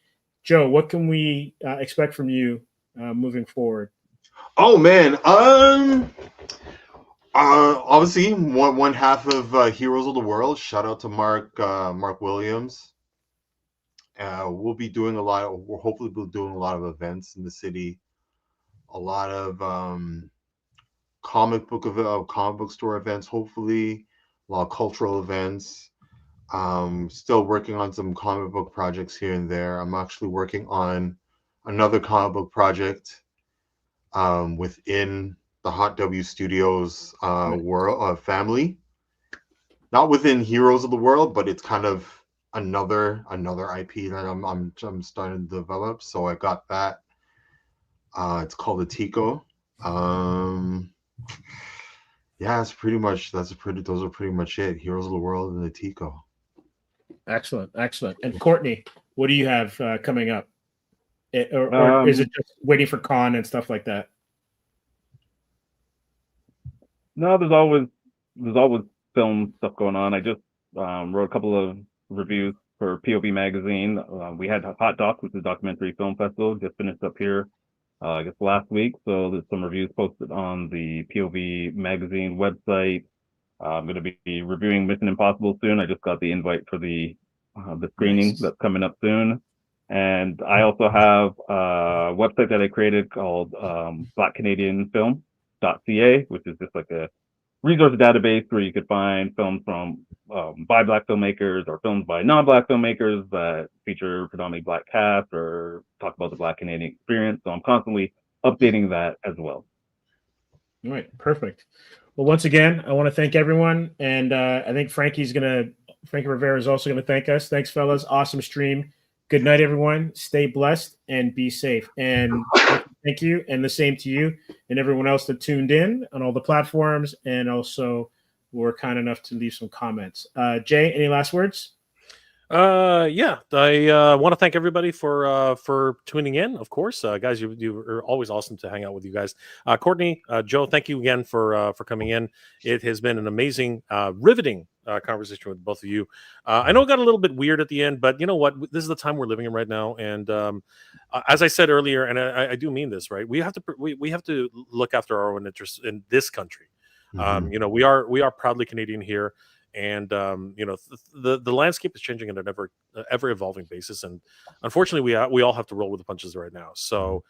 Joe, what can we expect from you moving forward? Oh man, obviously one half of Heroes of the World. Shout out to Mark Williams. We'll be doing hopefully we'll be doing a lot of events in the city, a lot of comic book store events, hopefully a lot of cultural events. Still working on some comic book projects here and there. I'm actually working on another comic book project within the Hot W Studios world family. Not within Heroes of the World, but it's kind of another IP that I'm starting to develop. So I got that. It's called the Tico. Yeah, those are pretty much it. Heroes of the World and the Tico. Excellent. And Courtney, what do you have coming up? Or is it just waiting for con and stuff like that? No, there's always film stuff going on. I just wrote a couple of reviews for POV magazine. We had Hot Doc, which is a documentary film festival, just finished up here, I guess last week. So there's some reviews posted on the POV magazine website. I'm going to be reviewing Mission Impossible soon. I just got the invite for the screening that's coming up soon. And I also have a website that I created called blackcanadianfilm.ca, which is just like a resource database where you could find films from by Black filmmakers or films by non-Black filmmakers that feature predominantly Black cast or talk about the Black Canadian experience. So I'm constantly updating that as well. All right, perfect. Well, once again, I want to thank everyone, and I think Frankie Rivera is also going to thank us. Thanks, fellas. Awesome stream. Good night, everyone. Stay blessed and be safe. And thank you, and the same to you and everyone else that tuned in on all the platforms, and also were kind enough to leave some comments. Jay, any last words? Yeah, I want to thank everybody for tuning in. Of course, guys, you are always awesome to hang out with you guys. Courtney, Joe, thank you again for coming in. It has been an amazing, riveting conversation with both of you. I know it got a little bit weird at the end, but you know what? This is the time we're living in right now, and as I said earlier, and I do mean this, right? We have to look after our own interests in this country. Mm-hmm. We are proudly Canadian here. And the landscape is changing on an ever evolving basis, and unfortunately, we all have to roll with the punches right now. So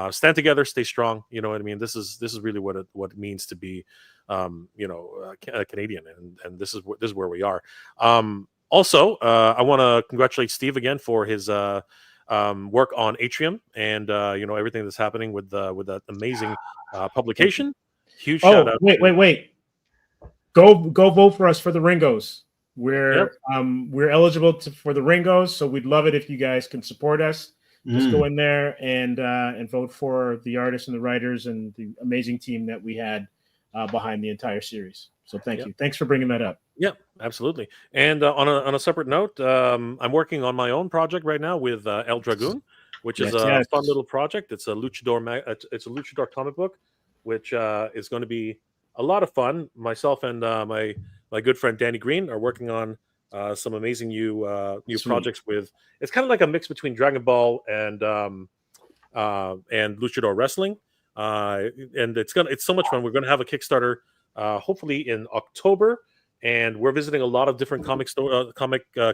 stand together, stay strong. You know what I mean. This is really what it means to be, a Canadian, and this is where we are. Also, I want to congratulate Steve again for his work on Atrium and everything that's happening with that amazing publication. Huge shout out. Wait. Go vote for us for the Ringos. We're eligible for the Ringos, so we'd love it if you guys can support us. Just go in there and vote for the artists and the writers and the amazing team that we had behind the entire series. So thank you. Thanks for bringing that up. Yeah, absolutely. And on a separate note, I'm working on my own project right now with El Dragoon, which is a fun little project. It's a luchador comic book, which is going to be a lot of fun. Myself and my good friend Danny Green are working on some amazing new projects with. It's kind of like a mix between Dragon Ball and luchador wrestling, and it's so much fun. We're gonna have a Kickstarter hopefully in October, and we're visiting a lot of different comic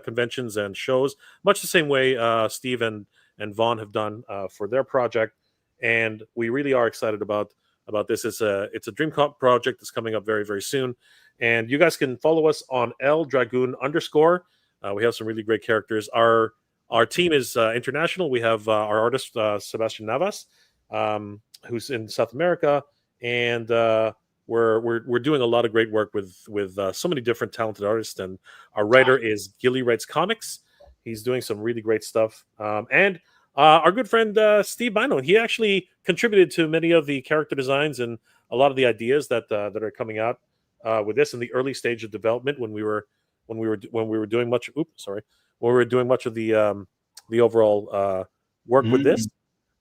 conventions and shows, much the same way Steve and Vaughn have done for their project, and we really are excited about about this. It's a dream project that's coming up very, very soon. And you guys can follow us on L Dragoon _. We have some really great characters. Our team is international. We have our artist Sebastian Navas, who's in South America, and we're doing a lot of great work with so many different talented artists. And our writer is Gilly Writes Comics. He's doing some really great stuff. And our good friend Steve Bino, he actually contributed to many of the character designs and a lot of the ideas that are coming out with this in the early stage of development when we were doing much. When we were doing much of the overall work with this.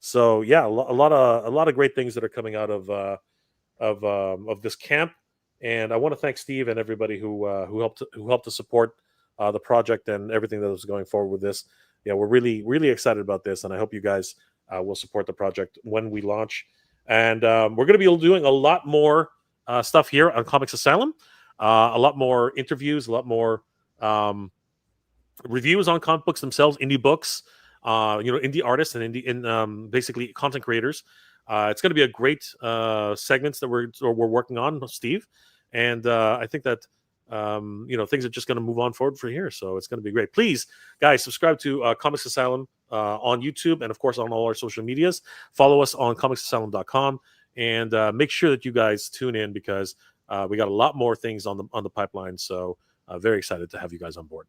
So yeah, a lot of great things that are coming out of this camp. And I want to thank Steve and everybody who helped to support the project and everything that was going forward with this. Yeah, we're really excited about this, and I hope you guys will support the project when we launch. And we're going to be doing a lot more stuff here on Comix Asylum, a lot more interviews, a lot more reviews on comic books themselves, indie books, indie artists and basically content creators. It's going to be a great segments that we're working on, Steve, and I think that things are just going to move on forward from here. So it's going to be great. Please, guys, subscribe to Comix Asylum on YouTube and of course on all our social medias. Follow us on comixasylum.com and make sure that you guys tune in because we got a lot more things on the pipeline. So very excited to have you guys on board.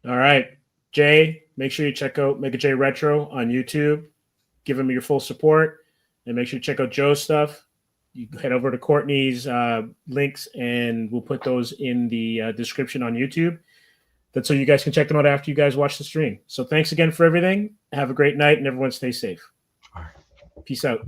All right, Jay, make sure you check out Mega J Retro on YouTube. Give him your full support, and make sure you check out Joe's stuff. You head over to Courtney's links, and we'll put those in the description on YouTube. That's so you guys can check them out after you guys watch the stream. So thanks again for everything. Have a great night, and everyone stay safe. Peace out.